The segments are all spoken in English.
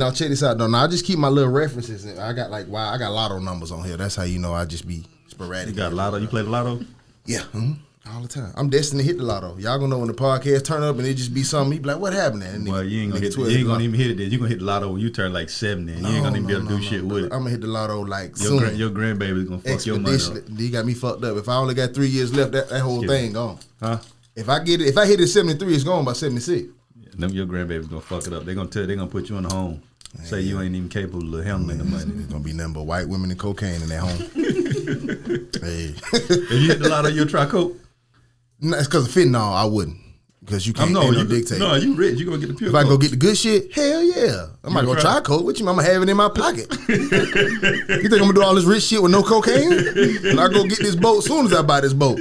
now check this out though. Now I just keep my little references. I got I got lotto numbers on here. That's how you know I just be sporadic. You got lotto? You play the lotto? Yeah, all the time. I'm destined to hit the lotto. Y'all gonna know when the podcast turn up and it just be something. He be like, what happened there? Well, you ain't gonna even hit it. Then you gonna hit the lotto when you turn like 70, and you ain't gonna even be able to do shit with it. I'm gonna hit the lotto like soon. Your grandbaby's gonna fuck your money up. You got me fucked up. If I only got 3 years left, that whole thing gone. Huh? If I hit it at 73, it's gone by 76. Yeah, your grandbaby's gonna fuck it up. They gonna put you in the home. Say you ain't even capable of handling the money. It's gonna be nothing but white women and cocaine in that home. Hey. If you hit the lotto, you'll try coke? No, it's because of fentanyl. I wouldn't. Because you can't. No, dictate. No, you rich. You gonna get the pure. If I go get the good shit, hell yeah. I'm not gonna try coke. What you mean? I'm gonna have it in my pocket. You think I'm gonna do all this rich shit with no cocaine? And I go get this boat as soon as I buy this boat.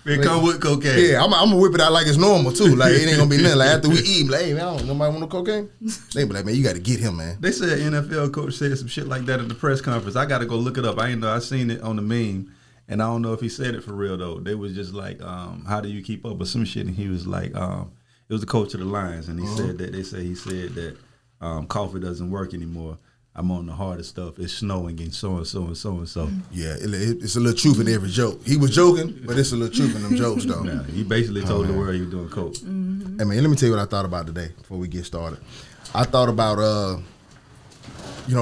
It come with cocaine. Yeah, I'm gonna whip it out like it's normal too. Like it ain't gonna be nothing. Like after we eat, like, hey man, I don't nobody want no cocaine. They be like, man, you got to get him, man. They said NFL coach said some shit like that at the press conference. I got to go look it up. I ain't know. I seen it on the meme, and I don't know if he said it for real though. They was just like, how do you keep up with some shit? And he was like, it was the coach of the Lions, and he said that he said that coffee doesn't work anymore. I'm on the hardest stuff. It's snowing and so and so and so and so. Yeah, it's a little truth in every joke. He was joking, but it's a little truth in them jokes, though. Yeah, he basically told the world he was doing coke. Mm-hmm. Hey, man, let me tell you what I thought about today before we get started. I thought about,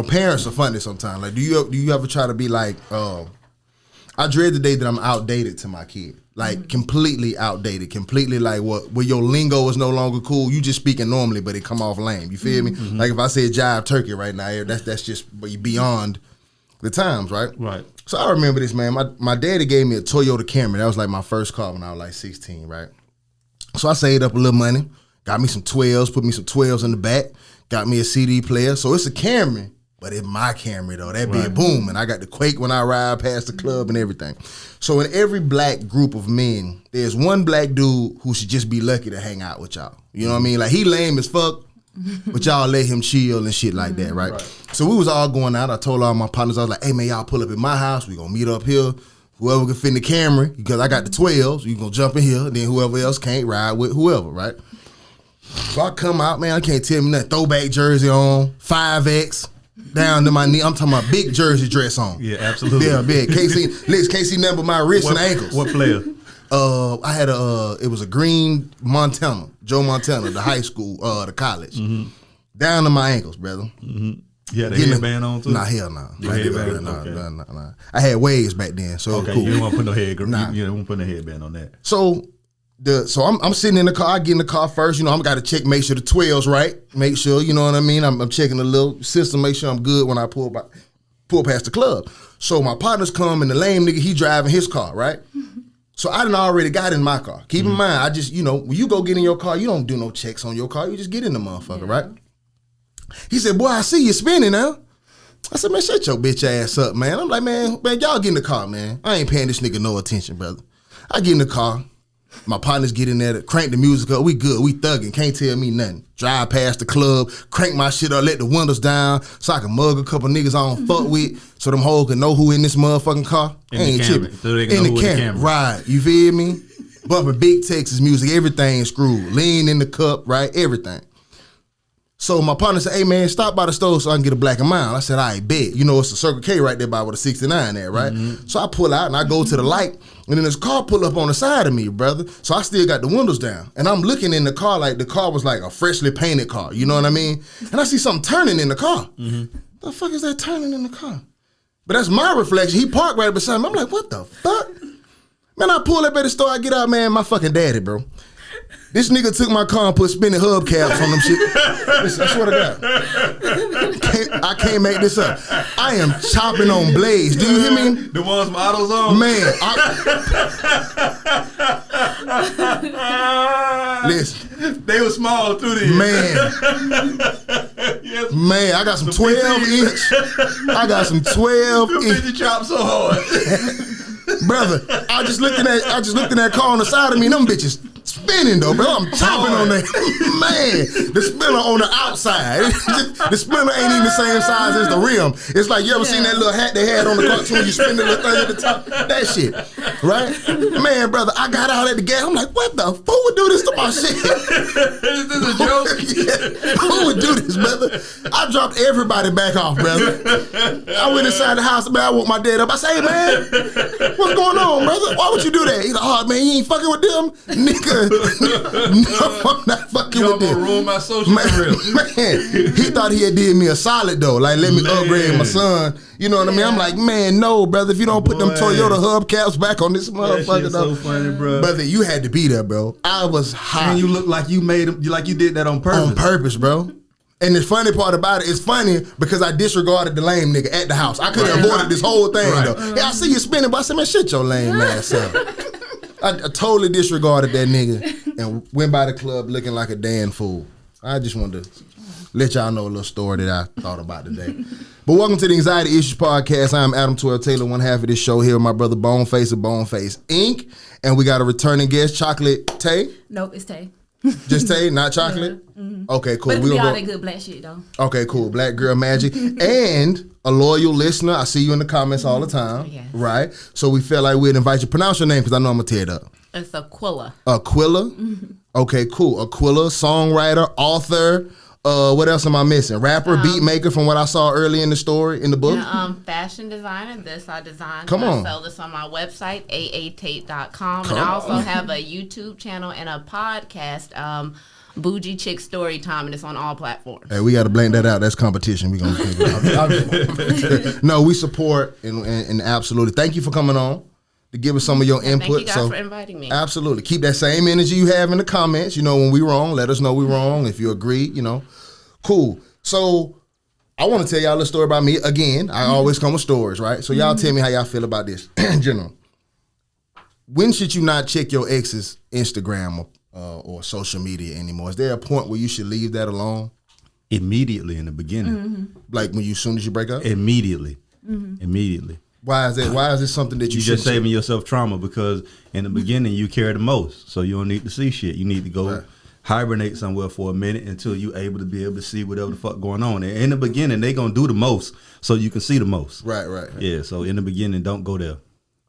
parents are funny sometimes. Like, do you ever try to be like, I dread the day that I'm outdated to my kid. Like, completely outdated. Completely like where your lingo is no longer cool. You just speaking normally, but it come off lame. You feel me? Mm-hmm. Like, if I say jive turkey right now, that's just beyond the times, right? Right. So I remember this, man. My daddy gave me a Toyota Camry. That was like my first car when I was like 16, right? So I saved up a little money, got me some 12s, put me some 12s in the back, got me a CD player. So it's a Camry. But it's my Camry, though. That be a boom. And I got the quake when I ride past the club and everything. So in every black group of men, there's one black dude who should just be lucky to hang out with y'all. You know what I mean? Like, he lame as fuck, but y'all let him chill and shit like that, right? So we was all going out. I told all my partners, I was like, hey, man, y'all pull up at my house. We gonna meet up here. Whoever can fit in the Camry, because I got the 12s, you gonna jump in here. Then whoever else can't ride with whoever, right? So I come out, man. I can't tell me nothing. Throwback jersey on, 5X. Down to my knee. I'm talking about big jersey dress on. Yeah, absolutely. Yeah, big. Can't see nothing but my wrists and ankles. What player? I had it was a green Montana, Joe Montana, the high school, the college. Mm-hmm. Down to my ankles, brother. Mm-hmm. You had a headband on too? Nah, hell no. Nah. Nah. I had waves back then, so okay, cool. You don't want to put no headband. You don't want to put no headband on that. So I'm sitting in the car. I get in the car first. You know, I'm got to check, make sure the 12's right. Make sure, you know what I mean? I'm checking the little system, make sure I'm good when I pull past the club. So my partners come and the lame nigga, he driving his car, right? So I done already got in my car. Keep in mind, I just, when you go get in your car, you don't do no checks on your car. You just get in the motherfucker, right? He said, boy, I see you spinning now. I said, man, shut your bitch ass up, man. I'm like, man, y'all get in the car, man. I ain't paying this nigga no attention, brother. I get in the car. My partners get in there, crank the music up. We good, we thugging, can't tell me nothing. Drive past the club, crank my shit up, let the windows down so I can mug a couple niggas I don't fuck with so them hoes can know who in this motherfucking car. Ain't tripping. So they can know who in the camera. Right, you feel me? Bumping big Texas music, everything screwed. Lean in the cup, right, everything. So my partner said, hey man, stop by the store so I can get a Black and Mild. I said, I bet. You know, it's a Circle K right there by with a 69 there, right? Mm-hmm. So I pull out and I go to the light and then this car pull up on the side of me, brother. So I still got the windows down. And I'm looking in the car like the car was like a freshly painted car. You know what I mean? And I see something turning in the car. Mm-hmm. The fuck is that turning in the car? But that's my reflection. He parked right beside me. I'm like, what the fuck? Man, I pull up at the store. I get out, man, my fucking daddy, bro. This nigga took my car and put spinning hubcaps on them shit. Listen, I swear to God. I can't make this up. I am chopping on blades. Do you hear me? The ones with autos on? Man. Listen. They were small too then. Man. Yes. Man, I got some 12-inch. I got some 12-inch. You bitch chop so hard. Brother, I just looked in that car on the side of me and them bitches spinning spinning though, bro. I'm chopping on that. Man, the spinner on the outside. The spinner ain't even the same size as the rim. It's like, you ever seen that little hat they had on the cartoon? You spin the little thing at the top. That shit, right? Man, brother, I got out at the gas. I'm like, what the fuck would do this to my shit? Is this a joke? Yeah. Who would do this, brother? I dropped everybody back off, brother. I went inside the house, man. I woke my dad up. I say, hey, man, what's going on, brother? Why would you do that? He's like, oh, man, you ain't fucking with them? Nigga, no, I'm not fucking with them. You gonna ruin my social career. Man, he thought he had did me a solid, though. Like, let me upgrade my son. You know what I mean? I'm like, man, no, brother. If you don't put them Toyota hubcaps back on this motherfucker, though. So funny, bro. Brother, you had to be there, bro. I was hot. And you look like you made him, like you did that on purpose. On purpose, bro. And the funny part about it, it's funny because I disregarded the lame nigga at the house. I could have avoided this whole thing, though. Yeah, I see you spinning, but I said, man, shit your lame ass up. I totally disregarded that nigga and went by the club looking like a damn fool. I just wanted to let y'all know a little story that I thought about today. But welcome to the Anxiety Issues Podcast. I'm Adam 12 Taylor, one half of this show here with my brother Boneface of Boneface Inc. And we got a returning guest, Chocolate Tay. Nope, it's Tay. Just Tay, not chocolate? Yeah. Mm-hmm. Okay, cool. But it could be all that good black shit, though. Okay, cool. Black Girl Magic. And a loyal listener. I see you in the comments all the time. Yes. Right? So we felt like we'd invite you. Pronounce your name because I know I'm going to tear it up. It's Aquila. Aquila? Mm-hmm. Okay, cool. Aquila, songwriter, author. What else am I missing? Rapper, beat maker from what I saw early in the story, in the book? Fashion designer. This I designed. Come on. I sell this on my website, aatate.com. And I also have a YouTube channel and a podcast, Bougie Chick Storytime, and it's on all platforms. Hey, we got to blank that out. That's competition. We gonna No, we support and absolutely. Thank you for coming on to give us some of your input. Thank you guys for inviting me. Absolutely. Keep that same energy you have in the comments. You know, when we wrong, let us know we wrong. If you agree, you know. Cool. So I want to tell y'all a story about me. Again, I always come with stories, right? So y'all tell me how y'all feel about this in general. When should you not check your ex's Instagram or social media anymore? Is there a point where you should leave that alone? Immediately in the beginning. Mm-hmm. Like when as soon as you break up? Immediately. Mm-hmm. Immediately. Why is that? Why is this something that you just saving yourself trauma because in the beginning you care the most, so you don't need to see shit. You need to go hibernate somewhere for a minute until you're able to see whatever the fuck going on. And in the beginning, they gonna do the most so you can see the most. Right. Yeah. So in the beginning, don't go there.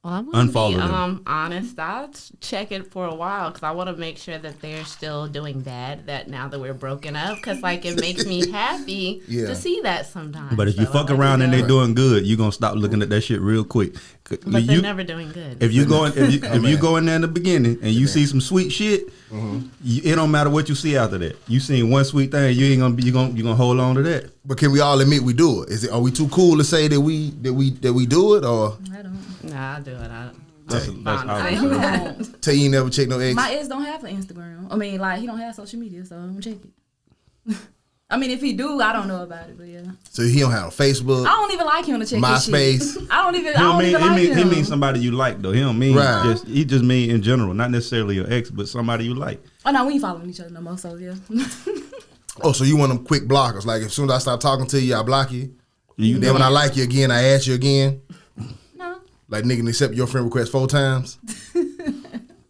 Well, I'm going to Unfollow be honest. I'll check it for a while because I want to make sure that they're still doing bad. That now that we're broken up, because like it makes me happy to see that sometimes. But if you fuck around and they doing good, you gonna stop looking at that shit real quick. But they're never doing good. If you go in there in the beginning and you see some sweet shit, it don't matter what you see after that. You seen one sweet thing, you gonna hold on to that. But can we all admit we do it? Are we too cool to say that we do it or? I don't. Nah, I do it. That's Tell you never check no ex. My ex don't have an Instagram. I mean, like he don't have social media, so I'm gonna check it. I mean, if he do, I don't know about it, but yeah. So he don't have Facebook. I don't even like him to check MySpace. his shit. I don't even like him. He means somebody you like though. He don't mean he just mean in general, not necessarily your ex, but somebody you like. Oh no, we ain't following each other no more. So yeah. Oh, so you want them quick blockers? Like as soon as I start talking to you, I block you. Then when I like you again, I ask you again. No. Like nigga, accept your friend request 4 times.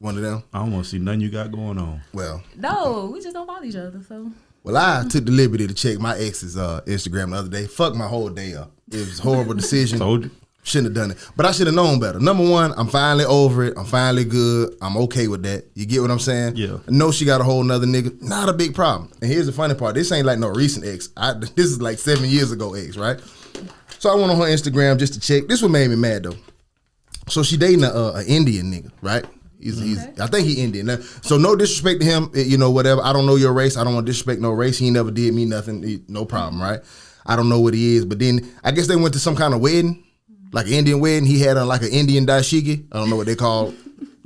One of them. I don't want to see nothing you got going on. Well. No, we just don't follow each other. So. Well, I took the liberty to check my ex's Instagram the other day. Fuck my whole day up. It was a horrible decision. Told you. Shouldn't have done it. But I should have known better. Number one, I'm finally over it. I'm finally good. I'm okay with that. You get what I'm saying? Yeah. I know she got a whole nother nigga. Not a big problem. And here's the funny part. This ain't like no recent ex. This is like 7 years ago ex, right? So I went on her Instagram just to check. This what made me mad though. So she dating a Indian nigga, right? I think he Indian. Now, so no disrespect to him, you know, whatever. I don't know your race. I don't want to disrespect no race. He never did me nothing. No problem, right? I don't know what he is. But then I guess they went to some kind of wedding, like an Indian wedding. He had like an Indian dashiki. I don't know what they call.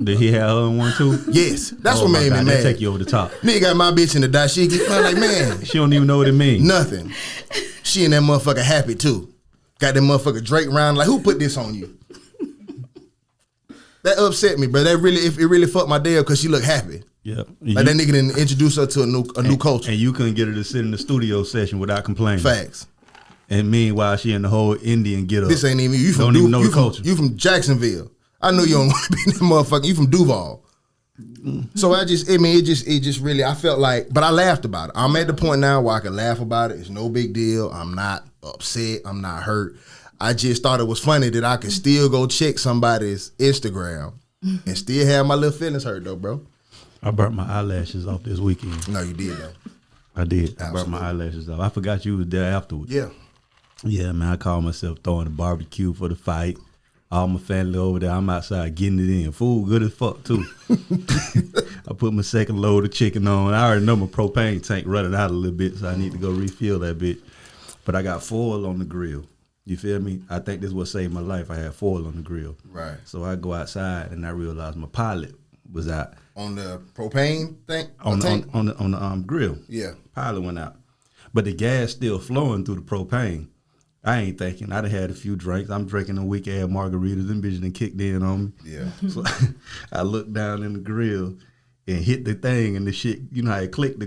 Did he have her in one too? Yes. That's what made me mad. They take you over the top. Nigga got my bitch in the dashiki. I'm like, man. She don't even know what it means. Nothing. She and that motherfucker happy too. Got that motherfucker Drake round like, who put this on you? That upset me, bro. It really fucked my day up because she looked happy. Yeah, like that nigga didn't introduce her to a new culture. And you couldn't get her to sit in the studio session without complaining. Facts. And meanwhile, she in the whole Indian get up. This ain't even you. Don't even know the culture. You from Jacksonville. I know you don't want to be in that motherfucker. You from Duval. So it just really, I felt like, but I laughed about it. I'm at the point now where I can laugh about it. It's no big deal. I'm not upset. I'm not hurt. I just thought it was funny that I could still go check somebody's Instagram and still have my little feelings hurt though, bro. I burnt my eyelashes off this weekend. No, you did though. I did. I burnt my eyelashes off. I forgot you was there afterwards. Yeah. Yeah, man. I called myself throwing a barbecue for the fight. All my family over there. I'm outside getting it in. Food good as fuck too. I put my second load of chicken on. I already know my propane tank running out a little bit, so I need to go refill that bitch. But I got foil on the grill. You feel me? I think this is what saved my life. I had foil on the grill. Right. So I go outside and I realized my pilot was out. On the propane thing? On the grill. Yeah. Pilot went out. But the gas still flowing through the propane. I ain't thinking. I done had a few drinks. I'm drinking a weak ass margaritas. Them bitches done kicked in on me. Yeah. So I looked down in the grill and hit the thing and the shit, you know how it clicked. I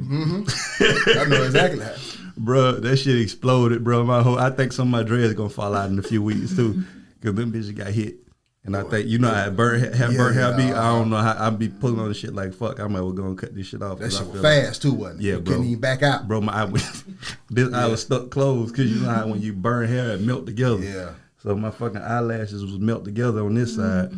know exactly how. Bro, that shit exploded, bro. I think some of my dreads gonna fall out in a few weeks too. Cause them bitches got hit. And I think, you know how burnt hair be? I don't know how I be pulling on the shit like, fuck, I might well go and cut this shit off. That shit was fast too, wasn't it? Yeah, you bro. couldn't even back out. Bro, I was stuck closed because you know how when you burn hair, it melt together. Yeah. So my fucking eyelashes was melt together on this side.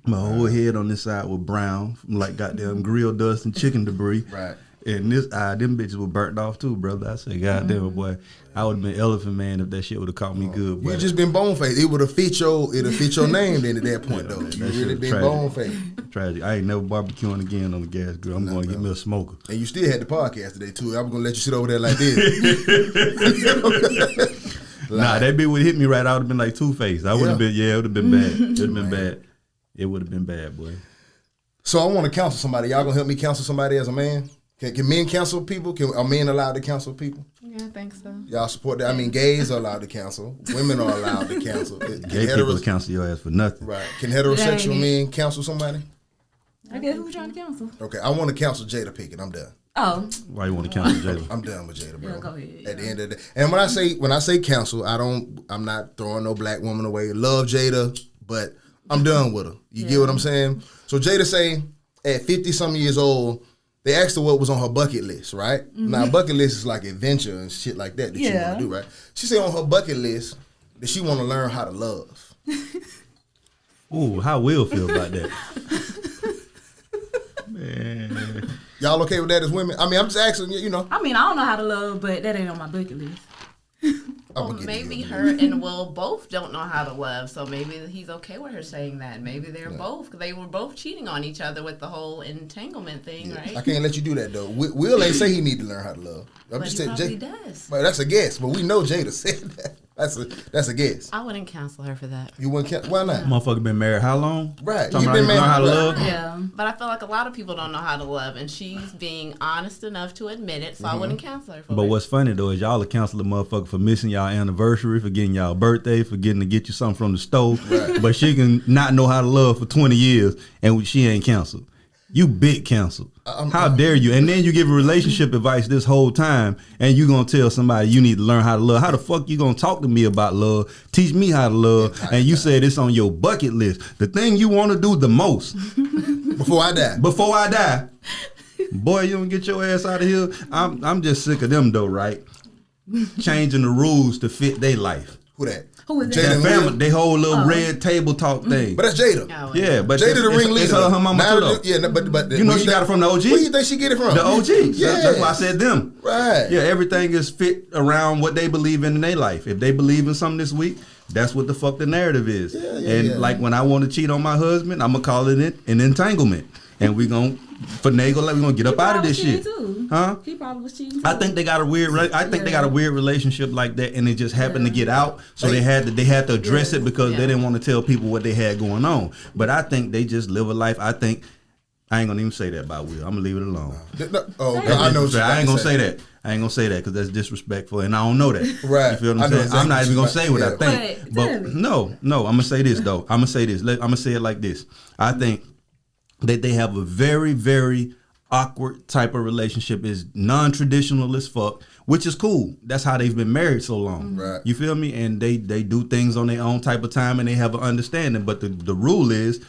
My whole head on this side was brown, from like goddamn grill dust and chicken debris. Right. And this eye, them bitches were burnt off too, brother. I said, goddamn, boy, I would have been Elephant Man if that shit would have caught me good. You just been Boneface. It would have fit your name then at that point though. You really been Boneface. Tragic. I ain't never barbecuing again on the gas grill. I'm going to get me a smoker. And you still had the podcast today too. I was gonna let you sit over there like this. Nah, that bitch would hit me right. I would have been like Two-Face. I would have been. Yeah, it would have been bad. It would have been bad. It would have been bad, boy. So I want to counsel somebody. Y'all gonna help me counsel somebody as a man? Can men counsel people? Are men allowed to counsel people? Yeah, I think so. Y'all support that? I mean, gays are allowed to counsel. Women are allowed to counsel. Gay people counsel your ass for nothing. Right. Can heterosexual men counsel somebody? I guess who trying to counsel? Okay, I want to counsel Jada Pinkett. I'm done. Oh. Why you want to counsel Jada? I'm done with Jada, bro. Yeah, go ahead. At the end of the day. And when I say counsel, I'm not throwing no black woman away. Love Jada, but I'm done with her. You get what I'm saying? So Jada say at 50-some years old, they asked her what was on her bucket list, right? Mm-hmm. Now, bucket list is like adventure and shit like that you want to do, right? She said on her bucket list that she want to learn how to love. Ooh, how Will feel about that? Man. Y'all okay with that as women? I mean, I'm just asking, you know. I mean, I don't know how to love, but that ain't on my bucket list. Well, maybe her and Will both don't know how to love, so maybe he's okay with her saying that. Maybe they're both, because they were both cheating on each other with the whole entanglement thing, right? I can't let you do that though. Will ain't say he need to learn how to love. But he probably does. Well, that's a guess, but we know Jada said that. That's a guess. I wouldn't counsel her for that. You wouldn't? Why not? Motherfucker been married how long? Right. Talking about learn how to love? Yeah. But I feel like a lot of people don't know how to love, and she's being honest enough to admit it, so I wouldn't counsel her for it. But what's funny though is y'all are counseling a motherfucker for missing y'all anniversary, for getting y'all birthday, for getting to get you something from the store. Right. But she can not know how to love for 20 years and she ain't counseled. You big counsel. How dare you? And then you give a relationship advice this whole time and you gonna tell somebody you need to learn how to love. How the fuck you gonna talk to me about love? Teach me how to love. And you said it's on your bucket list. The thing you wanna do the most. Before I die. Before I die. Boy, you don't get your ass out of here. I'm just sick of them though, right? Changing the rules to fit their life. Who that? Who is Jada that? Family, they whole little red table talk thing. But that's Jada. Oh, Yeah, but Jada the ringleader. It's her mama too though. Yeah, but You know she got it from the OG? Where you think she get it from? The OG. Yeah. That's why I said them. Right. Yeah, everything is fit around what they believe in their life. If they believe in something this week, that's what the fuck the narrative is. Like when I want to cheat on my husband, I'm going to call it an entanglement. And we going to finagle, like we going to get up out of this shit. Too. Huh? He probably was cheating too. I think they got a weird. They got a weird relationship like that, and it just happened to get out. So they had to address it because they didn't want to tell people what they had going on. But I think they just live a life. I ain't gonna even say that about Will. I'm gonna leave it alone. I know. I ain't gonna say that. I ain't gonna say that because that's disrespectful, and I don't know that. Right. You feel what I'm saying? Exactly. I'm not even gonna say what I think. But no. I'm gonna say this though. I'm gonna say this. I'm gonna say it like this. I think that they have a very, very awkward type of relationship. Is non-traditional as fuck, which is cool. That's how they've been married so long. Right. You feel me? And they do things on their own type of time, and they have an understanding. But the rule is,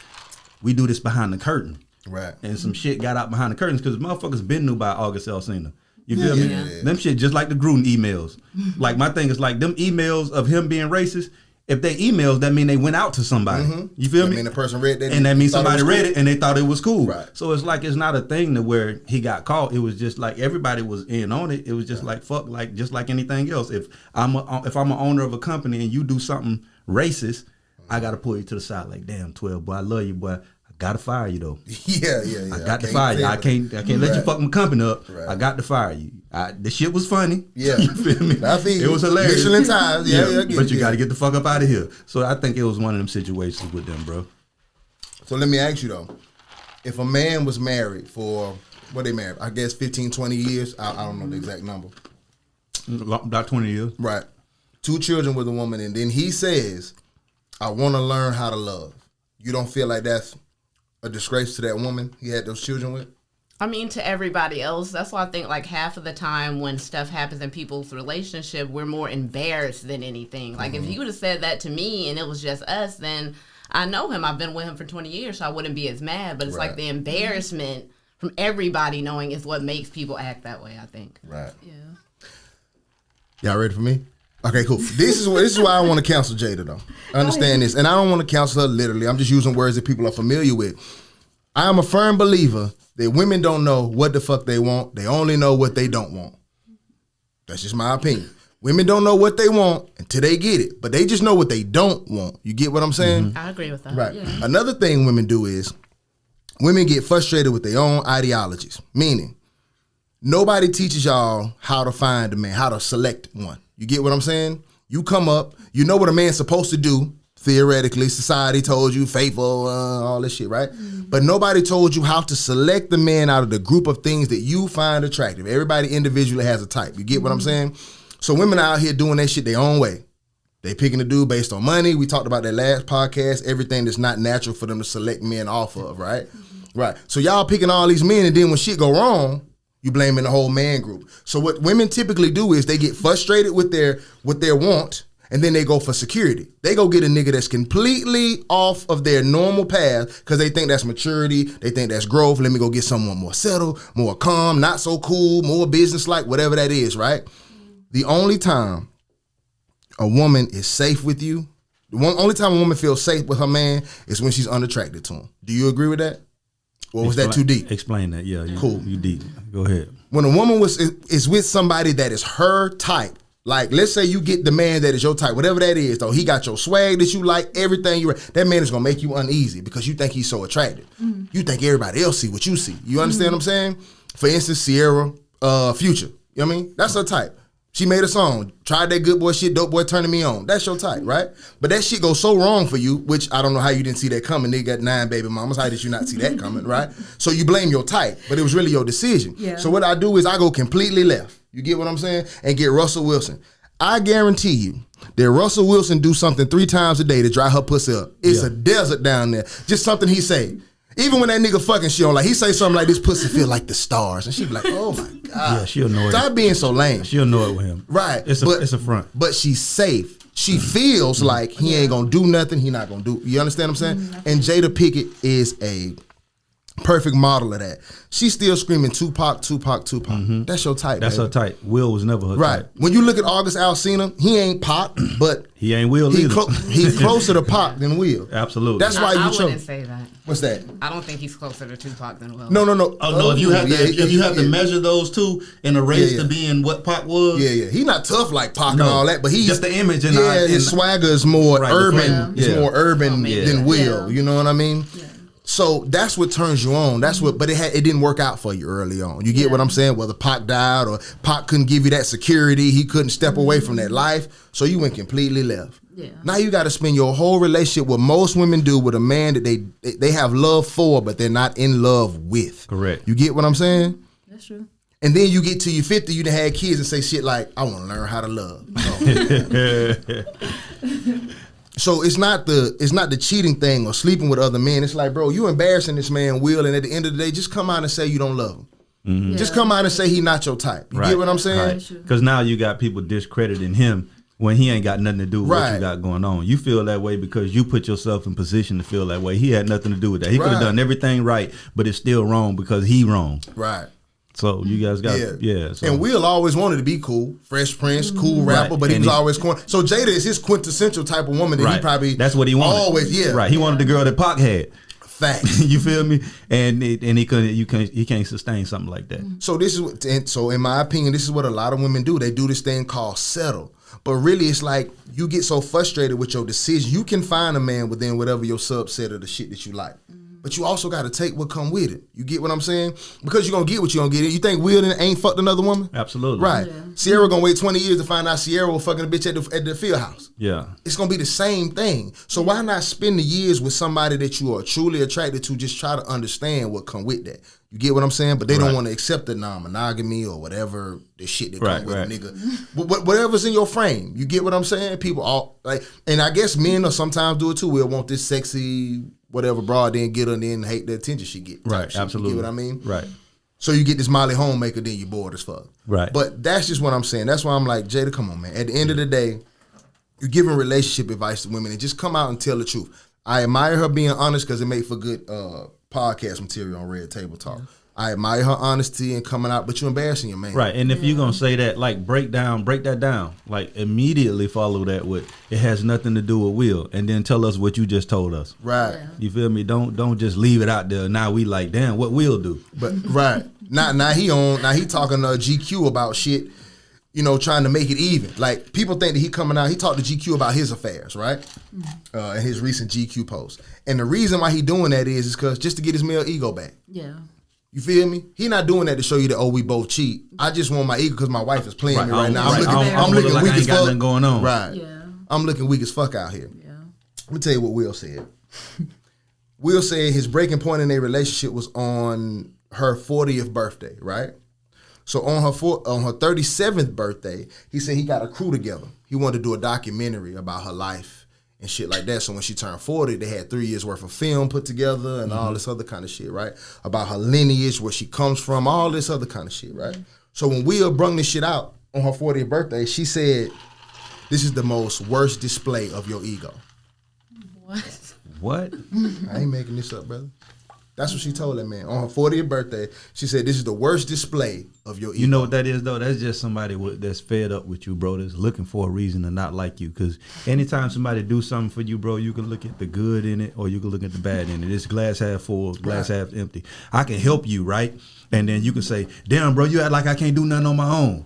we do this behind the curtain. Right. And some shit got out behind the curtains because motherfuckers been knew by August Alsina. You feel me? Yeah. Them shit just like the Gruden emails. Like my thing is like them emails of him being racist. If they emails, that mean they went out to somebody. You feel me? I mean, the person read that, and that means somebody read it and they thought it was cool. Right. So it's like it's not a thing to where he got caught. It was just like everybody was in on it. It was just like fuck, like just like anything else. If I'm an owner of a company and you do something racist, I gotta pull you to the side. Like, damn, 12, boy, I love you, boy. I gotta fire you though. Yeah. I got to fire you. I can't let you fuck my company up. Right. I got to fire you. The shit was funny. Yeah. You feel me? I feel it was hilarious. Michelin times. Yeah. But you got to get the fuck up out of here. So I think it was one of them situations with them, bro. So let me ask you though, if a man was married for, what they married? I guess 15, 20 years. I don't know the exact number. About 20 years. Right. 2 children with a woman, and then he says, I want to learn how to love. You don't feel like that's a disgrace to that woman he had those children with? I mean, to everybody else, that's why I think like half of the time when stuff happens in people's relationship, we're more embarrassed than anything. Like if he would have said that to me and it was just us, then I know him. I've been with him for 20 years, so I wouldn't be as mad. But it's like the embarrassment from everybody knowing is what makes people act that way, I think. Right. Yeah. Y'all ready for me? Okay, cool. This is why I want to counsel Jada though. Understand this, and I don't want to counsel her literally. I'm just using words that people are familiar with. I am a firm believer that women don't know what the fuck they want. They only know what they don't want. That's just my opinion. Women don't know what they want until they get it, but they just know what they don't want. You get what I'm saying? I agree with that. Right. Yeah. Another thing women do is women get frustrated with their own ideologies, meaning nobody teaches y'all how to find a man, how to select one. You get what I'm saying? You come up, you know what a man's supposed to do. Theoretically, society told you, faithful, all this shit, right? But nobody told you how to select the man out of the group of things that you find attractive. Everybody individually has a type. You get what I'm saying? So women are out here doing that shit their own way. They picking a dude based on money. We talked about that last podcast. Everything that's not natural for them to select men off of, right? Right. So y'all picking all these men, and then when shit go wrong, you blaming the whole man group. So what women typically do is they get frustrated with their want, and then they go for security. They go get a nigga that's completely off of their normal path because they think that's maturity. They think that's growth. Let me go get someone more settled, more calm, not so cool, more business-like, whatever that is, right? The only time a woman is safe with you, only time a woman feels safe with her man is when she's unattracted to him. Do you agree with that? Or was that too deep? Explain that. Yeah. Cool. You deep. Go ahead. When a woman is with somebody that is her type, like let's say you get the man that is your type, whatever that is, though, he got your swag that you like, everything that man is gonna make you uneasy because you think he's so attractive. You think everybody else see what you see. You understand what I'm saying? For instance, Sierra, Future. You know what I mean? That's her type. She made a song, tried that good boy shit, dope boy turning me on. That's your type, right? But that shit goes so wrong for you, which I don't know how you didn't see that coming. Nigga got 9 baby mamas. How did you not see that coming, right? So you blame your type, but it was really your decision. Yeah. So what I do is I go completely left. You get what I'm saying? And get Russell Wilson. I guarantee you that Russell Wilson do something 3 times a day to dry her pussy up. It's a desert down there. Just something he say. Even when that nigga fucking she don't like, he say something like, this pussy feel like the stars. And she be like, oh my God. Yeah, she'll know it. Stop being so lame. She'll know it with him. Right. It's a front. But she's safe. She feels like he ain't gonna do nothing. He not gonna do. You understand what I'm saying? And Jada Pinkett is a perfect model of that. She's still screaming Tupac, Tupac, Tupac. That's your type. That's baby. her type. Will was never her Right. type. When you look at August Alsina, he ain't Pac, but He ain't Will either. he's closer to Pac than Will. Absolutely. That's why I you wouldn't chose. say that. What's that? I don't think he's closer to Tupac than Will. No. Oh no! If you have to, if you have to yeah. measure those two in a race Yeah, yeah. to being what Pac was, Yeah. He not tough like Pac No. and all that, but he's Just the image and his swagger is more Right, the urban. frame. It's Yeah. more urban Yeah. than Will. Yeah. You know what I mean? Yeah. So that's what turns you on. That's what, but it didn't work out for you early on. You get what I'm saying? Whether Pac died or Pac couldn't give you that security, he couldn't step away from that life, so you went completely left. Yeah. Now you got to spend your whole relationship, what most women do, with a man that they have love for, but they're not in love with. Correct. You get what I'm saying? That's true. And then you get to your 50, you done had kids and say shit like, I want to learn how to love. So it's not the cheating thing or sleeping with other men. It's like, bro, you embarrassing this man, Will, and at the end of the day, just come out and say you don't love him. Just come out and say he not your type. You get what I'm saying? Because now you got people discrediting him when he ain't got nothing to do with what Right. you got going on. You feel that way because you put yourself in position to feel that way. He had nothing to do with that. He could have Right. done everything right, but it's still wrong because he wrong. Right. So you guys got so. And Will always wanted to be cool, Fresh Prince, cool rapper, Right. but he And was he- always corny. So Jada is his quintessential type of woman that he Right. probably That's what he wanted. Always, Right. He wanted the girl that Pac had. Facts. You feel me? And he couldn't. He can't sustain something like that. So this is what, and so in my opinion, this is what a lot of women do. They do this thing called settle. But really, it's like you get so frustrated with your decision. You can find a man within whatever your subset of the shit that you like. But you also got to take what come with it. You get what I'm saying? Because you're going to get what you're going to get. You think Will ain't fucked another woman? Absolutely. Right. Yeah. Sierra going to wait 20 years to find out Sierra was fucking a bitch at the field house. Yeah. It's going to be the same thing. So why not spend the years with somebody that you are truly attracted to, just try to understand what come with that. You get what I'm saying? But they don't Right. want to accept the non-monogamy or whatever the shit that Right, come with right. a nigga. Whatever's in your frame. You get what I'm saying? People all like, and I guess men will sometimes do it too. We'll want this sexy whatever broad, then get her and then hate the attention she get. Right. Shit. Absolutely. You get what I mean? Right. So you get this Molly homemaker, then you bored as fuck. Right. But that's just what I'm saying. That's why I'm like, Jada, come on, man. At the end of the day, you're giving relationship advice to women and just come out and tell the truth. I admire her being honest because it make for good podcast material on Red Table Talk. I admire her honesty and coming out, but you're embarrassing your man. Right. And if you're gonna say that, like break that down. Like immediately follow that with it has nothing to do with Will, and then tell us what you just told us. Right. Yeah. You feel me? Don't just leave it out there. Now we like, damn, what Will do? But right. Now he talking to GQ about shit, you know, trying to make it even. Like people think that he coming out, he talked to GQ about his affairs, right? In his recent GQ post. And the reason why he doing that is because just to get his male ego back. Yeah. You feel me? He not doing that to show you that, oh, we both cheat. I just want my ego because my wife is playing Right. me right now. Right. I'm I looking look like weak I as ain't got fuck. nothing going on. Right. Yeah. I'm looking weak as fuck out here. Yeah. Let me tell you what Will said. Will said his breaking point in their relationship was on her 40th birthday, right? So on her 37th birthday, he said he got a crew together. He wanted to do a documentary about her life and shit like that. So when she turned 40, they had 3 years worth of film put together and all this other kind of shit, right? About her lineage, where she comes from, all this other kind of shit, right? So when Will brung this shit out on her 40th birthday, she said, "This is the most worst display of your ego." What? I ain't making this up, brother. That's what she told that man. On her 40th birthday, she said, "This is the worst display of your ego." You know what that is though? That's just somebody that's fed up with you, bro. That's looking for a reason to not like you. Because anytime somebody do something for you, bro, you can look at the good in it or you can look at the bad in it. It's glass half full, glass half empty. I can help you, right? And then you can say, "Damn, bro, you act like I can't do nothing on my own."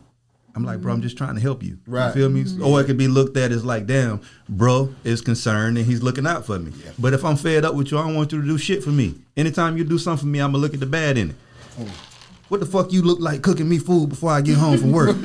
I'm like, bro, I'm just trying to help you. Right. You feel me? Or it could be looked at as like, damn, bro is concerned and he's looking out for me. Yeah. But if I'm fed up with you, I don't want you to do shit for me. Anytime you do something for me, I'm going to look at the bad in it. What the fuck you look like cooking me food before I get home from work?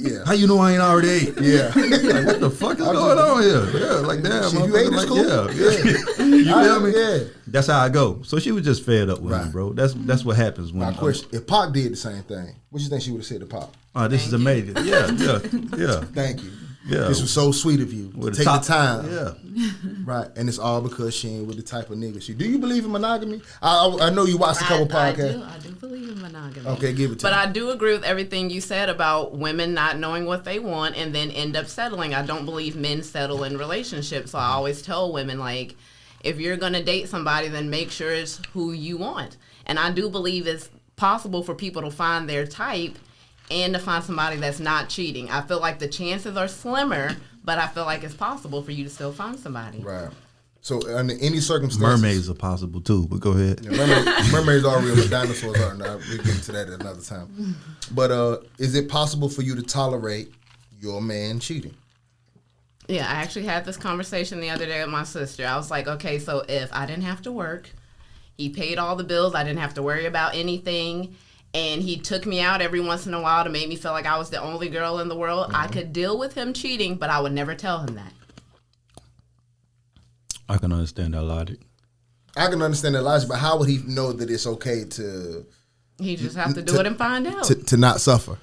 Yeah. How you know I ain't already ate? Yeah. Like, what the fuck is going on here? Yeah, like, damn. Shit, you ate this like, cool? Yeah. You feel me? Yeah. That's how I go. So she was just fed up with Right. him, bro. That's what happens when My question: if Pac did the same thing, what you think she would have said to Pac? oh, this is amazing. Yeah. Thank you. Yeah. This was so sweet of you. With Take top- the time. Yeah. Right. And it's all because she ain't with the type of nigga she. Do you believe in monogamy? I know you watched a couple I podcasts. do believe in monogamy. Okay, give it to But me. I do agree with everything you said about women not knowing what they want and then end up settling. I don't believe men settle in relationships. So I always tell women, like, if you're going to date somebody, then make sure it's who you want. And I do believe it's possible for people to find their type and to find somebody that's not cheating. I feel like the chances are slimmer, but I feel like it's possible for you to still find somebody. Right. So under any circumstances, Mermaids are possible too, but go ahead. Yeah, mermaids are real, but dinosaurs are not. We'll get into that at another time. But is it possible for you to tolerate your man cheating? Yeah, I actually had this conversation the other day with my sister. I was like, okay, so if I didn't have to work, he paid all the bills, I didn't have to worry about anything, and he took me out every once in a while to make me feel like I was the only girl in the world, I could deal with him cheating, but I would never tell him that. I can understand that logic. I can understand that logic, but how would he know that it's okay to He just have to do it and find out. to not suffer?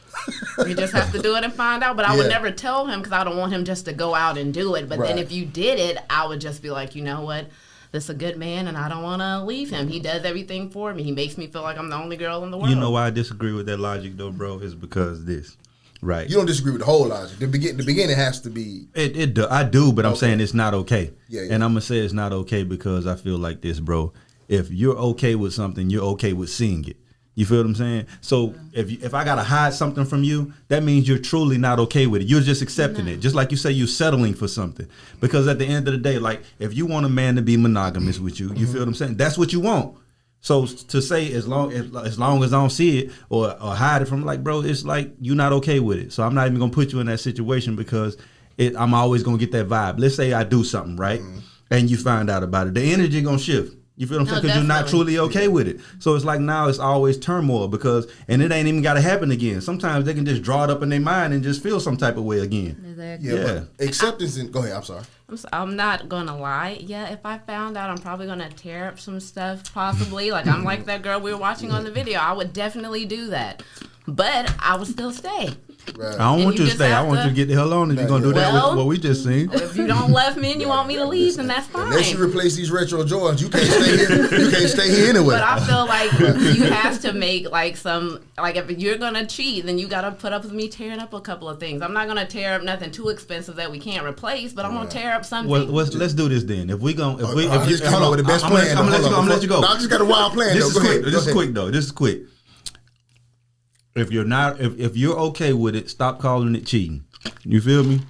You just have to do it and find out. But I would Yeah. never tell him because I don't want him just to go out and do it. But then Right. if you did it, I would just be like, you know what? This is a good man and I don't want to leave him. He does everything for me. He makes me feel like I'm the only girl in the world. You know why I disagree with that logic though, bro? Is because this. Right. You don't disagree with the whole logic. The beginning has to be. I do, but I'm saying it's not okay. Yeah. And I'm gonna say it's not okay because I feel like this, bro. If you're okay with something, you're okay with seeing it. You feel what I'm saying? So if I gotta hide something from you, that means you're truly not okay with it. You're just accepting it. Just like you say, you're settling for something. Because at the end of the day, like if you want a man to be monogamous with you, you feel what I'm saying? That's what you want. So to say as long as I don't see it or hide it from, like, bro, it's like you're not okay with it. So I'm not even gonna put you in that situation because I'm always gonna get that vibe. Let's say I do something right, and you find out about it. The energy gonna shift. You feel what I'm saying? Because you're not truly okay with it. So it's like now it's always turmoil and it ain't even got to happen again. Sometimes they can just draw it up in their mind and just feel some type of way again. Exactly. Yeah. Acceptance go ahead. I'm sorry. I'm not gonna lie. Yeah, if I found out, I'm probably gonna tear up some stuff. Possibly, like I'm like that girl we were watching on the video. I would definitely do that, but I would still stay. Right. I don't want you to stay. I want you to get the hell on if you're going to do that with what we just seen. If you don't love me and you want me to leave, then that's fine. Unless you replace these retro Jordans, you can't stay here. You can't stay here anyway. But I feel like you have to make like some, like if you're going to cheat, then you got to put up with me tearing up a couple of things. I'm not going to tear up nothing too expensive that we can't replace, but I'm going to tear up something. Well, let's do this then. If we going, if you hold on with the best plan. I'm going to let you go. No, I just got a wild plan. This is quick though. This is quick. If you're not, if you're okay with it, stop calling it cheating. You feel me?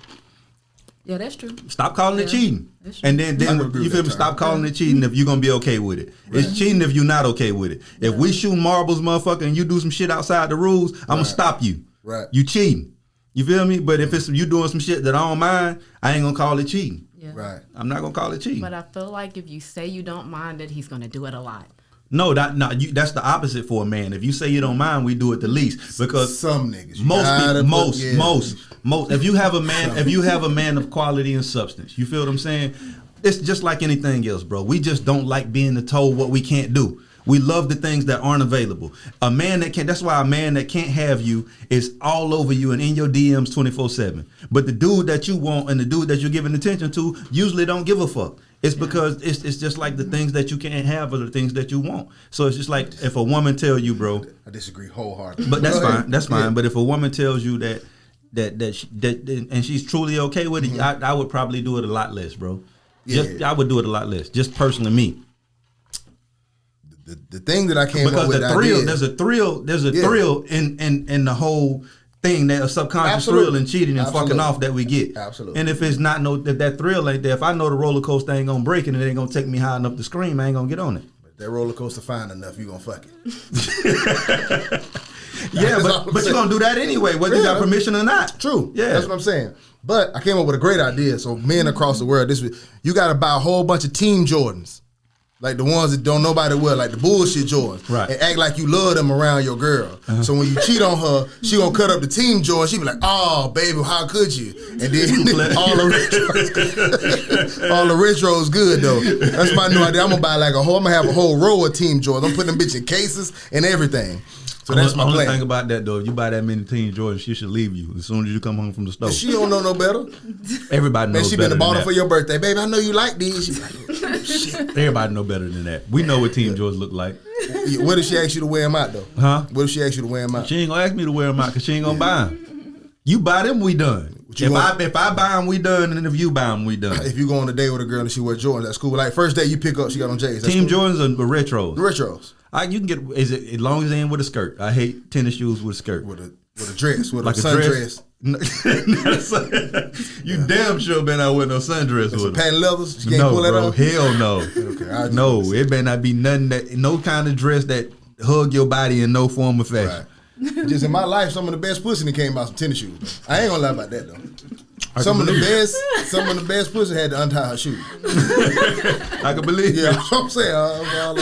Yeah, that's true. Stop calling it cheating. And then you feel me? Stop calling it cheating if you're gonna be okay with it. Right. It's cheating if you're not okay with it. If we shoot marbles, motherfucker, and you do some shit outside the rules, I'm gonna stop you. Right. You cheating. You feel me? But if it's you doing some shit that I don't mind, I ain't gonna call it cheating. Yeah. Right. I'm not gonna call it cheating. But I feel like if you say you don't mind it, he's gonna do it a lot. No, that's the opposite for a man. If you say you don't mind, we do it the least because some niggas, most. If you have a man of quality and substance, you feel what I'm saying? It's just like anything else, bro. We just don't like being told what we can't do. We love the things that aren't available. A man that can't. That's why a man that can't have you is all over you and in your DMs 24/7. But the dude that you want and the dude that you're giving attention to usually don't give a fuck. It's because it's just like the things that you can't have are the things that you want. So it's just like if a woman tell you, bro. I disagree wholeheartedly. But that's fine. That's fine. Yeah. But if a woman tells you that and she's truly okay with it, I would probably do it a lot less, bro. I would do it a lot less. Just personally, me. The thing that I came up with, there's a thrill in the whole thing, that a subconscious thrill in cheating and fucking off that we get. Absolutely. And if it's not if that thrill ain't there, if I know the roller coaster ain't gonna break and it ain't gonna take me high enough to scream, I ain't gonna get on it. But that roller coaster fine enough, you gonna fuck it. Yeah, but you're gonna do that anyway, whether you got permission or not. True. Yeah, that's what I'm saying. But I came up with a great idea. So men across the world, you got to buy a whole bunch of Team Jordans. Like the ones that don't nobody wear, like the bullshit Jordans. Right. And act like you love them around your girl. Uh-huh. So when you cheat on her, she gonna cut up the Team Jordan. She be like, "Oh, baby, how could you?" And then all the retros good though. That's my new idea. I'm gonna buy I'm gonna have a whole row of Team Jordans. I'm putting them bitch in cases and everything. So that's my plan. Only thing about that though, if you buy that many Team Jordans, she should leave you as soon as you come home from the store. She don't know no better. Everybody knows. Man, she better been to bought her that. for your birthday, baby. I know you like these. She like, shit. Everybody know better than that. We know what Team Jordans look like. What if she asks you to wear them out though? Huh? What if she asks you to wear them out? She ain't gonna ask me to wear them out because she ain't gonna buy them. You buy them, we done. If I buy them, we done. And if you buy them, we done. If you go on a date with a girl and she wear Jordans, that's cool. Like first day you pick up, she got on J's. Team cool. Jordans or retros? The retros. You can get as long as they ain't with a skirt. I hate tennis shoes with a skirt. With a dress, with like a sundress. You damn sure better not wear no sundress with them. Patent leathers. She can't pull that off. Hell no. Okay, no, it better not be nothing no kind of dress that hug your body in no form or fashion. Right. Just in my life, some of the best pussy that came out some tennis shoes. I ain't gonna lie about that though. Some of the best pussy had to untie her shoe. I can believe it. Yeah, all I'm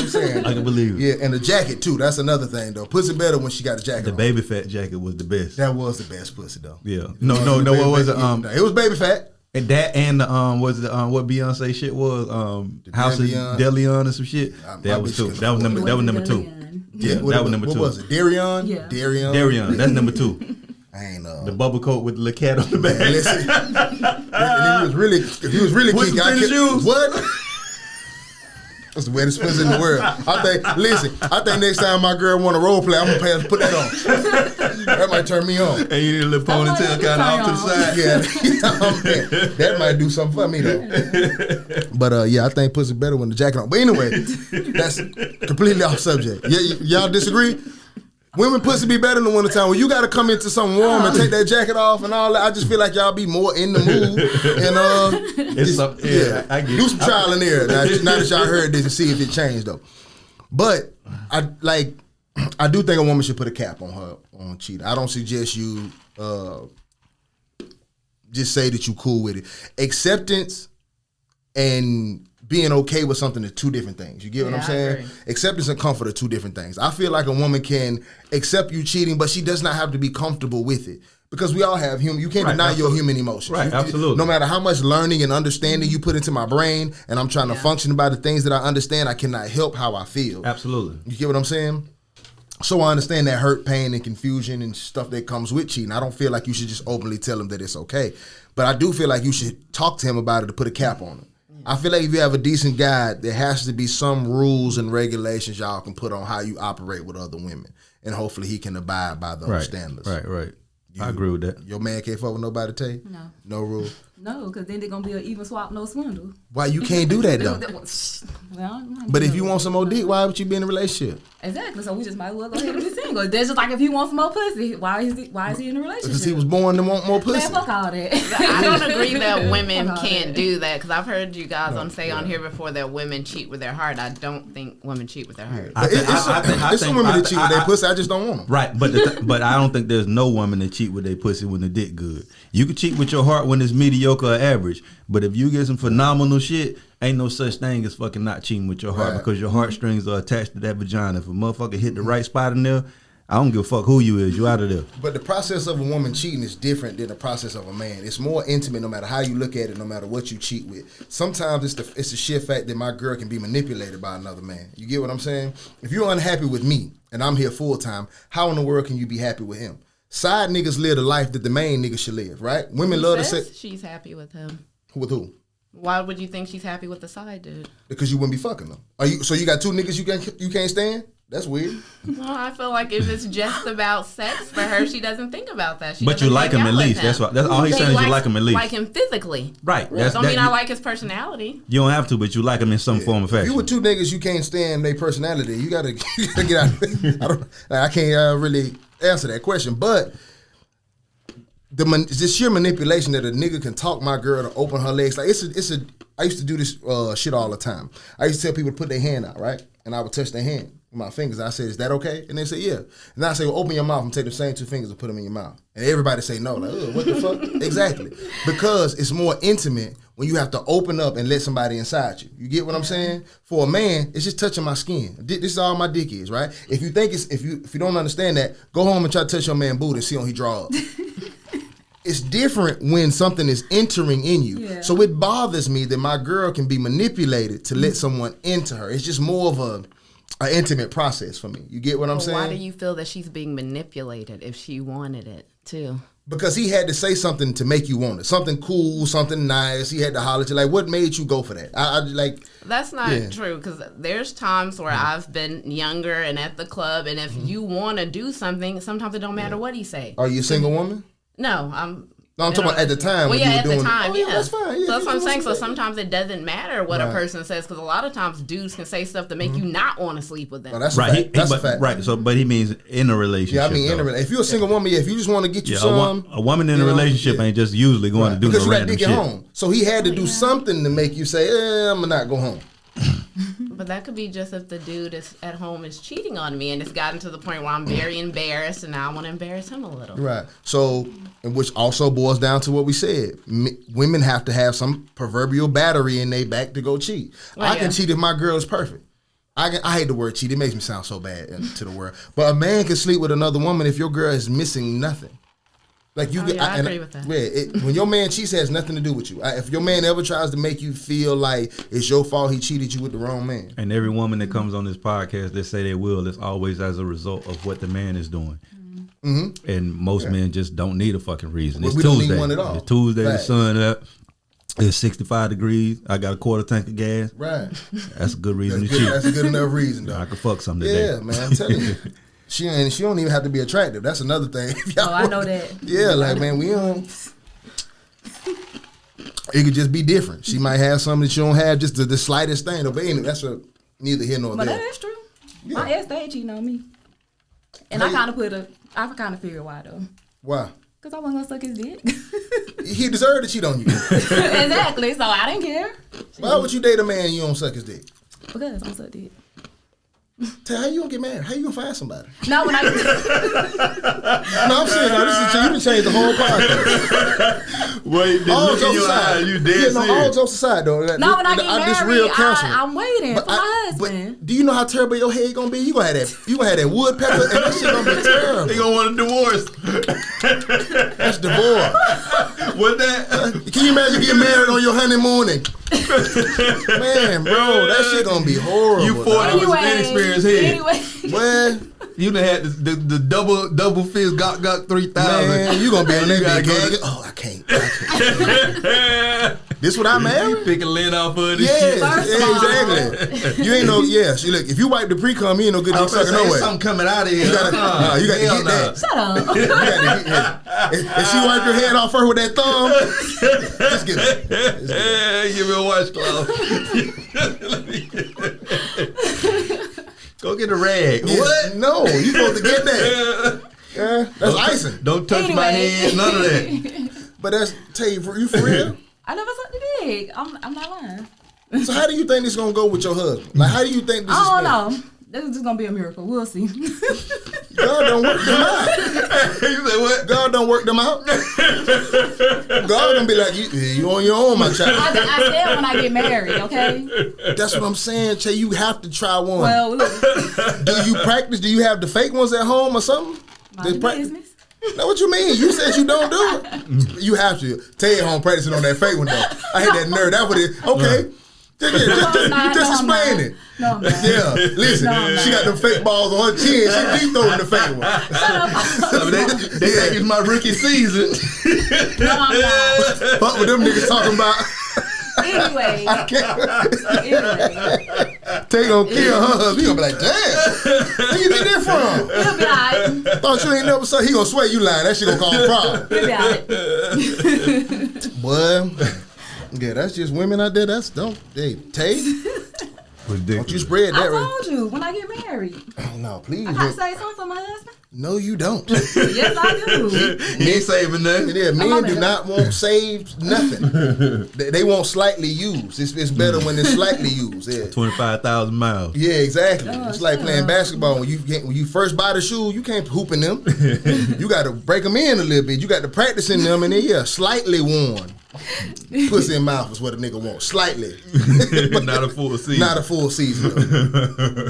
saying. I can believe it. Yeah, and the jacket too. That's another thing though. Pussy better when she got a jacket. The baby fat jacket was the best. That was the best pussy though. Yeah. No. What was it? It was baby fat. And that and the what Beyonce shit was House of Deleon or some shit. That was two. That was number two. Yeah, that was number two. What was it? Darion? Yeah. Darion. That's number two. I ain't the bubble coat with the little cat on the back. Listen, if he was really with kinky, shoes. What? That's the wettest pussy in the world. I think next time my girl want to role play, I'm gonna pay her to put that on. That might turn me on. And you need a little ponytail kind of off to the side. Yeah, that might do something for me though. But yeah, I think pussy better when the jacket on. But anyway, that's completely off subject. Y'all disagree? Women pussy be better in the wintertime. When you got to come into something warm and take that jacket off and all that, I just feel like y'all be more in the mood. And I get do some trial and error. Now that y'all heard this and see if it changed though. But I do think a woman should put a cap on her on cheating. I don't suggest you just say that you cool with it. Acceptance and being okay with something are two different things. You get what I'm saying? Acceptance and comfort are two different things. I feel like a woman can accept you cheating, but she does not have to be comfortable with it. Because we all have human, you can't deny your human emotions. Right, absolutely. No matter how much learning and understanding you put into my brain, and I'm trying to function by the things that I understand, I cannot help how I feel. Absolutely. You get what I'm saying? So I understand that hurt, pain, and confusion and stuff that comes with cheating. I don't feel like you should just openly tell him that it's okay. But I do feel like you should talk to him about it to put a cap on it. I feel like if you have a decent guy, there has to be some rules and regulations y'all can put on how you operate with other women. And hopefully he can abide by those standards. Right. I agree with that. Your man can't fuck with nobody, Tay? No. No rule? No, because then they're going to be an even swap, no swindle. Why you can't do that, though? Well, But if you want some more dick, why would you be in a relationship? Exactly. So we just might as well go ahead and be single. That's just like if he wants some more pussy, why is he in a relationship? Because he was born to want more pussy. Man, fuck all that. I don't agree that women can't do that because I've heard you guys on here before that women cheat with their heart. I don't think women cheat with their heart. There's some women that cheat with their pussy. I just don't want them. Right, but I don't think there's no woman that cheat with their pussy when the dick good. You can cheat with your heart when it's mediocre or average, but if you get some phenomenal shit, ain't no such thing as fucking not cheating with your heart because your heartstrings are attached to that vagina. If a motherfucker hit the right spot in there, I don't give a fuck who you is. You out of there. But the process of a woman cheating is different than the process of a man. It's more intimate no matter how you look at it, no matter what you cheat with. Sometimes it's the sheer fact that my girl can be manipulated by another man. You get what I'm saying? If you're unhappy with me and I'm here full time, how in the world can you be happy with him? Side niggas live the life that the main nigga should live, right? Women love to say she's happy with him. With who? Why would you think she's happy with the side dude? Because you wouldn't be fucking them. So you got two niggas you can't stand? That's weird. Well, I feel like if it's just about sex for her, she doesn't think about that. But you like him at least. That's all he's saying is you like him at least. Like him physically. Right. I like his personality. You don't have to, but you like him in some form or fashion. If you with two niggas you can't stand their personality, you gotta get out of it. I can't really answer that question. But this sheer manipulation that a nigga can talk my girl to open her legs. Like I used to do this shit all the time. I used to tell people to put their hand out, right? And I would touch their hand with my fingers. I said, is that okay? And they said, yeah. And I say, well, open your mouth and take the same two fingers and put them in your mouth. And everybody say no. Like, ugh, what the fuck? Exactly. Because it's more intimate when you have to open up and let somebody inside you. You get what I'm saying? For a man, it's just touching my skin. This is all my dick is, right? If you think if you don't understand that, go home and try to touch your man booty and see when he draw up. It's different when something is entering in you. Yeah. So it bothers me that my girl can be manipulated to let someone into her. It's just more of an intimate process for me. You get what I'm saying? Why do you feel that she's being manipulated if she wanted it too? Because he had to say something to make you want it. Something cool, something nice. He had to holler at you. Like, what made you go for that? I like. That's not true because there's times where I've been younger and at the club, and if you want to do something, sometimes it don't matter what he say. Are you a single woman? No, I'm talking about at the time. Well, when you were doing the time, it. That's fine. Yeah, so that's what I'm saying. So sometimes it doesn't matter what a person says because a lot of times dudes can say stuff to make you not want to sleep with them. Oh, that's right. That's a fact. Right. So, but he means in a relationship. Yeah, I mean in a relationship. If you're a single woman, if you just want to get you some, a woman in a relationship ain't just usually going to do no random shit. Home. So he had to do something to make you say, I'm gonna not go home. But that could be just if the dude is at home is cheating on me and it's gotten to the point where I'm very embarrassed and now I want to embarrass him a little. Right. So, which also boils down to what we said. Women have to have some proverbial battery in their back to go cheat. Well, I can cheat if my girl is perfect. I hate the word cheat. It makes me sound so bad to the world. But a man can sleep with another woman if your girl is missing nothing. Like you, I agree with that. Yeah, when your man cheats, it has nothing to do with you. If your man ever tries to make you feel like it's your fault, he cheated you with the wrong man. And every woman that comes on this podcast, they say they will. It's always as a result of what the man is doing. Mm-hmm. And most men just don't need a fucking reason. It's Tuesday. Don't need one at all. It's Tuesday. The sun up. It's 65 degrees. I got a quarter tank of gas. Right. That's a good reason to cheat. That's a good enough reason, though. I could fuck something today. Yeah, man. I'm telling you. She don't even have to be attractive. That's another thing. Oh, I know that. Yeah, like man, we don't. It could just be different. She might have something that you don't have, just the slightest thing. But anyway, that's neither here nor But there. that is true. Yeah. My ex, they ain't cheating on me. And I kind of figured why though. Why? Because I wasn't gonna suck his dick. He deserved to cheat on you. Exactly. So I didn't care. Why would you date a man and you don't suck his dick? Because I suck dick. Tell how you gonna get married? How you gonna find somebody? No, when I No, I'm saying no, this is you can change the whole podcast. Wait, the All look in jokes your aside, eye, you dead yeah, no, all serious. jokes aside though. when I get married, I'm waiting for my husband. But do you know how terrible your head gonna be? You gonna have that woodpecker, and that shit gonna be terrible. They gonna want a divorce. That's divorce. What that? Can you imagine getting married on your honeymoon? Man, bro, that shit gonna be horrible. You 40 with some inexperienced head. Anyway. Well, You done had the double fist got 3,000. man, you gonna be in You there gotta go gagging. Oh, I can't. This what I married? Pick a lid off of this Yes, shit. exactly. You ain't no, see, look, if you wipe the pre-cum, you ain't no good dick sucker no way. Something coming out of here. You got to get that. Shut up. You gotta get that. If she wipe your head off first with that thumb, just get it. Give me a washcloth. Go get a rag. Yes. What? No, you supposed to get that. Yeah, that's icing. Don't touch my Anyway. head. None of that. But that's, tell you for real? I never sucked the dick. I'm not lying. So how do you think this is gonna go with your husband? Like, how do you think this is I don't gonna? know. This is just gonna be a miracle. We'll see. God don't work them out. You say what? God don't work them out. God gonna be like, you on your own, my child. I said when I get married, okay? That's what I'm saying, Che. You have to try one. Well, look, Do you practice? Do you have the fake ones at home or something? my business. Now what you mean? You said you don't do it. You have to. Stay at home practicing on that fake one though. I hate that nerd. That what it. Okay. Just explain it. No, I'm not. Yeah, listen. No, she got them fake balls on her chin. She deep throwing the fake one. They think it's my rookie season. No, I'm not. Fuck with them niggas talking about. Anyway. Tay gonna kill her husband. He gonna be like, damn. Where you get that from? He'll be alright. Thought you ain't never saw. He gonna swear you lying. That shit gonna cause a problem. He'll be alright. Boy, yeah, that's just women out there. Hey, Tay, don't you spread I that. told you when I get married. Oh, no, please. I gotta say something for my husband. No, you don't. Yes, I do. He ain't saving nothing. Yeah, men on do it. not want saved nothing. They want slightly used. It's better when it's slightly used. Yeah. 25,000 miles. Yeah, exactly. Oh, It's like shut playing up. basketball. When you first buy the shoe, you can't hoop in them. You got to break them in a little bit. You got to practice in them, and then slightly worn. Pussy in mouth is what a nigga wants. Slightly, Not a full season. not a full season.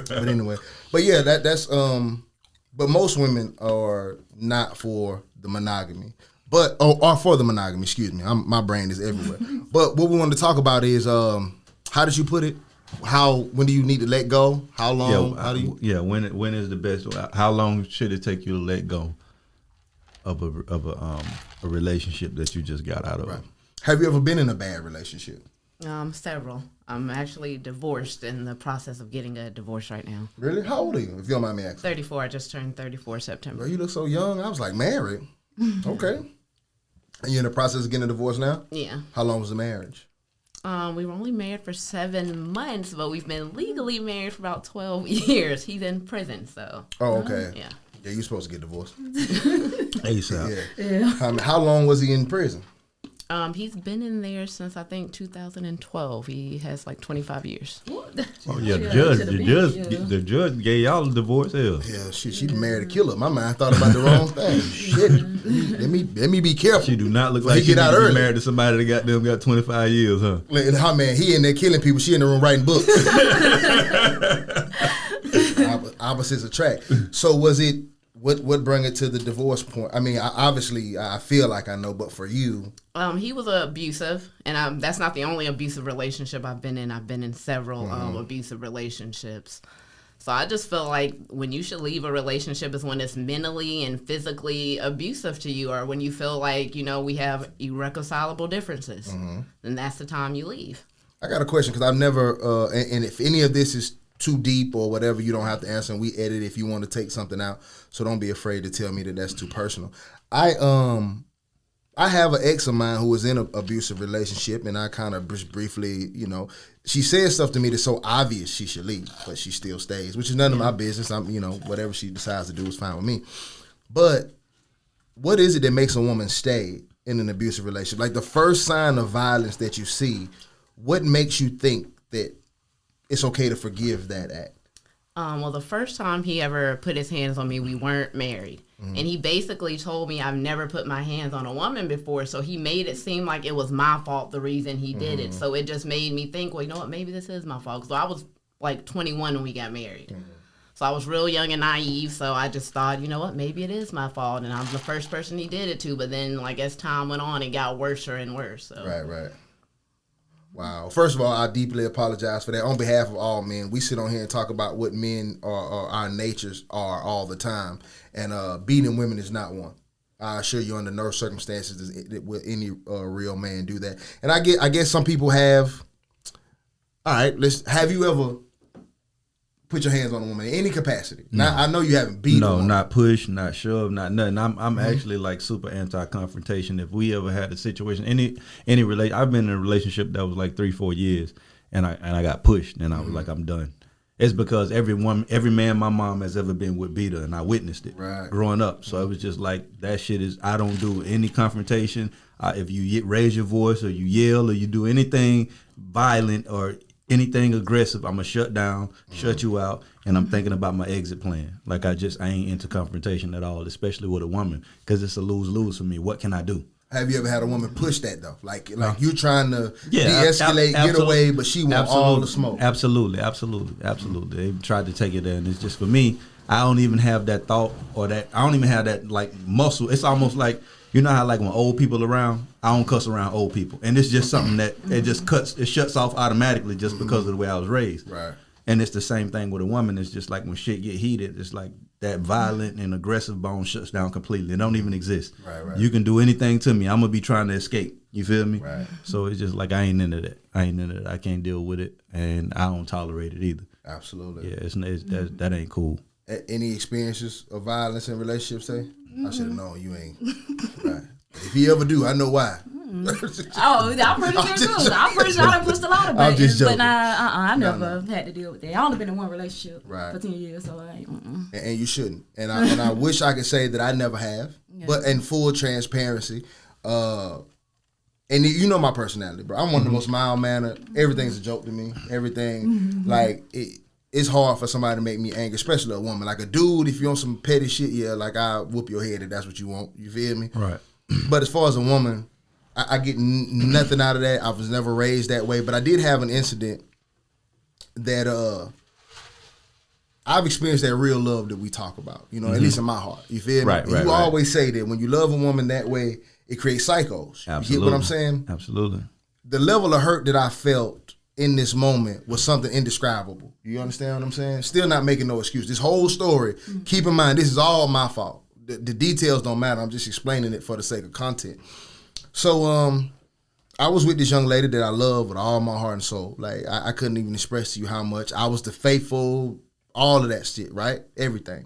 But anyway, but yeah, that's But most women are not for the monogamy, are for the monogamy. Excuse me, my brain is everywhere. But what we wanted to talk about is how did you put it? When do you need to let go? How long? How do you? Yeah, when is the best? How long should it take you to let go of a relationship that you just got out of? Right. Have you ever been in a bad relationship? Several. I'm actually divorced, in the process of getting a divorce right now. Really? How old are you? If you don't mind me asking. 34. I just turned 34 Girl, September. you look so young. I was like married. Okay. And you're in the process of getting a divorce now? Yeah. How long was the marriage? We were only married for 7 months, but we've been legally married for about 12 years. He's in prison, so. Oh, okay. Yeah. Yeah, you're supposed to get divorced. ASAP. Yeah. How long was he in prison? He's been in there since I think 2012. He has like 25 years. Oh yeah, the judge gave y'all a divorce. Hell. Yeah, she married a killer. My mind thought about the wrong thing. Shit. Let me be careful. She do not look He like she get out needs to be early. married to somebody that got 25 years, huh? Like, her man, he in there killing people. She in the room writing books. Opposites attract. So was it? What brought it to the divorce point? I mean, I feel like I know, but for you, He was abusive, and that's not the only abusive relationship I've been in. I've been in several abusive relationships. So I just feel like when you should leave a relationship is when it's mentally and physically abusive to you, or when you feel like, we have irreconcilable differences. Then that's the time you leave. I got a question because I've never, and if any of this is too deep or whatever, you don't have to answer, and we edit if you want to take something out. So don't be afraid to tell me that that's too personal. I have an ex of mine who was in an abusive relationship, and I kind of briefly, she said stuff to me that's so obvious she should leave, but she still stays, which is none of my business. Whatever she decides to do is fine with me. But what is it that makes a woman stay in an abusive relationship? Like the first sign of violence that you see, what makes you think that it's okay to forgive that act? Well, the first time he ever put his hands on me, we weren't married. Mm-hmm. And he basically told me I've never put my hands on a woman before. So he made it seem like it was my fault, the reason he did it. So it just made me think, well, you know what, maybe this is my fault. So I was like 21 when we got married. Mm-hmm. So I was real young and naive. So I just thought, you know what, maybe it is my fault. And I'm the first person he did it to. But then like as time went on, it got worse and worse. So. Right. Wow. First of all, I deeply apologize for that. On behalf of all men, we sit on here and talk about what men or our natures are all the time. And beating women is not one. I assure you, under no circumstances will any real man do that. And I guess some people have. All right, have you ever put your hands on a woman in any capacity? No. Now, I know you haven't beat. No, not push, not shove, not nothing. I'm actually like super anti-confrontation. If we ever had a situation, any relate, I've been in a relationship that was like 3-4 years, and I got pushed, and I was like, I'm done. It's because every man my mom has ever been with beat her, and I witnessed it growing up. So it was just like, that shit is, I don't do any confrontation. If you raise your voice or you yell or you do anything violent or anything aggressive, I'm going to shut down, shut you out, and I'm thinking about my exit plan. Like I ain't into confrontation at all, especially with a woman, because it's a lose-lose for me. What can I do? Have you ever had a woman push that though? Like you trying to de-escalate, get away, but she want all the smoke. Absolutely. They tried to take it there, and it's just for me, I don't even have that thought or that. I don't even have that like muscle. It's almost like, you know how like when old people around, I don't cuss around old people, and it's just something that it shuts off automatically just because of the way I was raised. Right. And it's the same thing with a woman. It's just like when shit get heated, it's like that violent and aggressive bone shuts down completely. It don't even exist. Right. You can do anything to me, I'm gonna be trying to escape. You feel me? Right. So it's just like I ain't into that. I can't deal with it, and I don't tolerate it either. Absolutely. Yeah, that ain't cool. Any experiences of violence in relationships, say? I should have known you ain't. Right. If you ever do, I know why. I'm pretty sure too. I'm pretty sure I done pushed a lot of buttons, but I never had to deal with that. I only been in one relationship for 10 years, so I ain't. And you shouldn't. And I wish I could say that I never have, but in full transparency. And you know my personality, bro. I'm one of the most mild-mannered. Everything's a joke to me. Everything, like, it's hard for somebody to make me angry, especially a woman. Like a dude, if you on some petty shit, like I'll whoop your head if that's what you want. You feel me? Right. But as far as a woman, I get nothing out of that. I was never raised that way. But I did have an incident that I've experienced that real love that we talk about, at least in my heart. You feel me? Right, You always say that when you love a woman that way, it creates psychos. Absolutely. You get what I'm saying? Absolutely. The level of hurt that I felt in this moment was something indescribable. You understand what I'm saying? Still not making no excuse. This whole story, keep in mind, this is all my fault. The details don't matter. I'm just explaining it for the sake of content. So I was with this young lady that I love with all my heart and soul. Like I couldn't even express to you how much. I was the faithful, all of that shit, right? Everything.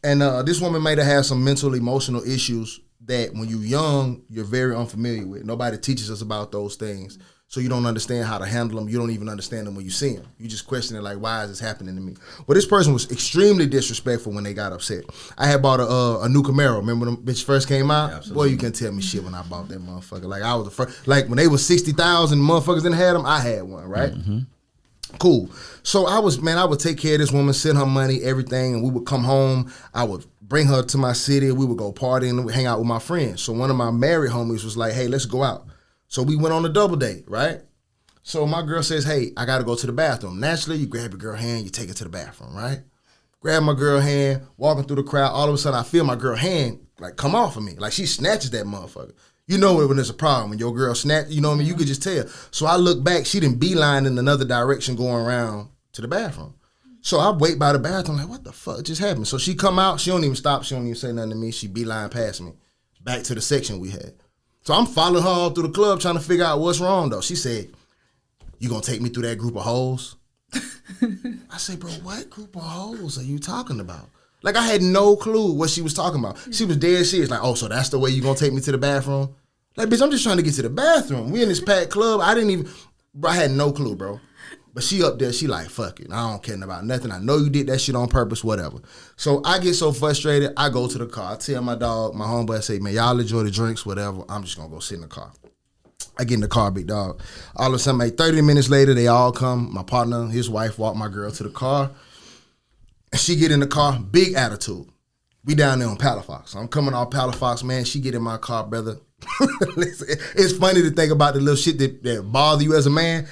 And this woman might have had some mental, emotional issues that when you're young, you're very unfamiliar with. Nobody teaches us about those things. So you don't understand how to handle them. You don't even understand them when you see them. You just question it like, why is this happening to me? Well, this person was extremely disrespectful when they got upset. I had bought a new Camaro. Remember when them bitch first came out? Absolutely. Boy, you can tell me shit when I bought that motherfucker. Like I was the first. Like when they was 60,000 motherfuckers didn't have them, I had one, right? Mm-hmm. Cool. So I would take care of this woman, send her money, everything, and we would come home. I would bring her to my city. We would go party and hang out with my friends. So one of my married homies was like, hey, let's go out. So we went on a double date, right? So my girl says, hey, I got to go to the bathroom. Naturally, you grab your girl hand, you take her to the bathroom, right? Grab my girl hand, walking through the crowd. All of a sudden, I feel my girl hand like come off of me. Like she snatches that motherfucker. You know when there's a problem. When your girl snatch, you know what I mean? You could just tell. So I look back. She didn't beeline in another direction going around to the bathroom. So I wait by the bathroom like, what the fuck just happened? So she come out. She don't even stop. She don't even say nothing to me. She beeline past me back to the section we had. So I'm following her all through the club trying to figure out what's wrong, though. She said, you gonna take me through that group of hoes? I say, bro, what group of hoes are you talking about? Like, I had no clue what she was talking about. She was dead serious. Like, oh, so that's the way you gonna take me to the bathroom? Like, bitch, I'm just trying to get to the bathroom. We in this packed club. Bro, I had no clue, bro. But she up there, she like, fuck it. I don't care about nothing. I know you did that shit on purpose, whatever. So I get so frustrated, I go to the car. I tell my dog, my homeboy, I say, man, y'all enjoy the drinks, whatever. I'm just gonna go sit in the car. I get in the car, big dog. All of a sudden, like 30 minutes later, they all come. My partner, his wife, walk my girl to the car. She get in the car, big attitude. We down there on Palafox. I'm coming off Palafox, man. She get in my car, brother. Listen, it's funny to think about the little shit that bother you as a man.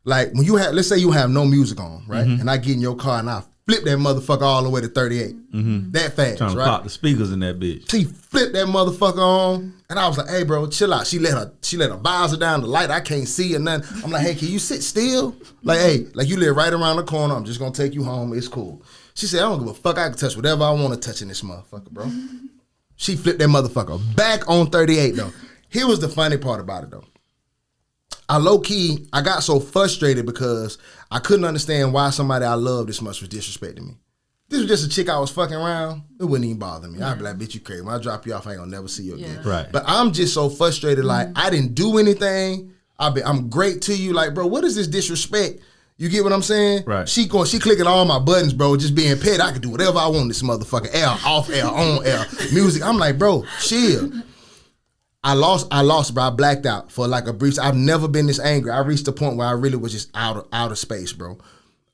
Like when you have, let's say you have no music on, right? Mm-hmm. And I get in your car and I flip that motherfucker all the way to 38. Mm-hmm. That fast, trying to pop the speakers in that bitch. She flipped that motherfucker on, and I was like, "Hey, bro, chill out." She let her visor down, the light. I can't see or nothing. I'm like, "Hey, can you sit still?" Like, "Hey, like you live right around the corner. I'm just gonna take you home. It's cool." She said, "I don't give a fuck. I can touch whatever I want to touch in this motherfucker, bro." She flipped that motherfucker back on 38 though. Here was the funny part about it though. I got so frustrated because I couldn't understand why somebody I loved this much was disrespecting me. This was just a chick I was fucking around. It wouldn't even bother me. I'd be like, bitch, you crazy. When I drop you off, I ain't gonna never see you again. Right. But I'm just so frustrated, like, I didn't do anything. I'm great to you. Like, bro, what is this disrespect? You get what I'm saying? Right. She clicking all my buttons, bro, just being petty. I could do whatever I want this motherfucker. Air, off air, on air, music. I'm like, bro, chill. I lost, bro. I blacked out for like a brief. I've never been this angry. I reached the point where I really was just out of space, bro.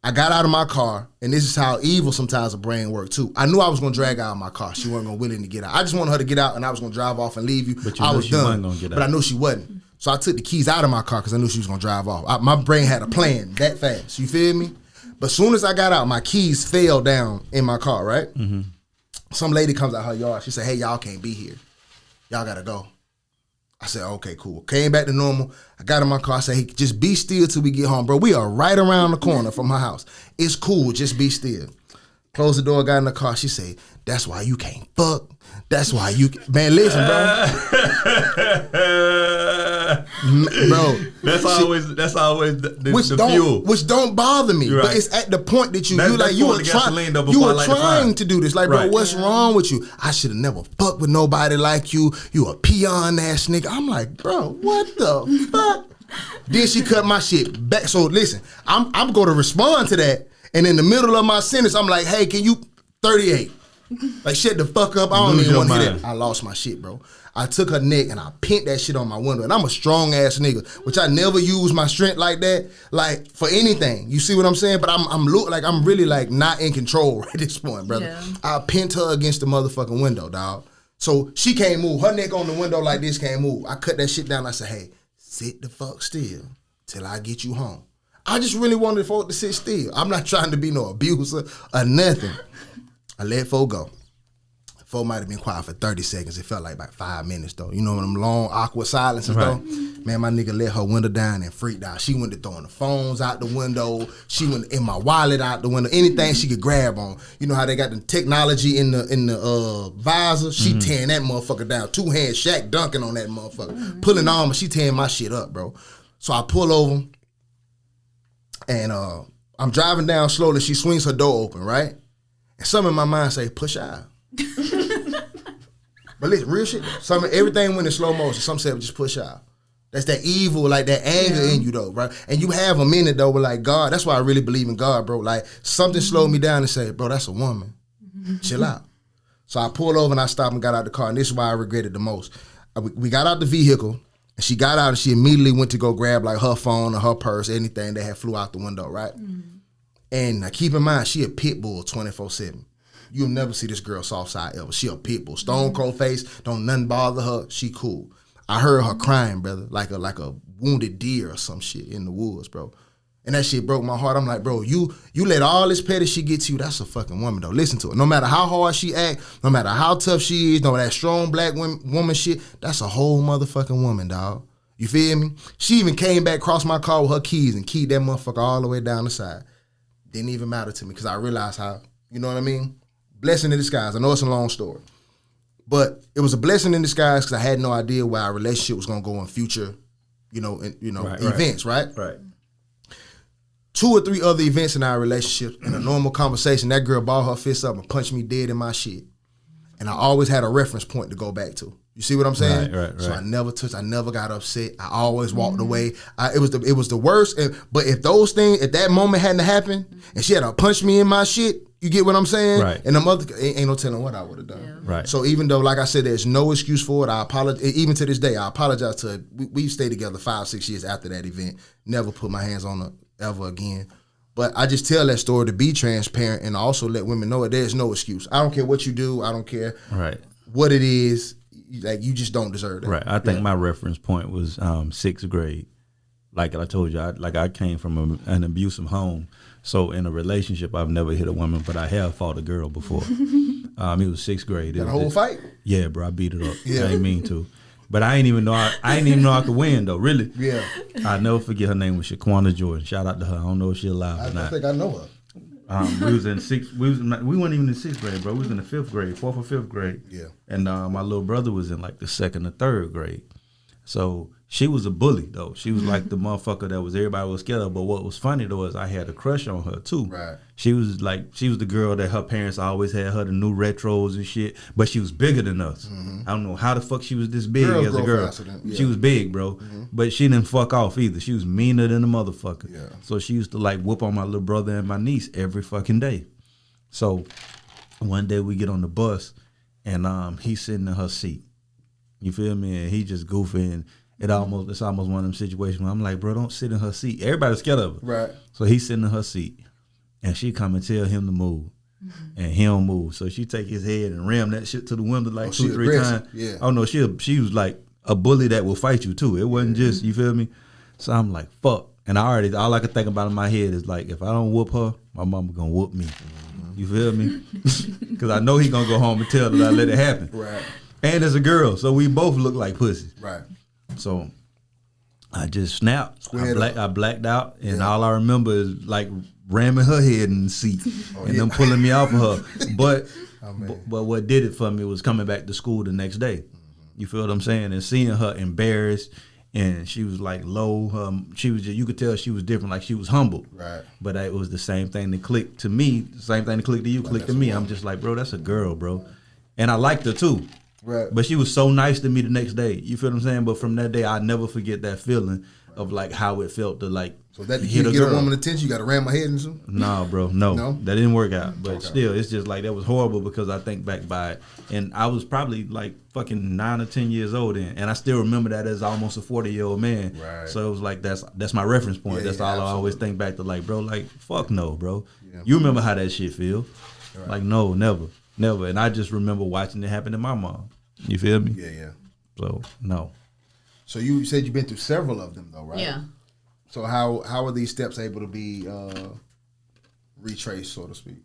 I got out of my car, and this is how evil sometimes a brain works too. I knew I was gonna drag out of my car. She wasn't gonna willing to get out. I just wanted her to get out, and I was gonna drive off and leave you. But you I knew was she done. wasn't gonna get out. But I knew she wasn't. So I took the keys out of my car because I knew she was gonna drive off. My brain had a plan that fast. You feel me? But as soon as I got out, my keys fell down in my car. Right? Mm-hmm. Some lady comes out her yard. She said, "Hey, y'all can't be here. Y'all gotta go." I said, okay, cool. Came back to normal. I got in my car. I said, hey, just be still till we get home, bro. We are right around the corner from her house. It's cool. Just be still. Closed the door, got in the car. She said, that's why you can't fuck. That's why you man, listen, bro. Bro. That's always the fuel. Which don't bother me. Right. But it's at the point that you were trying to do this. Like, bro, what's wrong with you? I should have never fucked with nobody like you. You a peon ass nigga. I'm like, bro, what the fuck? Then she cut my shit back. So listen, I'm gonna respond to that. And in the middle of my sentence, I'm like, hey, can you 38? Like, shut the fuck up. I don't even want to hear that. I lost my shit, bro. I took her neck and I pinned that shit on my window. And I'm a strong ass nigga, which I never use my strength like that, like for anything. You see what I'm saying? But I'm really like not in control at this point, brother. Yeah. I pinned her against the motherfucking window, dog. So she can't move. Her neck on the window like this can't move. I cut that shit down. I said, hey, sit the fuck still till I get you home. I just really wanted folk to sit still. I'm not trying to be no abuser or nothing. I let folk go. Folk might have been quiet for 30 seconds. It felt like about 5 minutes, though. You know, them long, awkward silences, though? Man, my nigga let her window down and freaked out. She went to throwing the phones out the window. She went in my wallet out the window. Anything she could grab on. You know how they got the technology in the visor? She tearing that motherfucker down. 2 hands, Shaq dunking on that motherfucker. Pulling on, but she tearing my shit up, bro. So I pull over, and I'm driving down slowly. She swings her door open, right? And something in my mind say, push out. But listen, real shit. Everything went in slow motion. Some said, just push out. That's that evil, like that anger in you, though, bro. And you have a minute, though, with like God. That's why I really believe in God, bro. Like something slowed me down and said, bro, that's a woman. Chill out. So I pulled over and I stopped and got out the car. And this is why I regret it the most. We got out the vehicle. And she got out and she immediately went to go grab like her phone or her purse, anything that had flew out the window, right? And now keep in mind, she a pit bull 24/7. You'll never see this girl soft side ever. She a pit bull. Stone cold face, don't nothing bother her. She cool. I heard her crying, brother, like a wounded deer or some shit in the woods, bro. And that shit broke my heart. I'm like, bro, you let all this petty shit get to you. That's a fucking woman, though. Listen to her. No matter how hard she act, no matter how tough she is, no matter that strong black woman shit, that's a whole motherfucking woman, dog. You feel me? She even came back, crossed my car with her keys and keyed that motherfucker all the way down the side. Didn't even matter to me because I realized how, you know what I mean? Blessing in disguise. I know it's a long story. But it was a blessing in disguise because I had no idea where our relationship was going to go in future, events, right? Right. 2 or 3 other events in our relationship, in a normal conversation, that girl balled her fist up and punched me dead in my shit. And I always had a reference point to go back to. You see what I'm saying? Right. So I never touched. I never got upset. I always walked away. It was the worst. But if those things at that moment hadn't happened, and she had to punch me in my shit, you get what I'm saying? Right. And the mother ain't no telling what I would have done. Yeah. Right. So even though, like I said, there's no excuse for it, I apologize. Even to this day, I apologize to her. We stayed together 5-6 years after that event. Never put my hands on her ever again. But I just tell that story to be transparent and also let women know that there's no excuse. I don't care what you do. I don't care what it is. Like, you just don't deserve that. Right. I think my reference point was 6th grade. Like I told you, I came from an abusive home. So in a relationship, I've never hit a woman, but I have fought a girl before. It was 6th grade. That whole fight? Yeah, bro. I beat it up. I didn't mean to. But I ain't even know I could win though. Really. Yeah. I'll never forget her name was Shaquana Jordan. Shout out to her. I don't know if she's alive or not. I think I know her. We was in 6th. We weren't even in 6th grade, bro. We was in the 5th grade, 4th or 5th grade. Yeah. And my little brother was in like the 2nd or 3rd grade. So she was a bully though. She was like the motherfucker that was everybody was scared of. But what was funny though is I had a crush on her too. Right. She was the girl that her parents always had her the new retros and shit. But she was bigger than us. I don't know how the fuck she was this big as a girl. She was big, bro. But she didn't fuck off either. She was meaner than a motherfucker. Yeah. So she used to like whoop on my little brother and my niece every fucking day. So one day we get on the bus and he's sitting in her seat. You feel me? And he just goofy and it's almost one of them situations where I'm like, bro, don't sit in her seat. Everybody's scared of her. Right. So he's sitting in her seat and she come and tell him to move. And he don't move. So she take his head and ram that shit to the window like 2-3 times. Yeah. Oh no, she was like a bully that will fight you too. It wasn't just, you feel me? So I'm like, fuck. And all I could think about in my head is like, if I don't whoop her, my mama gonna whoop me. You feel me? Because I know he gonna go home and tell her that I let it happen. Right. And as a girl, so we both look like pussies. Right. So I just snapped. I blacked out, and all I remember is like ramming her head in the seat and them pulling me off of her. But what did it for me was coming back to school the next day. You feel what I'm saying? And seeing her embarrassed, and she was like low. She was you could tell she was different, like she was humbled. Right. But it was the same thing that clicked to me. The same thing that clicked to you, clicked to me. I'm just like, bro, that's a girl, bro. And I liked her too. Right. But she was so nice to me the next day. You feel what I'm saying? But from that day, I never forget that feeling of like how it felt to like So that hit you a get girl. a woman attention, you got to ram my head into something? No, bro, no, that didn't work out. But Okay. still, it's just like that was horrible because I think back by it, and I was probably like fucking 9 or 10 years old then, and I still remember that as almost a 40-year-old man. Right. So it was like that's my reference point. Yeah, that's yeah, all absolutely. I always think back to. Like, bro, like fuck no, bro. Yeah. You remember how that shit feel? Right. Like no, never. And I just remember watching it happen to my mom. You feel me? Yeah, yeah. So no. So you said you've been through several of them though, right? Yeah. So how are these steps able to be retraced, so to speak?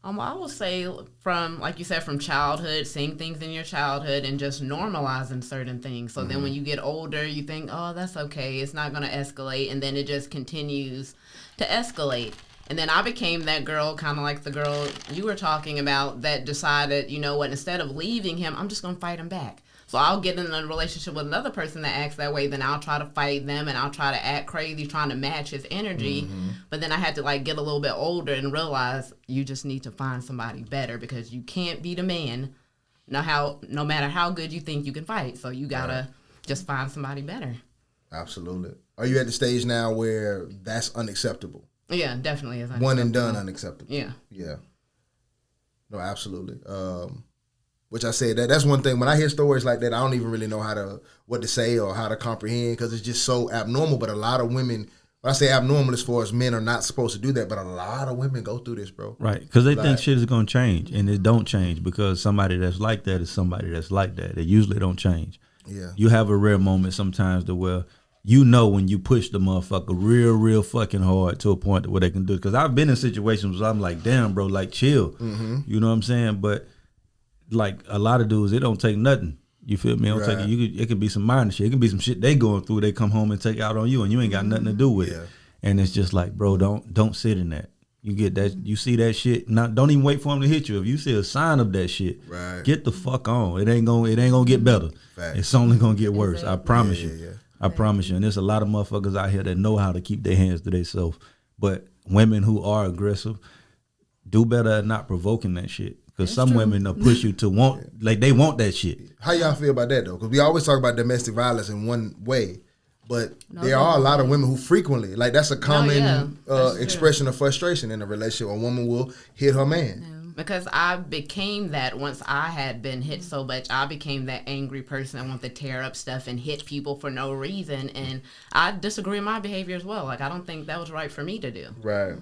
I would say from, like you said, from childhood, seeing things in your childhood and just normalizing certain things. So then when you get older, you think, oh, that's okay. It's not going to escalate. And then it just continues to escalate. And then I became that girl, kind of like the girl you were talking about, that decided, you know what, instead of leaving him, I'm just going to fight him back. So I'll get in a relationship with another person that acts that way, then I'll try to fight them and I'll try to act crazy, trying to match his energy. But then I had to like get a little bit older and realize you just need to find somebody better because you can't beat a man no matter how good you think you can fight. So you gotta just find somebody better. Absolutely. Are you at the stage now where that's unacceptable? Yeah, definitely is. One and done unacceptable. Yeah. Yeah. No, absolutely. Which I said that's one thing. When I hear stories like that, I don't even really know what to say or how to comprehend because it's just so abnormal. But a lot of women, when I say abnormal as far as men are not supposed to do that, but a lot of women go through this, bro. Right, because they think shit is going to change, and it don't change because somebody that's like that is somebody that's like that. It usually don't change. Yeah. You have a rare moment sometimes to where you know when you push the motherfucker real fucking hard to a point where they can do it. Because I've been in situations where I'm like, damn, bro, like chill. You know what I'm saying? But like a lot of dudes, it don't take nothing. You feel me? It don't take it could be some minor shit. It can be some shit they going through. They come home and take out on you, and you ain't got nothing to do with it. And it's just like, bro, don't sit in that. You get that? You see that shit? Don't even wait for him to hit you. If you see a sign of that shit, get the fuck on. It ain't gonna get better. It's only gonna get worse. I promise you. I promise you. And there's a lot of motherfuckers out here that know how to keep their hands to themselves. But women who are aggressive, do better at not provoking that shit. Because some women will push you to want, like they want that shit. How y'all feel about that though? Because we always talk about domestic violence in one way, but there are a lot of women who frequently, like that's a common expression of frustration in a relationship. A woman will hit her man. Yeah. Because I became that once I had been hit so much. I became that angry person that want to tear up stuff and hit people for no reason. And I disagree with my behavior as well. Like, I don't think that was right for me to do. Right.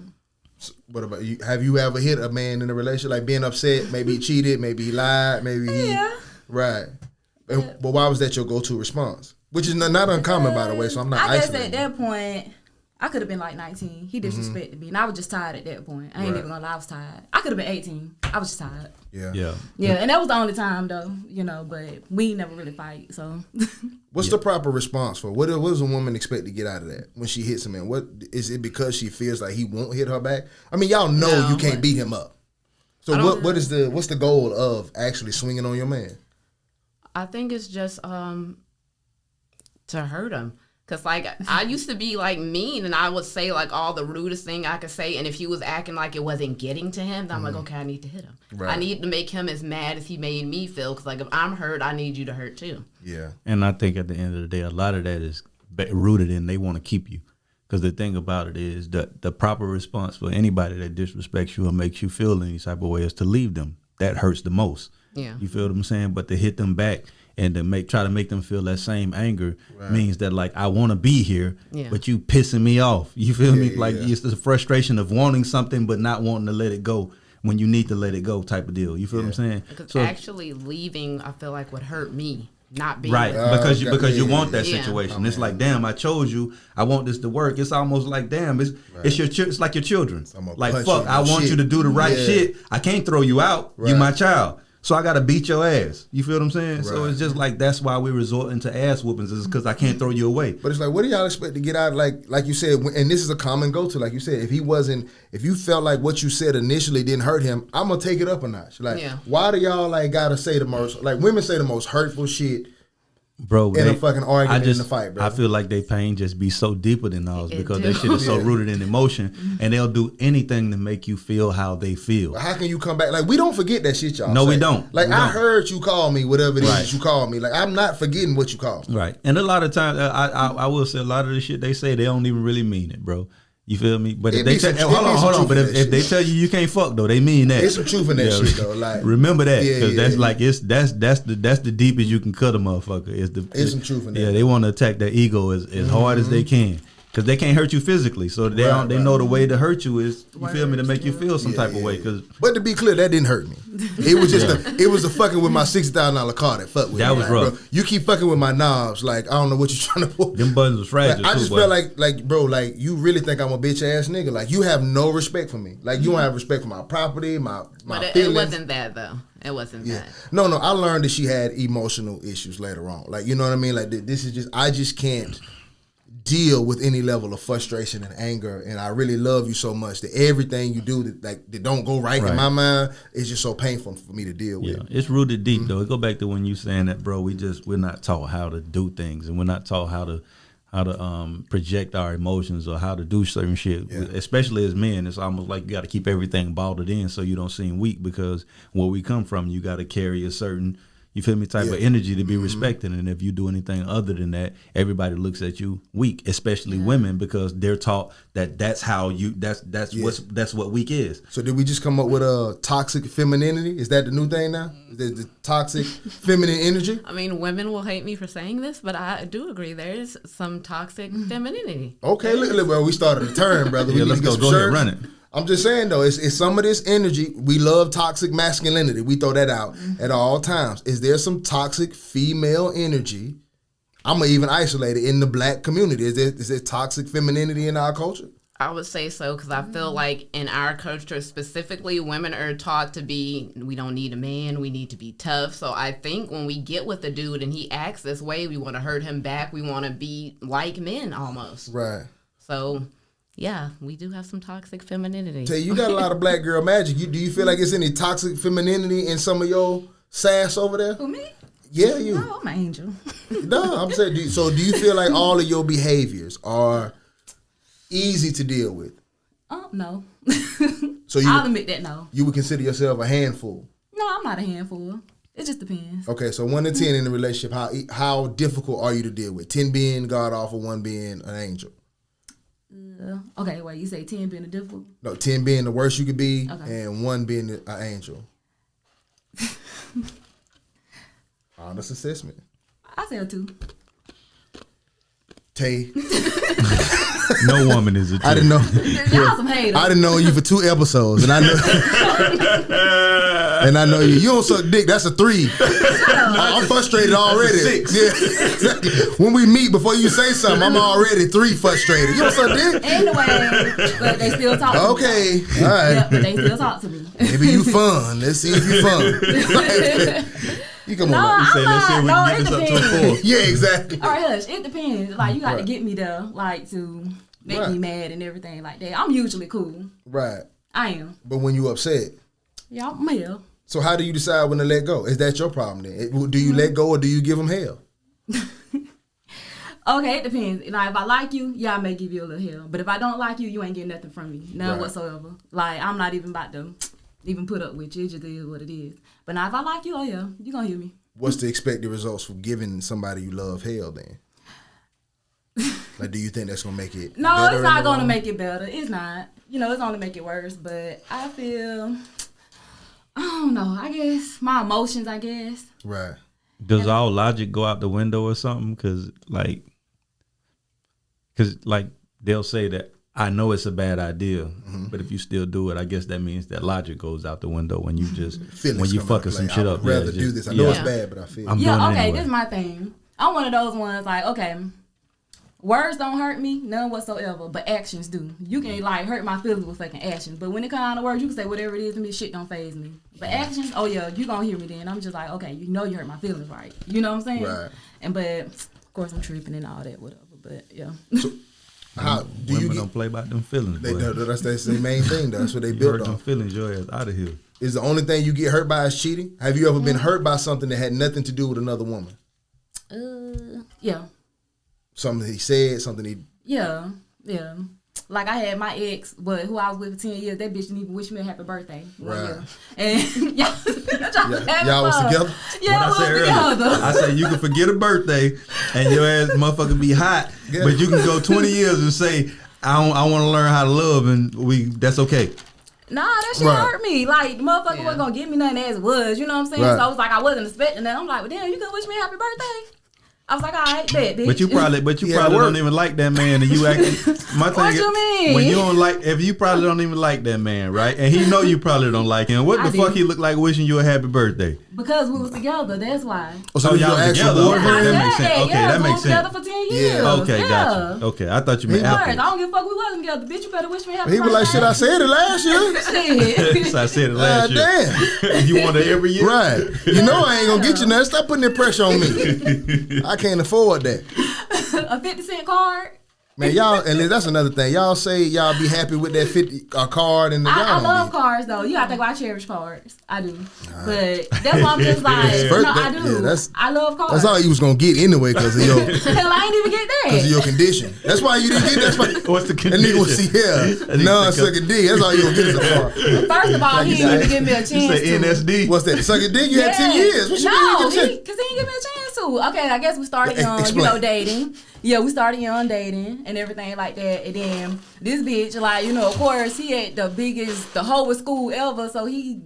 So what about you? Have you ever hit a man in a relationship, like being upset? Maybe he cheated, maybe he lied, maybe he... Right. But why was that your go-to response? Which is not uncommon, by the way, so I'm not isolating. I guess at that point... I could have been like 19. He disrespected me, and I was just tired at that point. I ain't even gonna lie, I was tired. I could have been 18. I was just tired. Yeah, and that was the only time though, but we never really fight. So, what's the proper response for what does a woman expect to get out of that when she hits a man? What is it, because she feels like he won't hit her back? I mean, y'all know you can't beat him up. So what's the goal of actually swinging on your man? I think it's just to hurt him. Because, like, I used to be, like, mean, and I would say, like, all the rudest thing I could say. And if he was acting like it wasn't getting to him, then I'm like, okay, I need to hit him. Right. I need to make him as mad as he made me feel. Because, like, if I'm hurt, I need you to hurt, too. Yeah. And I think at the end of the day, a lot of that is rooted in they want to keep you. Because the thing about it is that the proper response for anybody that disrespects you or makes you feel any type of way is to leave them. That hurts the most. Yeah. You feel what I'm saying? But to hit them back and to try to make them feel that same anger means that, like, I want to be here, but you pissing me off. You feel me? Like, it's the frustration of wanting something but not wanting to let it go when you need to let it go type of deal. You feel what I'm saying? Because actually leaving, I feel like, would hurt me. Not being because you want that situation. It's like, damn, I chose you. I want this to work. It's almost like, damn, it's like your children. Like, fuck, I want you to do the right shit. I can't throw you out. You my child. So I got to beat your ass. You feel what I'm saying? Right. So it's just like, that's why we resort to ass whoopings, is because I can't throw you away. But it's like, what do y'all expect to get out? Like you said, and this is a common go-to, like you said, if you felt like what you said initially didn't hurt him, I'm going to take it up a notch. Like, why do y'all, like, got to say the most, like, women say the most hurtful shit, bro, in a fucking argument in the fight, bro. I feel like their pain just be so deeper than ours because their shit is so rooted in emotion, and they'll do anything to make you feel how they feel. How can you come back? Like, we don't forget that shit, y'all. No, we don't. Like, I heard you call me whatever it is that you called me. Like, I'm not forgetting what you called me. Right. And a lot of times, I will say, a lot of the shit they say, they don't even really mean it, bro. You feel me? But if they tell hold on. But if they tell you can't fuck though, they mean that. There's some truth in that shit though. Like, remember that, because that's like that's the deepest you can cut a motherfucker. There's some truth in that. Yeah, they want to attack their ego as hard as they can. Because they can't hurt you physically, so they know the way to hurt you is, you feel me, to make you feel some type of way. But to be clear, that didn't hurt me. It was just it was the fucking with my $60,000 car that fucked with me. That was rough. Bro, you keep fucking with my knobs, like, I don't know what you're trying to pull. Them buttons was fragile. Like, I just felt like, bro, like, you really think I'm a bitch ass nigga? Like, you have no respect for me. Like, you don't have respect for my property, my feelings. It wasn't that though. It wasn't that. No, I learned that she had emotional issues later on. Like, you know what I mean? Like, this is just, I just can't deal with any level of frustration and anger, and I really love you so much that everything you do that don't go right in my mind is just so painful for me to deal with. Yeah, it's rooted deep though. It go back to when you saying that, bro. We're not taught how to do things, and we're not taught how to project our emotions or how to do certain shit. Yeah. Especially as men, it's almost like you got to keep everything bottled in so you don't seem weak, because where we come from, you got to carry a certain, you feel me, type of energy to be respected. And if you do anything other than that, everybody looks at you weak, especially women, because they're taught that that's how you, that's what weak is. So did we just come up with a toxic femininity? Is that the new thing now? The toxic feminine energy? I mean, women will hate me for saying this, but I do agree there is some toxic femininity. Okay, look, well, we started a turn, brother. Let's go ahead, run it. I'm just saying though, it's some of this energy. We love toxic masculinity. We throw that out at all times. Is there some toxic female energy? I'm gonna even isolate it in the black community. Is there toxic femininity in our culture? I would say so, because I feel like in our culture specifically, women are taught to be, we don't need a man, we need to be tough. So I think when we get with a dude and he acts this way, we want to hurt him back. We want to be like men almost. Right. So yeah, we do have some toxic femininity. Tell you got a lot of black girl magic. Do you feel like it's any toxic femininity in some of your sass over there? Who, me? Yeah, you. No, I'm an angel. No, I'm saying, do you feel like all of your behaviors are easy to deal with? No. So I'll admit that no. You would consider yourself a handful? No, I'm not a handful. It just depends. Okay, so 1 to 10 in the relationship, how difficult are you to deal with? 10 being God awful, 1 being an angel. Okay, wait, you say 10 being a difficult? No, 10 being the worst you could be, and 1 being an angel. Honest assessment. I say a 2. Tay. No woman is a 2. I didn't know. Y'all some haters. I didn't know you for 2 episodes, and I know. And I know you. You don't suck dick. That's a 3. I'm frustrated already. 6. Yeah, exactly. When we meet, before you say something, I'm already 3 frustrated. You don't suck dick. Anyway, but they still talk to me. Okay, all right. Yeah, but they still talk to me. Maybe you fun. Let's see if you fun. You come on. You say, let's see if we can get this up to a 4. Yeah, exactly. All right, hush. It depends. Like, you got to get me there, like, to make me mad and everything like that. I'm usually cool. Right. I am. But when you upset. Yeah, I'm hell. So how do you decide when to let go? Is that your problem then? Do you let go or do you give them hell? Okay, it depends. Like, if I like you, yeah, I may give you a little hell. But if I don't like you, you ain't getting nothing from me. None whatsoever. Like, I'm not even about to even put up with you. It just is what it is. But now if I like you, oh yeah, you gonna hear me. What's the expected results for giving somebody you love hell then? Like, do you think that's gonna make it No, better it's not gonna make it better. It's not. You know, it's only make it worse. But I feel, I don't know, I guess my emotions, I guess. Right. Does all logic go out the window or something? Cause they'll say that I know it's a bad idea, but if you still do it, I guess that means that logic goes out the window when you just when you fucking some shit up. I'd rather do this. I know it's bad, but I feel. I'm doing it anyway. This is my thing. I'm one of those ones like, okay, words don't hurt me, none whatsoever, but actions do. You can like hurt my feelings with fucking actions, but when it comes down to words, you can say whatever it is to me, shit don't faze me. But actions, oh yeah, you gonna hear me then. I'm just like, okay, you know you hurt my feelings, right? You know what I'm saying? Right. But of course I'm tripping and all that, whatever. But yeah. So, how do Women you don't play about them feelings? That's the main thing. That's what they built hurt them on. feelings, your ass out of here. Is the only thing you get hurt by is cheating? Have you ever been hurt by something that had nothing to do with another woman? Yeah. Something he said, something he. Yeah. Like I had my ex, but who I was with for 10 years, that bitch didn't even wish me a happy birthday. Right. And y'all was together? Yeah, we was together. I said you can forget a birthday and your ass motherfucker be hot, but you can go 20 years and say, I want to learn how to love, and that's okay. Nah, that shit hurt me. Like, the motherfucker wasn't going to give me nothing as it was, you know what I'm saying? Right. So I was like, I wasn't expecting that. I'm like, well, damn, you can wish me a happy birthday? I was like, all right, bet, bitch. But you probably don't even like that man, and you acting. My thing What is, you mean? when you don't like, if you probably don't even like that man, right? And he know you probably don't like him. What the fuck he look like wishing you a happy birthday? Because we was together, that's why. Oh, so y'all together? Boyfriend? That makes sense. Okay, that makes sense. together for 10 years. Yeah. Okay, gotcha. Okay, I thought you meant I after. don't give a fuck we wasn't together. Bitch, you better wish me a happy He birthday. was like, shit, I said it last year. Shit. So I said it last year. Damn. You want it every year? Right. You know I ain't going to get you nothing. Stop putting that pressure on me. I can't afford that. A 50-cent card. Man, y'all, and that's another thing. Y'all say y'all be happy with that 50 card, and I love cards though. You gotta think about I cherish cards. I do, but that's why I'm just like, I do. Yeah, I love cards. That's all you was gonna get anyway because of your Hell, I ain't even get that. because of your condition. That's why you didn't get. That's why. What's the That condition? nigga was non-sucking D. That's all you gonna get is a card. First of all, he didn't even give me a chance. You say NSD? What's that? Sucking D? You had 10 years. What you mean? Because he didn't give me a chance to. Okay, I guess we started young, Explain. dating. Yeah, we started young dating and everything like that. And then this bitch, like, of course, he had the whole school ever. So he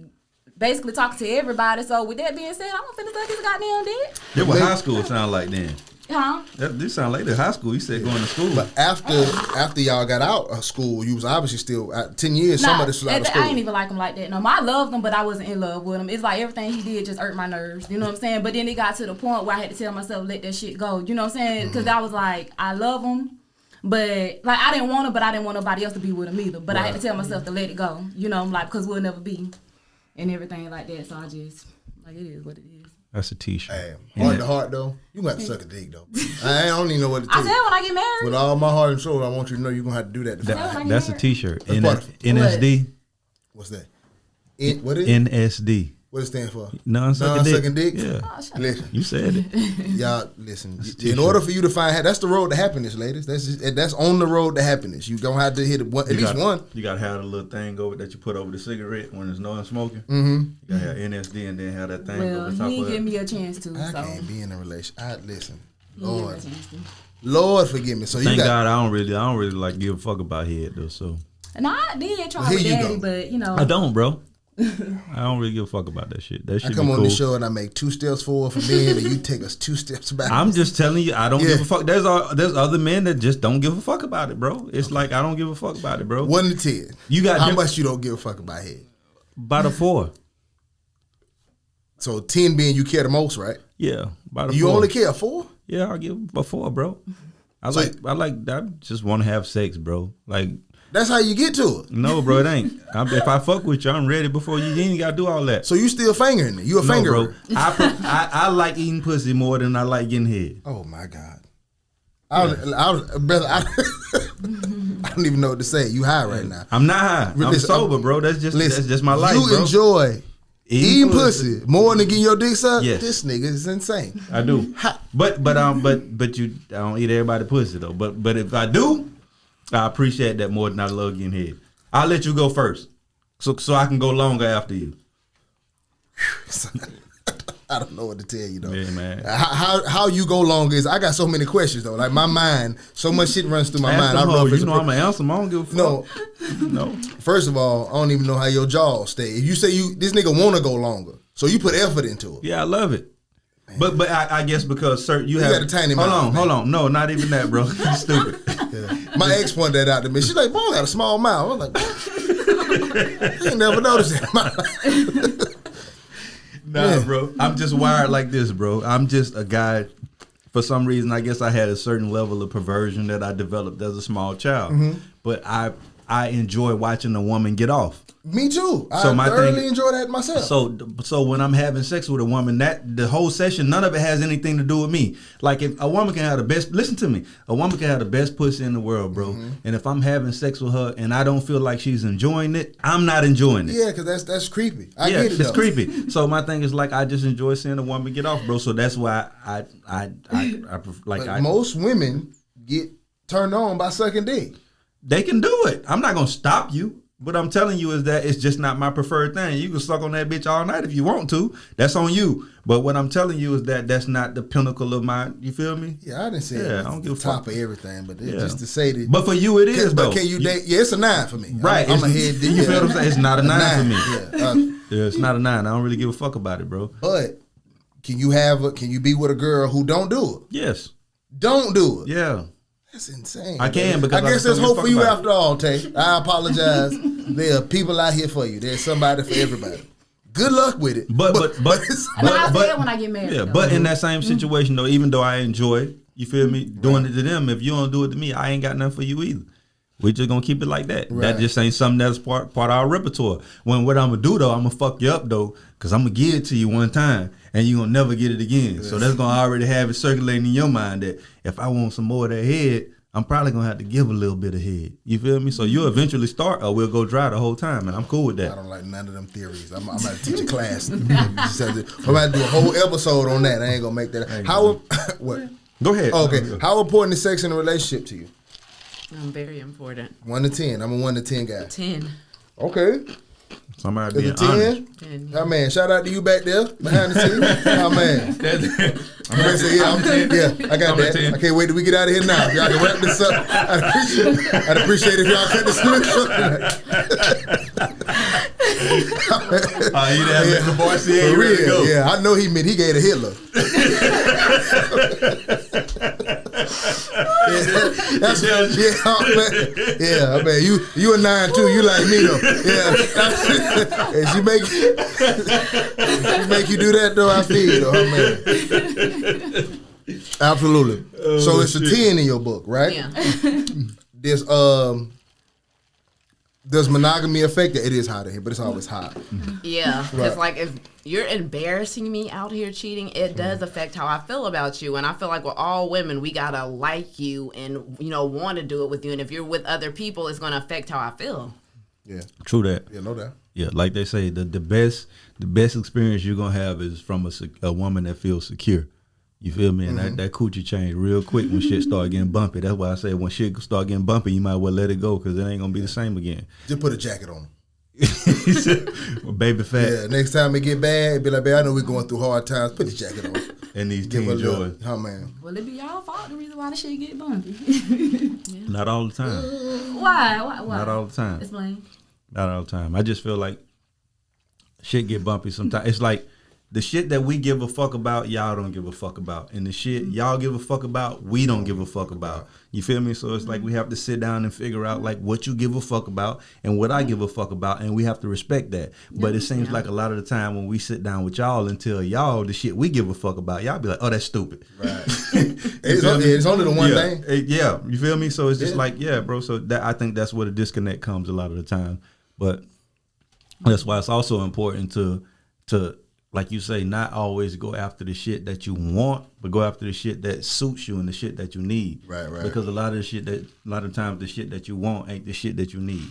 basically talking to everybody. So with that being said, I'm gonna finna suck his goddamn dick. Yeah, what high school sound like then? Huh? This sound like the high school. You said going to school. But after y'all got out of school, you was obviously still 10 years. Some of this was out of school. I ain't even like him like that. No, I loved him, but I wasn't in love with him. It's like everything he did just hurt my nerves. You know what I'm saying? But then it got to the point where I had to tell myself, let that shit go. You know what I'm saying? Because I was like, I love him, but like I didn't want him, but I didn't want nobody else to be with him either. But I had to tell myself to let it go. Like because we'll never be, and everything like that. So I just like it is what it is. That's a t-shirt. Hey, heart to heart though, you gonna have to suck a dick though. I don't even know what to I tell said you. when I get married. With all my heart and soul, I want you to know you're gonna have to do that. That's a t-shirt. That's NSD. What's that? What is NSD. What it stand for? Non-sucking dick. dick? Yeah. Oh, shut up. Listen, You said it. y'all, listen. t-shirt. In order for you to find, that's the road to happiness, ladies. That's on the road to happiness. You don't have to hit it at least one. You gotta have a little thing over that you put over the cigarette when there's no one smoking. Mm-hmm. You gotta have NSD and then have that thing Well, over he top didn't of give it. me a chance to. I so. can't be in a relationship. Listen, He didn't give me Lord, a chance to. Lord, forgive me. So you Thank got. God I don't really like give a fuck about head though. So And I did try Well, with here you daddy, go. but you know. I don't, bro. I don't really give a fuck about that shit. That I shit come be on cool. the show and I make 2 steps forward for men, and you take us 2 steps back. I'm just telling you, I don't Yeah. give a fuck. There's other men that just don't give a fuck about it, bro. It's like I don't give a fuck about it, bro. 1 to 10. You got how them- much you don't give a fuck about head. By the 4. So 10 being you care the most, right? Yeah, by the You 4. only care 4. Yeah, I'll give a 4, bro. I So- just want to have sex, bro. Like, That's how you get to it. no, bro, it ain't. If I fuck with you, I'm ready before you ain't gotta do all that. So you still fingering it. You a No, fingerer. bro. I like eating pussy more than I like getting head. Oh my God. Brother, I don't even know what to say. You high right now. I'm not high. I'm Listen, sober, bro. That's just my life, You bro. enjoy eating pussy more than getting your dick sucked? Yes. This nigga is insane. I do. But you, I don't eat everybody pussy though. But if I do, I appreciate that more than I love getting head. I'll let you go first, so I can go longer after you. I don't know what to tell you though. Yeah, man. How you go longer is I got so many questions though. Like my mind, so much shit runs through my Ask mind. I them don't know hoes. if it's You know I'm gonna answer them. I don't give a fuck. No. No. First of all, I don't even know how your jaws stay. If you say this nigga want to go longer, so you put effort into it. Yeah, I love it. But I guess because you got have a tiny hold mouth, on, man. hold on. No, not even that, bro. You stupid. Yeah. My ex pointed that out to me. She's like, "Boy, got a small mouth." I was like, "I ain't never noticed that." in my life." Nah, Yeah. bro. I'm just wired like this, bro. I'm just a guy. For some reason, I guess I had a certain level of perversion that I developed as a small child. Mm-hmm. But I enjoy watching a woman get off. Me too. So I my thoroughly thing- enjoy that myself. So when I'm having sex with a woman, that the whole session, none of it has anything to do with me. Like if a woman can have the best, listen to me, a woman can have the best pussy in the world, bro. Mm-hmm. And if I'm having sex with her and I don't feel like she's enjoying it, I'm not enjoying it. Yeah, because that's creepy. I Yeah, get it. it's though. creepy. So my thing is like I just enjoy seeing a woman get off, bro. So that's why But most women get turned on by sucking dick. they can do it. I'm not gonna stop you. What I'm telling you is that it's just not my preferred thing. You can suck on that bitch all night if you want to. That's on you. But what I'm telling you is that that's not the pinnacle of my. You feel me? Yeah, I didn't say Yeah, it I don't was give a the top fuck. of everything, but it's Yeah. just to say that. But for you, it is though. But can you date? Yeah, it's a 9 for me. Right. I'm a It's- head. you feel what I'm saying? It's not a 9 for me. Yeah. Yeah, it's not a 9. I don't really give a fuck about it, bro. But can you be with a girl who don't do it? Yes. Don't do it. Yeah. That's insane. I can, because I I guess just there's don't hope give a for you fuck about after all, Tay. I apologize. There are people out here for you. There's somebody for everybody. Good luck with it. But it's- And I say it when I get married. Yeah, though. but in that same situation though, even though I enjoy it, you feel me, doing it to them, if you don't do it to me, I ain't got nothing for you either. We just gonna keep it like that. Right. That just ain't something that's part of our repertoire. When what I'm gonna do though, I'm gonna fuck you up though, cause I'm gonna give it to you one time and you gonna never get it again. So that's gonna already have it circulating in your mind that if I want some more of that head, I'm probably gonna have to give a little bit of head. You feel me? So you'll eventually start, or we'll go dry the whole time, and I'm cool with I that. don't like none of them theories. I'm about to teach a class. I'm about to do a whole episode on that. I ain't gonna make that. How? What? Go ahead. Okay. How important is sex in a relationship to you? Very important. 1 to 10. I'm a 1 to 10 guy. 10. Okay. Somebody Is being it 10? honest. 10. Oh man, shout out to you back there behind the scenes. Oh man. I say, I got I'm that. a 10. I can't wait till we get out of here now. If y'all can wrap this up. I'd appreciate if y'all cut this short. You done let the boy see you ready to go. Yeah, I know he meant he gave a Hitler. Yeah, man, you a 9 too. You like me though. Yeah, and she make you do that though. I feel you though, man. Absolutely. So it's a 10 in your book, right? Yeah. Does monogamy affect it? It is hot in here, but it's always hot. Yeah, because Right. like if you're embarrassing me out here cheating, it does affect how I feel about you. And I feel like with all women, we gotta like you and want to do it with you. And if you're with other people, it's gonna affect how I feel. Yeah, True that. yeah, no doubt. Yeah, like they say, the best experience you're gonna have is from a woman that feels secure. You feel me? And that coochie change real quick when shit start getting bumpy. That's why I say when shit start getting bumpy, you might well let it go because it ain't gonna be the same again. Just put a jacket on. Well, baby Phat. Yeah, next time it get bad, be like, babe, I know we're going through hard times. Put the jacket on. And these Give teen her a joys. little, oh man. Well, it be y'all fault the reason why the shit get bumpy. Not all the time. Why? Not all the time. Explain. Not all the time. I just feel like shit get bumpy sometimes. It's like the shit that we give a fuck about, y'all don't give a fuck about. And the shit y'all give a fuck about, we don't give a fuck about. You feel me? So it's like we have to sit down and figure out like what you give a fuck about and what I give a fuck about, and we have to respect that. But it seems like a lot of the time when we sit down with y'all and tell y'all the shit we give a fuck about, y'all be like, oh, that's stupid. Right. it's only the one thing. Yeah, you feel me? So it's just like, yeah, bro. So that I think that's where the disconnect comes a lot of the time. But that's why it's also important to like you say, not always go after the shit that you want, but go after the shit that suits you and the shit that you need. Right. Because a lot of times the shit that you want ain't the shit that you need.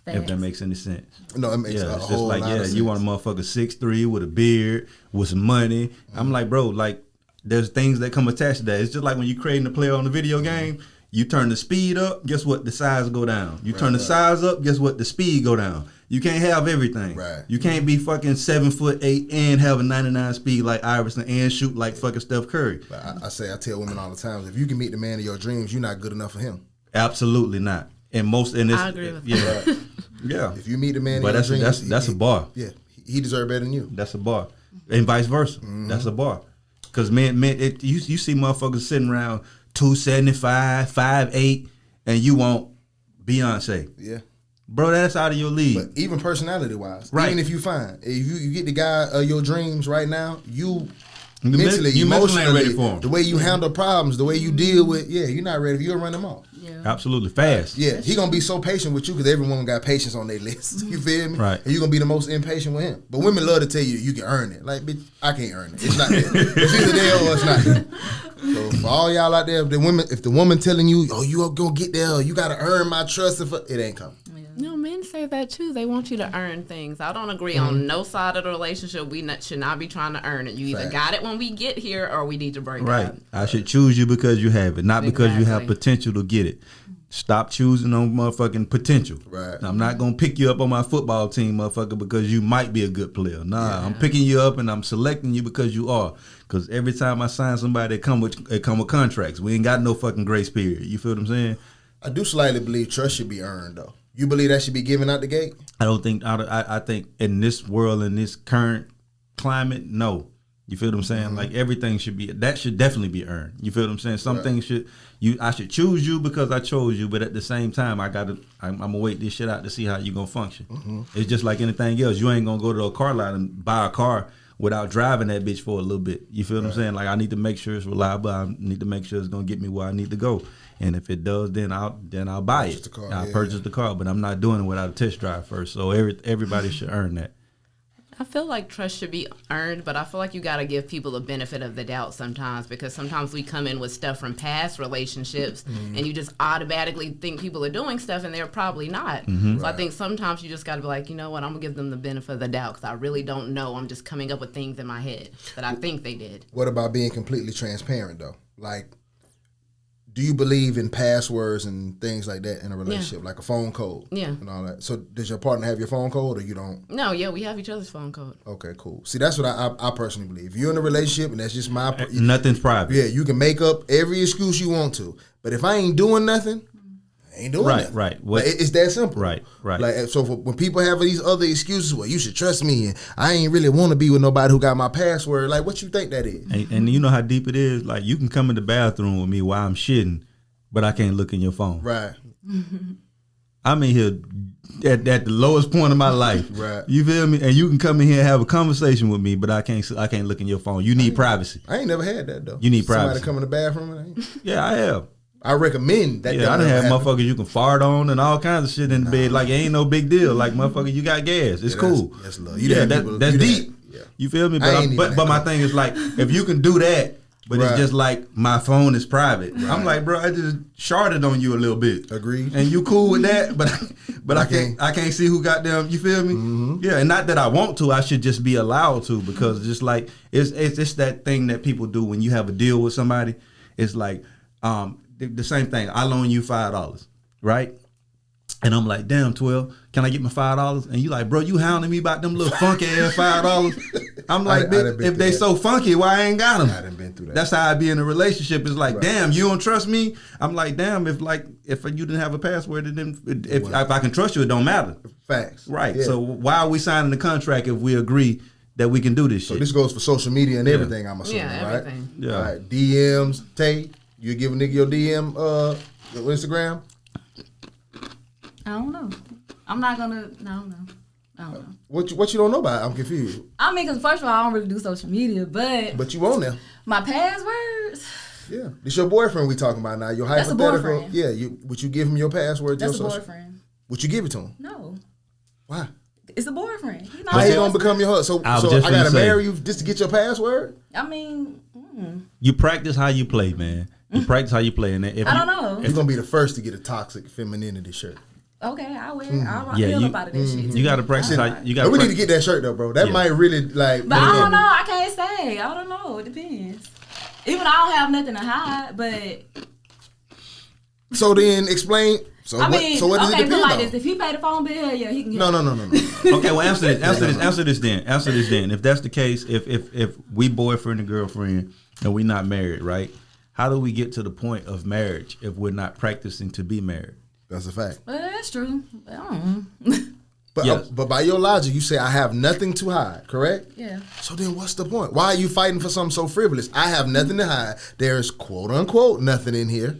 Thanks. If that makes any sense. No, it makes a It's just whole like, lot of sense. you want a motherfucker 6'3" with a beard, with some money. I'm like, bro, like there's things that come attached to that. It's just like when you creating a player on the video game, you turn the speed up, guess what? The size go down. You turn the size up, guess what? The speed go down. You can't have everything. Right. You can't be fucking 7'8" and have a 99 speed like Iverson and shoot like fucking Steph Curry. I tell women all the time, if you can meet the man of your dreams, you're not good enough for him. Absolutely not. And I agree with that. Yeah. If you meet the man But of your dreams, that's a bar. Yeah, he deserves better than you. That's a bar. And vice versa. That's a bar. Because man, you see motherfuckers sitting around 275, 5'8", and you want Beyonce. Yeah. Bro, that's out of your league. But even personality-wise, Right. even if you find, if you get the guy of your dreams right now, you You mentally, emotionally, ain't ready for him. the way you handle problems, the way you deal with, you're not ready. You'll run them off. Yeah. Absolutely. Fast. Yeah, he gonna be so patient with you because every woman got patience on their list. You feel me? Right. And you gonna be the most impatient with him. But women love to tell you can earn it. Like, bitch, I can't earn it. It's not there. It's either there or it's not there. So for all y'all out there, if the woman telling you, oh, you gonna get there, you gotta earn my trust, it ain't coming. No, men say that too. They want you to earn things. I don't agree on no side of the relationship. We should not be trying to earn it. You either Fact. got it when we get here or we need to break Right. up. I should choose you because you have it, not because you have Exactly. potential to get it. Stop choosing on motherfucking potential. Right. I'm not gonna pick you up on my football team, motherfucker, because you might be a good player. Nah, I'm picking you up and I'm selecting you because you are. Because every time I sign somebody, it come with contracts. We ain't got no fucking grace period. You feel what I'm saying? I do slightly believe trust should be earned though. You believe that should be given out the gate? I don't think. I think in this world, in this current climate, no. You feel what I'm saying? Like everything should definitely be earned. You feel what I'm saying? Some things I should choose you because I chose you, but at the same time, I'm gonna wait this shit out to see how you gonna function. It's just like anything else. You ain't gonna go to a car lot and buy a car without driving that bitch for a little bit. You feel what I'm saying? Like I need to make sure it's reliable. I need to make sure it's gonna get me where I need to go. And if it does, then I'll buy Purchase it. the car, I'll yeah. purchase the car, but I'm not doing it without a test drive first. So everybody should earn that. I feel like trust should be earned, but I feel like you got to give people the benefit of the doubt sometimes, because sometimes we come in with stuff from past relationships and you just automatically think people are doing stuff and they're probably not. So I think sometimes you just got to be like, you know what, I'm going to give them the benefit of the doubt because I really don't know. I'm just coming up with things in my head that I think they did. What about being completely transparent though? Like, do you believe in passwords and things like that in a relationship, like a phone code and all that? So does your partner have your phone code or you don't? No, yeah, we have each other's phone code. Okay, cool. See, that's what I personally believe. If you're in a relationship and that's just my... Nothing's private. Yeah, you can make up every excuse you want to. But if I ain't doing nothing, I ain't doing nothing. Right. Like, it's that simple. Right. Like, so when people have these other excuses, well, you should trust me and I ain't really want to be with nobody who got my password. Like, what you think that is? And you know how deep it is? Like, you can come in the bathroom with me while I'm shitting, but I can't look in your phone. Right. I'm in here at the lowest point of my life. Right. You feel me? And you can come in here and have a conversation with me, but I can't look in your phone. You need privacy. I ain't never had that, though. You need Somebody privacy. come in the bathroom and Yeah, I have. I recommend that. Yeah, I done have motherfuckers you can fart on and all kinds of shit in the bed. Like, it ain't no big deal. Like, motherfucker, you got gas. It's cool. That's love. That's deep. Yeah. You feel me? I ain't even But my thing is, like, if you can do that But it's just like my phone is private. I'm like, bro, I just sharded on you a little bit. Agreed. And you cool with that, but I can't see who got them. You feel me? Mm-hmm. Yeah, and not that I want to. I should just be allowed to, because just like it's that thing that people do when you have a deal with somebody. It's like the same thing. I loan you $5, right? And I'm like, damn, 12, can I get my $5? And you like, bro, you hounding me about them little funky ass $5. I'm like, if they so funky, why I ain't got them? I done been through that. That's how I be in a relationship. It's like, damn, you don't trust me? I'm like, damn, if you didn't have a password, if I can trust you, it don't matter. Facts. Right. Yeah. So why are we signing the contract if we agree that we can do this shit? So this goes for social media and everything, I'm assuming, Yeah, right? everything. Yeah. All right. DMs, Tay, you give a nigga your DM, your Instagram? I don't know. I'm not gonna. No, no. I don't know. What you don't know about it? I'm confused. I mean, because first of all, I don't really do social media, but you on there. my passwords. Yeah. This your boyfriend we talking about now. Your That's a hypothetical. boyfriend. Yeah. Would you give him your password? That's a your social? boyfriend. Would you give it to him? No, Why? it's a boyfriend. He's not How a he gonna husband. become your husband? I was So just I gonna gotta say. marry you just to get your password? I mean, You practice how you play, man. You practice how you play. And if I don't know. You're gonna be the first to get a toxic femininity shirt. Okay, I wear it. I'll Yeah, feel you- about it. That shit. you got to practice how you got. We need to get that shirt though, bro. That Yeah. might really like. But I don't know. I can't say. I don't know. It depends. Even I don't have nothing to hide, but So then explain. So I what? mean, So what does okay, it put depend like on? this. If he pay the phone bill, yeah, he can get. No. Okay, well answer this then. If that's the case, if we boyfriend and girlfriend and we not married, right? How do we get to the point of marriage if we're not practicing to be married? That's a fact. Well, that's true. But I don't know. But Yes. but by your logic, you say I have nothing to hide, correct? Yeah. So then what's the point? Why are you fighting for something so frivolous? I have nothing to hide. There's quote unquote nothing in here.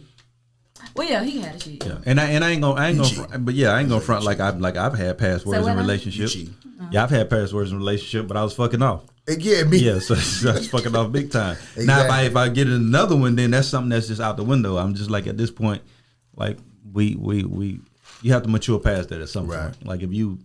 Well, yeah, he had a shit. Yeah, and I ain't gonna cheat. front, but yeah, I ain't gonna front like I've had passwords what in now? relationships. You cheat. Yeah, I've had passwords in relationship, but I was fucking off. Yeah, me. Yeah, so I was fucking off big time. Now Exactly. if I get another one, then that's something that's just out the window. I'm just like at this point, like we you have to mature past that at some Right. point. Like if you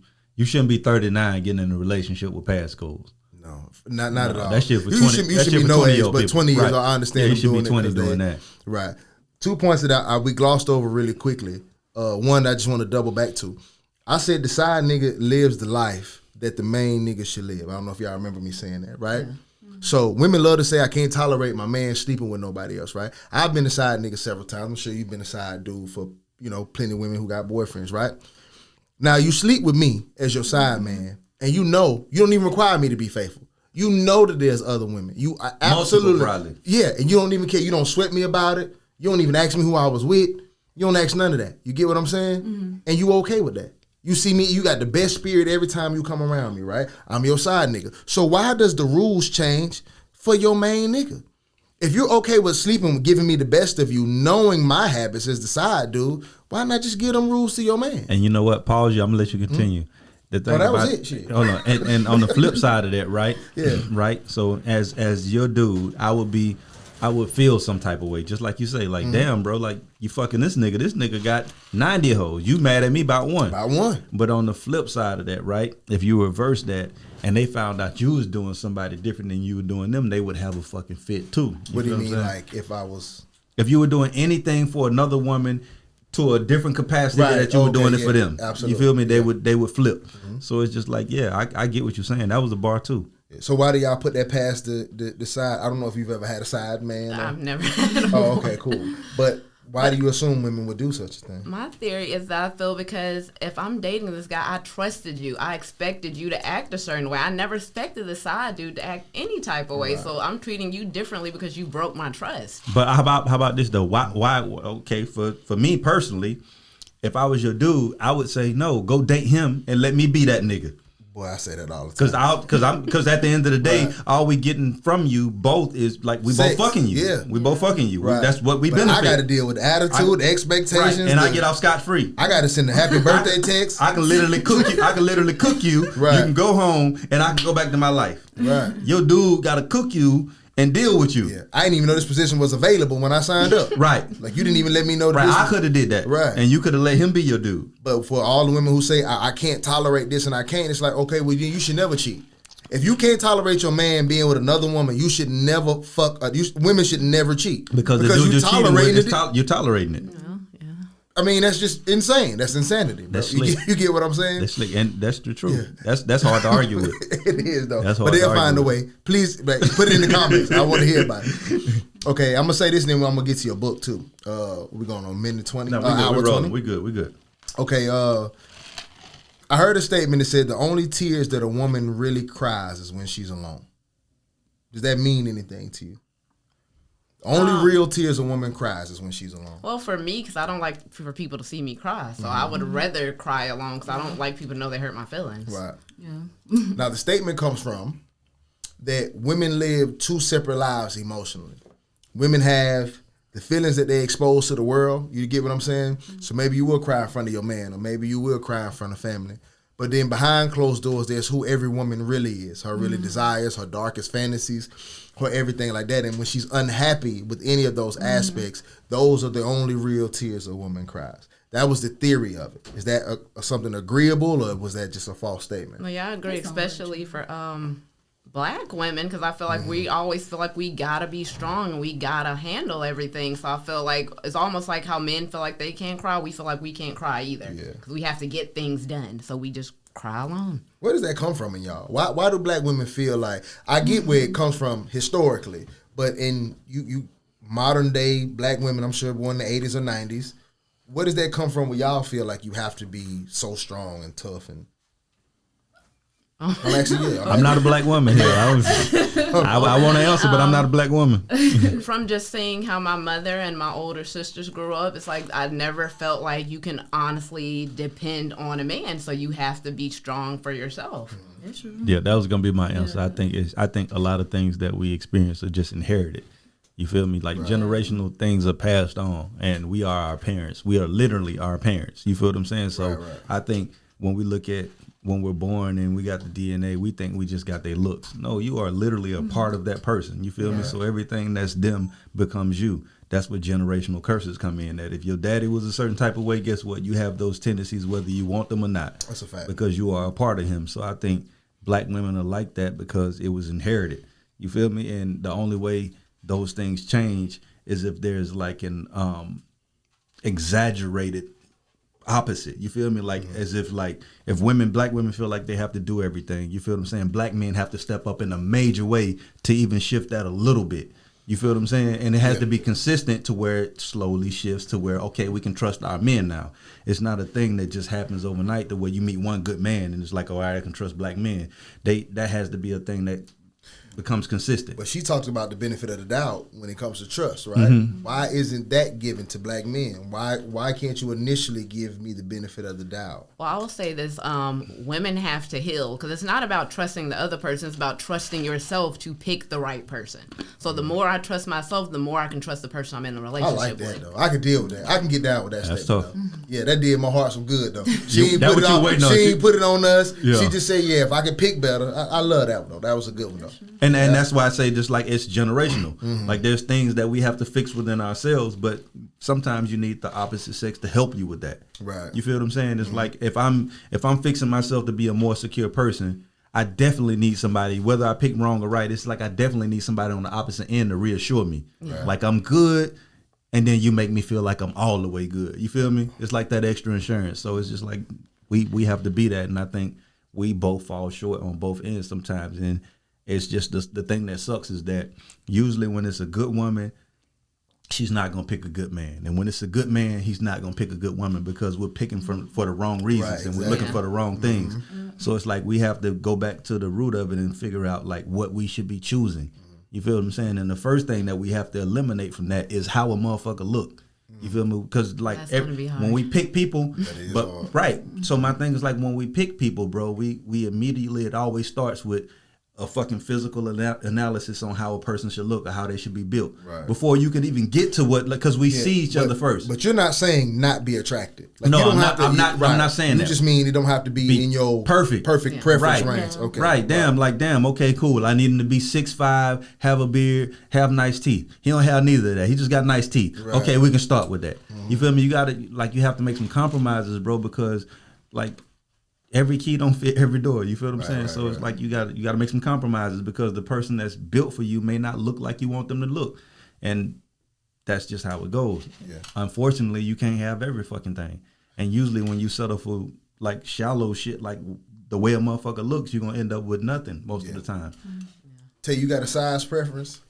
shouldn't be 39 getting in a relationship with past goals. No, not at all. That shit for You 20. should that be shit for no age, 20-year-old but people. 20 years, Right. I understand. Yeah, you them should be doing it 20 'cause doing they- that. Right. 2 points that we glossed over really quickly. One I just want to double back to. I said the side nigga lives the life that the main nigga should live. I don't know if y'all remember me saying that, right? So women love to say I can't tolerate my man sleeping with nobody else, right? I've been a side nigga several times. I'm sure you've been a side dude for, plenty of women who got boyfriends, right? Now you sleep with me as your side man, and you don't even require me to be faithful. You know that there's other women. You absolutely, probably. yeah, and you don't even care. You don't sweat me about it. You don't even ask me who I was with. You don't ask none of that. You get what I'm saying? And you okay with that. You see me, you got the best spirit every time you come around me, right? I'm your side nigga. So why does the rules change for your main nigga? If you're okay with sleeping, with giving me the best of you, knowing my habits as the side dude, why not just give them rules to your man? And you know what? Pause you. I'm gonna let you continue. The thing that was about it, shit. Hold on. And on the flip side of that, right? Yeah. Right. So as your dude, I would feel some type of way, just like you say, like, damn, bro, like you fucking this nigga. This nigga got 90 hoes. You mad at me about one? About one. But on the flip side of that, right? If you reverse that and they found out you was doing somebody different than you were doing them, they would have a fucking fit too. What do you feel mean, what I'm saying? like, if I was... If you were doing anything for another woman to a different capacity Right, that you were okay, doing it yeah, for them, absolutely, you feel me? They would flip. So it's just like, yeah, I get what you're saying. That was a bar too. So why do y'all put that past the side? I don't know if you've ever had a side man. I've never had a Oh, okay, cool. But why do you assume women would do such a thing? My theory is that I feel because if I'm dating this guy, I trusted you. I expected you to act a certain way. I never expected the side dude to act any type of way. So I'm treating you differently because you broke my trust. But how about this though? Why? Okay, for me personally, if I was your dude, I would say no. Go date him and let me be that nigga. Boy, I say that all the time. Because at the end of the day, Right. all we getting from you both is like we Sex. both fucking you. Yeah. We both fucking you. Right. That's what we But benefit. I got to deal with the attitude, expectations. Right. And I get off scot free. I got to send a happy birthday text. I can literally cook you. I can literally cook you. Right. You can go home and I can go back to my life. Right. Your dude got to cook you and deal with you. Yeah. I didn't even know this position was available when I signed up. Right. Like, you didn't even let me know Right. this. I could have did that. Right. And you could have let him be your dude. But for all the women who say, I can't tolerate this and I can't, it's like, okay, well, you should never cheat. If you can't tolerate your man being with another woman, you should never fuck. Women should never cheat Because the dude you're cheating with, you're tolerating it. I mean, that's just insane. That's insanity. Bro. You get what I'm saying? That's slick, and that's the truth. Yeah. That's hard to argue with. It is though. But they'll find a way. Please put it in the comments. I want to hear about it. Okay, I'm gonna say this, and then I'm gonna get to your book too. We're going on minute 20. No, we're 20. We good. Okay. I heard a statement that said the only tears that a woman really cries is when she's alone. Does that mean anything to you? Only real tears a woman cries is when she's alone. Well, for me, because I don't like for people to see me cry. So I would rather cry alone because I don't like people to know they hurt my feelings. Right. Yeah. Now, the statement comes from that women live two separate lives emotionally. Women have the feelings that they expose to the world. You get what I'm saying? So maybe you will cry in front of your man, or maybe you will cry in front of family. But then behind closed doors, there's who every woman really is. Her really desires, her darkest fantasies, her everything like that. And when she's unhappy with any of those aspects, those are the only real tears a woman cries. That was the theory of it. Is that something agreeable, or was that just a false statement? Well, yeah, I agree, especially for Black women, because I feel like we always feel like we gotta be strong and we gotta handle everything. So I feel like it's almost like how men feel like they can't cry. We feel like we can't cry either, because we have to get things done. So we just cry alone. Where does that come from in y'all? Why do Black women feel like, I get where it comes from historically, but in you modern day Black women, I'm sure born in the 80s or 90s, where does that come from where y'all feel like you have to be so strong and tough? And I'm not a Black woman here. I want to answer, but I'm not a Black woman. From just seeing how my mother and my older sisters grew up, it's like I never felt like you can honestly depend on a man, so you have to be strong for yourself. Yeah, that was gonna be my answer. I think a lot of things that we experience are just inherited. You feel me? Like generational things are passed on, and we are our parents. We are literally our parents. You feel what I'm saying? So I think when we look at when we're born and we got the DNA, we think we just got their looks. No, you are literally a part of that person. You feel me? So everything that's them becomes you. That's what generational curses come in. That if your daddy was a certain type of way, guess what? You have those tendencies whether you want them or not. That's a fact. Because you are a part of him. So I think Black women are like that because it was inherited. You feel me? And the only way those things change is if there's like an exaggerated opposite. You feel me? Like as if like if Black women feel like they have to do everything. You feel what I'm saying? Black men have to step up in a major way to even shift that a little bit. You feel what I'm saying? And it has to be consistent to where it slowly shifts to where, okay, we can trust our men now. It's not a thing that just happens overnight to where you meet one good man and it's like, oh, I can trust Black men. That has to be a thing that becomes consistent. But she talks about the benefit of the doubt when it comes to trust, right? Why isn't that given to Black men? Why can't you initially give me the benefit of the doubt? Well, I will say this, women have to heal, because it's not about trusting the other person, it's about trusting yourself to pick the right person. So the more I trust myself, the more I can trust the person I'm in a relationship with. I like that, though. I can deal with that. I can get down with that That's statement, tough. though. Yeah, that did my heart some good, though. She ain't put it on us. Yeah. She just said, yeah, if I could pick better. I love that one, though. That was a good one, though. And that's why I say just like it's generational. Like there's things that we have to fix within ourselves, but sometimes you need the opposite sex to help you with that. Right. You feel what I'm saying? It's like if I'm fixing myself to be a more secure person, I definitely need somebody, whether I pick wrong or right, it's like I definitely need somebody on the opposite end to reassure me. Right. Like I'm good, and then you make me feel like I'm all the way good. You feel me? It's like that extra insurance. So it's just like we have to be that, and I think we both fall short on both ends sometimes. And it's just the thing that sucks is that usually when it's a good woman, she's not going to pick a good man. And when it's a good man, he's not going to pick a good woman because we're picking for the wrong reasons and we're looking for the wrong things. So it's like we have to go back to the root of it and figure out like what we should be choosing. You feel what I'm saying? And the first thing that we have to eliminate from that is how a motherfucker look. You feel me? Because like when we pick people, right. So my thing is like when we pick people, bro, we immediately, it always starts with a fucking physical analysis on how a person should look or how they should be built before you can even get to what, because we see each other first. But you're not saying not be attracted. Like, no, I'm not saying that. You just mean it don't have to be in your perfect preference range. Okay. Right. Damn. Okay, cool. I need him to be 6'5", have a beard, have nice teeth. He don't have neither of that. He just got nice teeth. Right. Okay, we can start with that. You feel me? You have to make some compromises, bro, because like every key don't fit every door. You feel what I'm saying? Right, So it's right. like you got to make some compromises because the person that's built for you may not look like you want them to look, and that's just how it goes. Yeah. Unfortunately, you can't have every fucking thing, and usually when you settle for like shallow shit, like the way a motherfucker looks, you're gonna end up with nothing most of the time. Tell you got a size preference?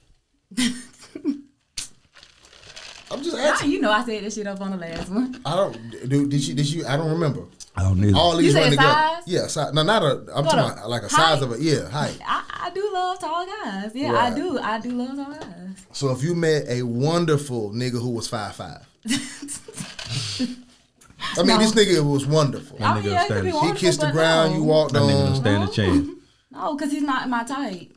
I'm just asking. You know I said this shit up on the last one. I don't. Dude, did you? I don't remember. I don't need All these You run said together. size? Yeah, size. No, not a. I'm talking about like a size of a height. I do love tall guys. Yeah, Right. I do love tall guys. So if you met a wonderful nigga who was 5'5", I mean, this nigga was wonderful. That nigga yeah, it could stand- be He He wonderful, kissed the but ground. no. You walked That nigga don't on. stand a chance. No, because he's not my type.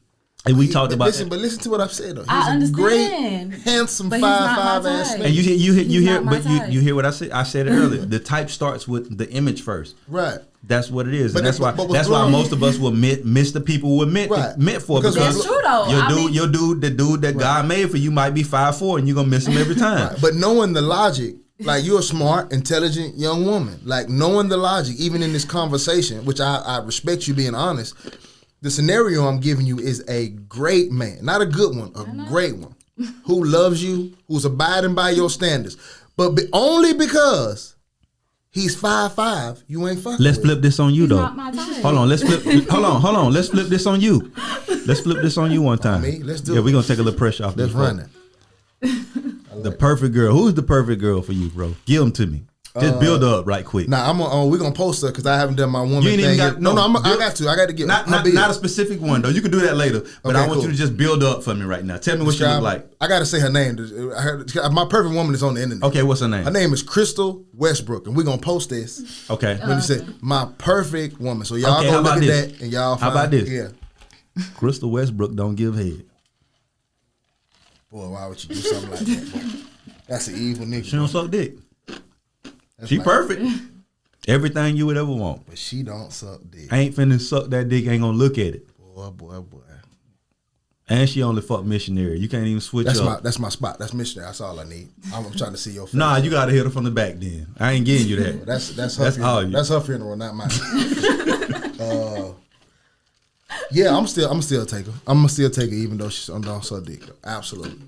And we talked about Listen, but listen to what I've said though. He's I a understand. great, handsome But he's not 5'5" my ass type. nigga. and you He's hear not my but type. you hear what I said. I said it earlier. The type starts with the image first. Right. That's what it is, But and that's it- why but what's that's why wrong- most of us will miss the people we're meant Right. for Because because That's true, though. your dude that God made for you might be 5'4", and you're gonna miss him every time. Right. But knowing the logic, like you're a smart, intelligent young woman. Like knowing the logic, even in this conversation, which I respect you being honest. The scenario I'm giving you is a great man, not a good one, a great one, who loves you, who's abiding by your standards, but only because he's 5'5", you ain't fucking. Let's with flip this on you He's though. not my type. Hold on, let's flip. Hold on. Let's flip this on you. Let's flip this on you one time. Me? Let's do Yeah, it. we're gonna take a little pressure off. Let's this run folk. it. The perfect girl. Who's the perfect girl for you, bro? Give them to me. Just build her up right quick. Nah, we're gonna post her because I haven't done my woman You ain't thing even yet. got- No, no, I got to get Not a specific one though. You can do that later, but Okay, I want cool. you to just build her up for me right now. Tell me what she look like. I gotta say her name. My perfect woman is on the internet. Okay, what's her name? Her name is Crystal Westbrook, and we're gonna post this. Okay. When you say my perfect woman, so y'all Okay, go how look about at this? that and y'all. How Find, about this? Yeah. Crystal Westbrook don't give head. Boy, why would you do something like that? Boy? That's an evil nigga. She don't suck dick. That's She like- perfect. Everything you would ever want. but she don't suck dick. I ain't finna suck that dick. Ain't gonna look at it. Boy. And she only fuck missionary. You can't even switch up. That's my spot. That's missionary. That's all I need. I'm trying to see your face. Nah, you gotta hit her from the back. Then I ain't getting you that. That's her. That's funeral. all you. That's her funeral, not mine. Yeah, I'm still take her. I'm gonna still take her, even though she's on suck dick. Absolutely.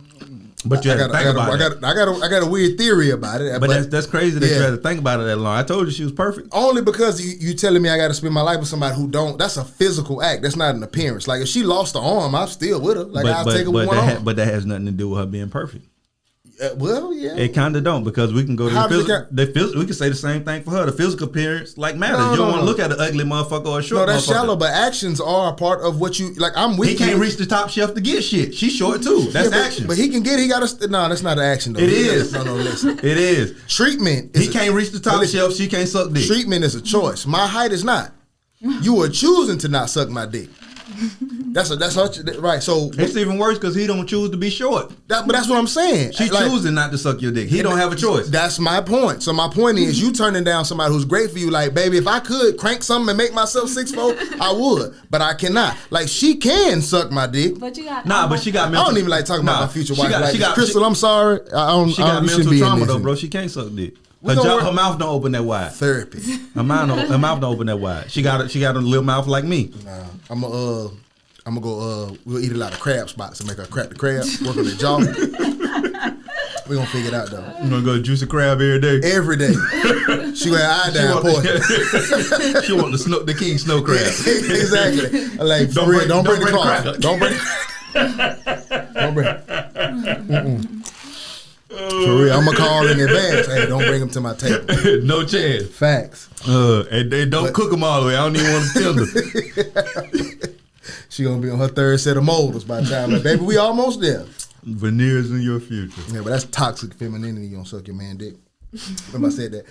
But you had to think about it. I got a weird theory about it. But that's crazy that you yeah. had to think about it that long. I told you she was perfect. Only because you telling me I got to spend my life with somebody who don't. That's a physical act. That's not an appearance. Like if she lost her arm, I'm still with her. Like I'll take her with one arm. But that has nothing to do with her being perfect. Well, yeah. It kind of don't because we can go to How does the it physical. We can say the same thing for her. The physical appearance matters. No, you don't no, want to no. look at an ugly motherfucker or a No, short that's motherfucker. shallow, but actions are a part of what you like. I'm with He you. can't reach the top shelf to get shit. She's short too. That's Yeah, action. But he can get. He got to. No, that's not an action though. It is. No, listen. It is. Treatment. He can't reach the top shelf. She can't suck dick. Treatment is a choice. My height is not. You are choosing to not suck my dick. That's right. So, It's even worse because he don't choose to be short. but that's what I'm saying. She Like, choosing not to suck your dick. He don't have a choice. That's my point. So my point is, you turning down somebody who's great for you. Like, baby, if I could crank something and make myself 6'4", I would, but I cannot. Like, she can suck my dick. But you got But she got I mental. don't even like talking about my future wife. She got Crystal, I'm sorry. I don't. She I got don't, you mental shouldn't be in trauma this. though, bro. She can't suck dick. We gonna work- Her mouth don't open that wide. Therapy. Her mouth don't open that wide. She got a little mouth like me. Nah, I'm gonna go. We'll eat a lot of crab spots and make her crack the crab. Work on the jaw. We gonna figure it out though. I'm gonna go to juice a crab every day. Every day. She gonna have iodine poison. She want the king snow crab. Exactly. Like Don't for real, bring- don't bring the don't bring car. crack. Don't bring. Don't bring. For real, I'm gonna call in advance. Hey, don't bring them to my table. No chance. Facts. And they don't cook them all the way. I don't even want to tell them. She gonna be on her third set of molars by the time. Like, baby, we almost there. Veneers in your future. Yeah, but that's toxic femininity. You don't suck your man dick. Remember I said that.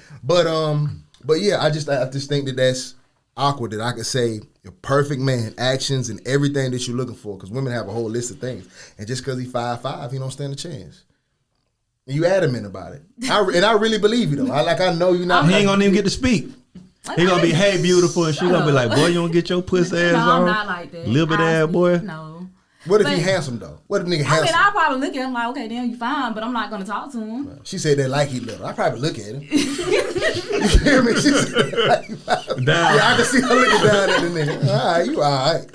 But yeah, I just think that that's awkward that I could say your perfect man, actions and everything that you're looking for, because women have a whole list of things, and just because he's 5'5", he don't stand a chance. And you adamant about it, and I really believe you though. I know you're not. He ain't gonna even get to speak. He gonna be, hey, beautiful, and she gonna be like, boy, you don't get your pussy ass No, on. I'm not like that. Little bit I ass speak- boy. No. What if he handsome though? What if nigga handsome? I mean, I'll probably look at him like, okay, damn, you fine, but I'm not gonna talk to him. She said they like he little. I probably look at him. You hear me? She said like he little. Yeah, I can see her looking down at the nigga. All right, you all right.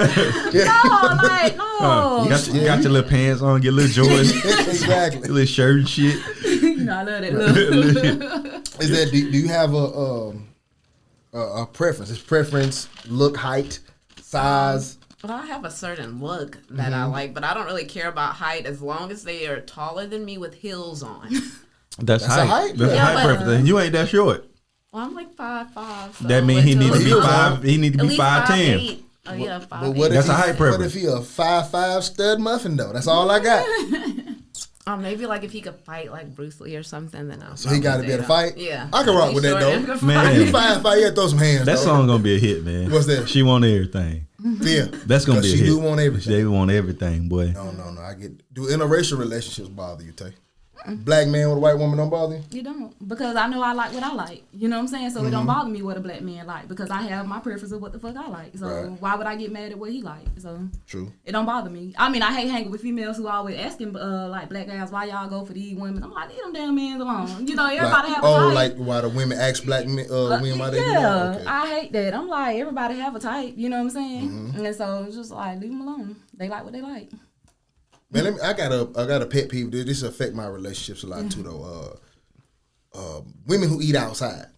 Yeah. No. You got your little pants on, your little Jordans, Exactly. your little shirt and shit. You know, I love that look. Is that do you have a preference? Is preference look, height, size? Well, I have a certain look that I like, but I don't really care about height as long as they are taller than me with heels on. That's a height. height? That's Yeah, height but- preference. You ain't that short. Well, I'm like 5'5". So That means he need to be heels 5. on. He need to at be least 5'10". 5'8". Oh yeah, 5'8". But what That's if a height What preference. if he a 5'5" stud muffin though? That's all I got. Maybe like if he could fight like Bruce Lee or something, then I'll. So he got to be able to fight. Yeah, I can rock He's with that short though. and can Man. fight. You 5'5", yeah, throw some hands. That though. song gonna be a hit, man. What's that? She want everything. Yeah, That's gonna 'Cause be a she hit. do want everything. They want everything, boy. No. I get. Do interracial relationships bother you, Tay? Black man with a white woman don't bother you? You don't, because I know I like what I like. You know what I'm saying? So it don't bother me what a black man like, because I have my preference of what the fuck I like. So Right. why would I get mad at what he like? So True. it don't bother me. I mean, I hate hanging with females who always asking like black guys, why y'all go for these women? I'm like, leave them damn men alone. You know, everybody have a type. like why the women ask black men, women why they do yeah, that? Okay. I hate that. I'm like, everybody have a type. You know what I'm saying? And so it's just like, leave them alone. They like what they like. Man, I got a pet peeve. This affect my relationships a lot too, though. Women who eat outside.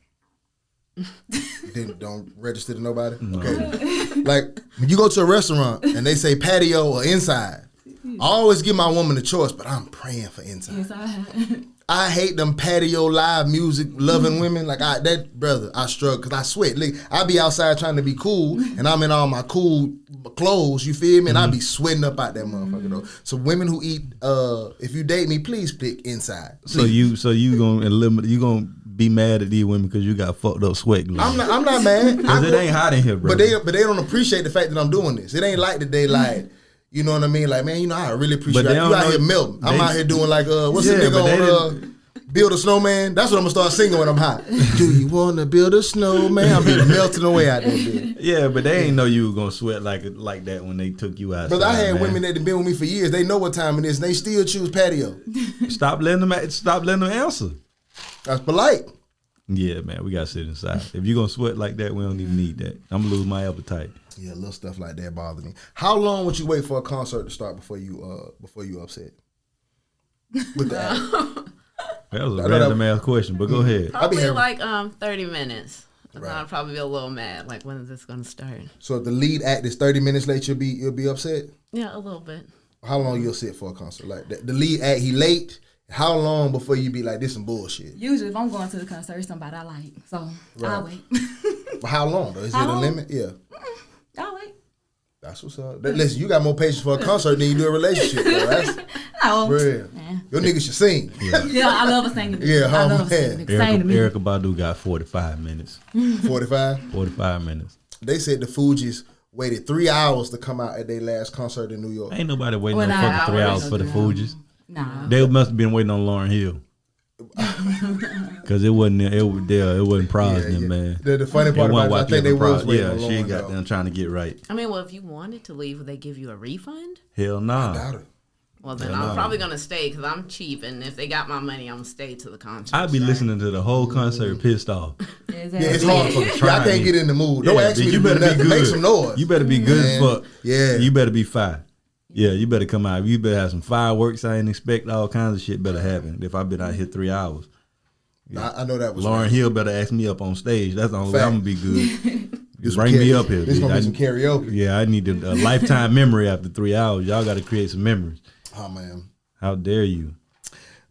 Then don't register to nobody. No. Okay, like when you go to a restaurant and they say patio or inside, I always give my woman the choice, but I'm praying for inside. Inside. I hate them patio live music loving women. Like I struggle because I sweat. Like, I be outside trying to be cool, and I'm in all my cool clothes. You feel me? And I be sweating up out that motherfucker though. So women who eat, if you date me, please pick inside. Please. So you gonna eliminate? You gonna be mad at these women because you got fucked up sweat glands? I'm not mad. Because it ain't hot in here, bro. But they don't appreciate the fact that I'm doing this. It ain't like that they like. You know what I mean? Like, man, you know, I really appreciate But they you don't out know- here melting. I'm they- out here doing like, what's Yeah, the but they nigga on Build a Snowman? That's what I'm going to start singing when I'm hot. Do you want to build a snowman? I'm be melting away out there, bitch. Yeah, but they ain't know you were gonna sweat like that when they took you outside. But I had man. women that have been with me for years. They know what time it is, and they still choose patio. Stop letting them answer. That's polite. Yeah, man, we gotta sit inside. If you gonna sweat like that, we don't even need that. I'm gonna lose my appetite. Yeah, little stuff like that bother me. How long would you wait for a concert to start before you upset? With the act? That was a I know random ass question, but go ahead. Probably having- like 30 minutes. Right. I'll probably be a little mad. Like, when is this gonna start? So if the lead act is 30 minutes late, you'll be upset? Yeah, a little bit. How long you'll sit for a concert? Like the lead act, he late. How long before you be like, this some bullshit? Usually, if I'm going to the concert, it's somebody I like. So I'll wait. But how long though? Is How it a long? limit? Yeah. I'll wait. That's what's up. Listen, you got more patience for a concert than you do a relationship, bro. That's No. real. Yeah. Your niggas should sing. Yeah, I love a singing. Yeah, I love man. singing. Sing to me. Erica Badu got 45 minutes. 45. 45 minutes. They said the Fugees waited 3 hours to come out at their last concert in New York. Ain't nobody waiting Well, no nah, fucking 3 I hours for the wouldn't Fugees. Nah. They must have been waiting on Lauryn Hill. Cause it wasn't Prosden, man. The funny It part wasn't about it, I think they was Prosden. waiting Yeah, on she Lauren, got though. them trying to get right. I mean, well, if you wanted to leave, would they give you a refund? Hell I nah. doubt it. Well, then I'm probably gonna stay because I'm cheap, and if they got my money, I'm gonna stay to the concert. I'd be listening to the whole concert pissed off. Exactly. Yeah, it's hard for Yeah, me. try I can't me. get in the mood. Don't Yeah, ask but me you to better do be nothing. good. Make some noise. You better be good as Man. fuck. Yeah. You better be fire. Yeah, you better come out. You better have some fireworks. I ain't expect all kinds of shit better happen if I've been out here 3 hours. I know that was Lauryn right. Hill better ask me up on stage. That's the only way Fact. I'm gonna be good. Do some Bring me karaoke. up here. This bitch. gonna I be some need- karaoke. Yeah, I need a lifetime memory after 3 hours. Y'all got to create some memories. Oh man. How dare you?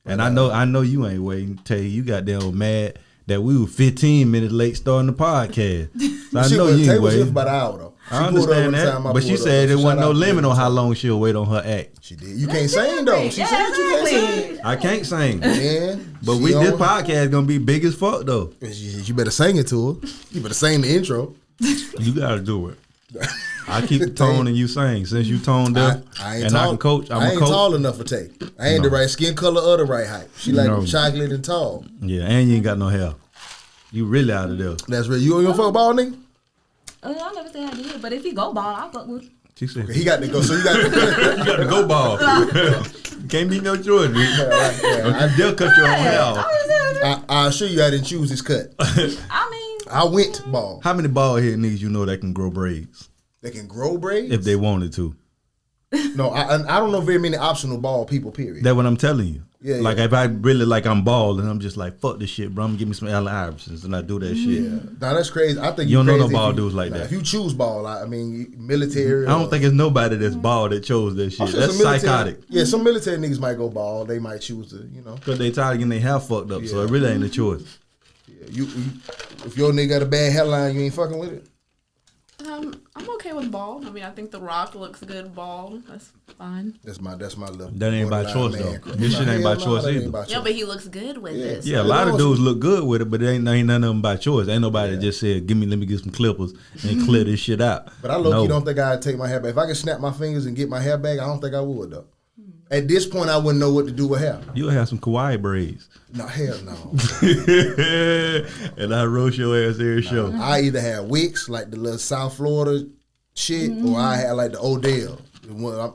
And I know you ain't waiting. Tell you goddamn mad that we were 15 minutes late starting the podcast. So I know you Tay ain't was here for waiting. about an hour though. She I pulled up understand when the that, time I but she pulled up, said so there wasn't shout no out to limit her. on how long she'll wait on her act. She did. You can't sing though. She said you can't sing. I can't sing, Man, but she this on- podcast gonna be big as fuck though. You better sing it to her. You better sing the intro. You gotta do it. I keep the tone and you sing. Since you toned up I ain't and tall. I can coach, I I'm a ain't coach. tall enough for Tay. I ain't the right skin color or the right height. She like No. chocolate and tall. Yeah, and you ain't got no hair. You really out of there. That's real. You on your fuck ball, nigga? I never said I did, but if he go ball, I'll fuck with him. She said, He got to go. So you got to. you got to go ball. Can't be no choice, bitch. They'll cut your own hair off. I assure you I didn't choose this cut. I mean, I went bald. How many bald head niggas you know that can grow braids? They can grow braids? If they wanted to. No, I don't know very many optional bald people, period. That's what I'm telling you. Yeah, like yeah. if I really like I'm bald and I'm just like, fuck this shit, bro. I'm gonna give me some Allen Iversons and I do that shit. Yeah. Now that's crazy. I think You don't know no crazy bald if you- dudes like nah, that. If you choose bald, I mean military. I don't think it's nobody that's bald that chose that I'm shit. sure That's some military- psychotic. Yeah, some military niggas might go bald. They might choose to, Cause they tired of getting their hair fucked up, so Yeah. it really ain't a choice. Yeah, you if your nigga got a bad hairline, you ain't fucking with it. I'm okay with bald. I mean, I think The Rock looks good bald. That's fine. That's my little. That ain't by borderline choice, man. though. This shit ain't by choice that ain't either. by Yeah, choice. but he looks good with Yeah. it. Yeah, a so- lot of dudes look good with it, but it ain't none of them by choice. Ain't nobody just said, let me get some clippers and clear this shit out. But I low-key don't think I'd take my hair back. If I could snap my fingers and get my hair back, I don't think I would though. At this point, I wouldn't know what to do with hair. You'll have some kawaii braids. No, hell no. And I roast your ass every show. I either have wigs, like the little South Florida shit, or I had like the Odell.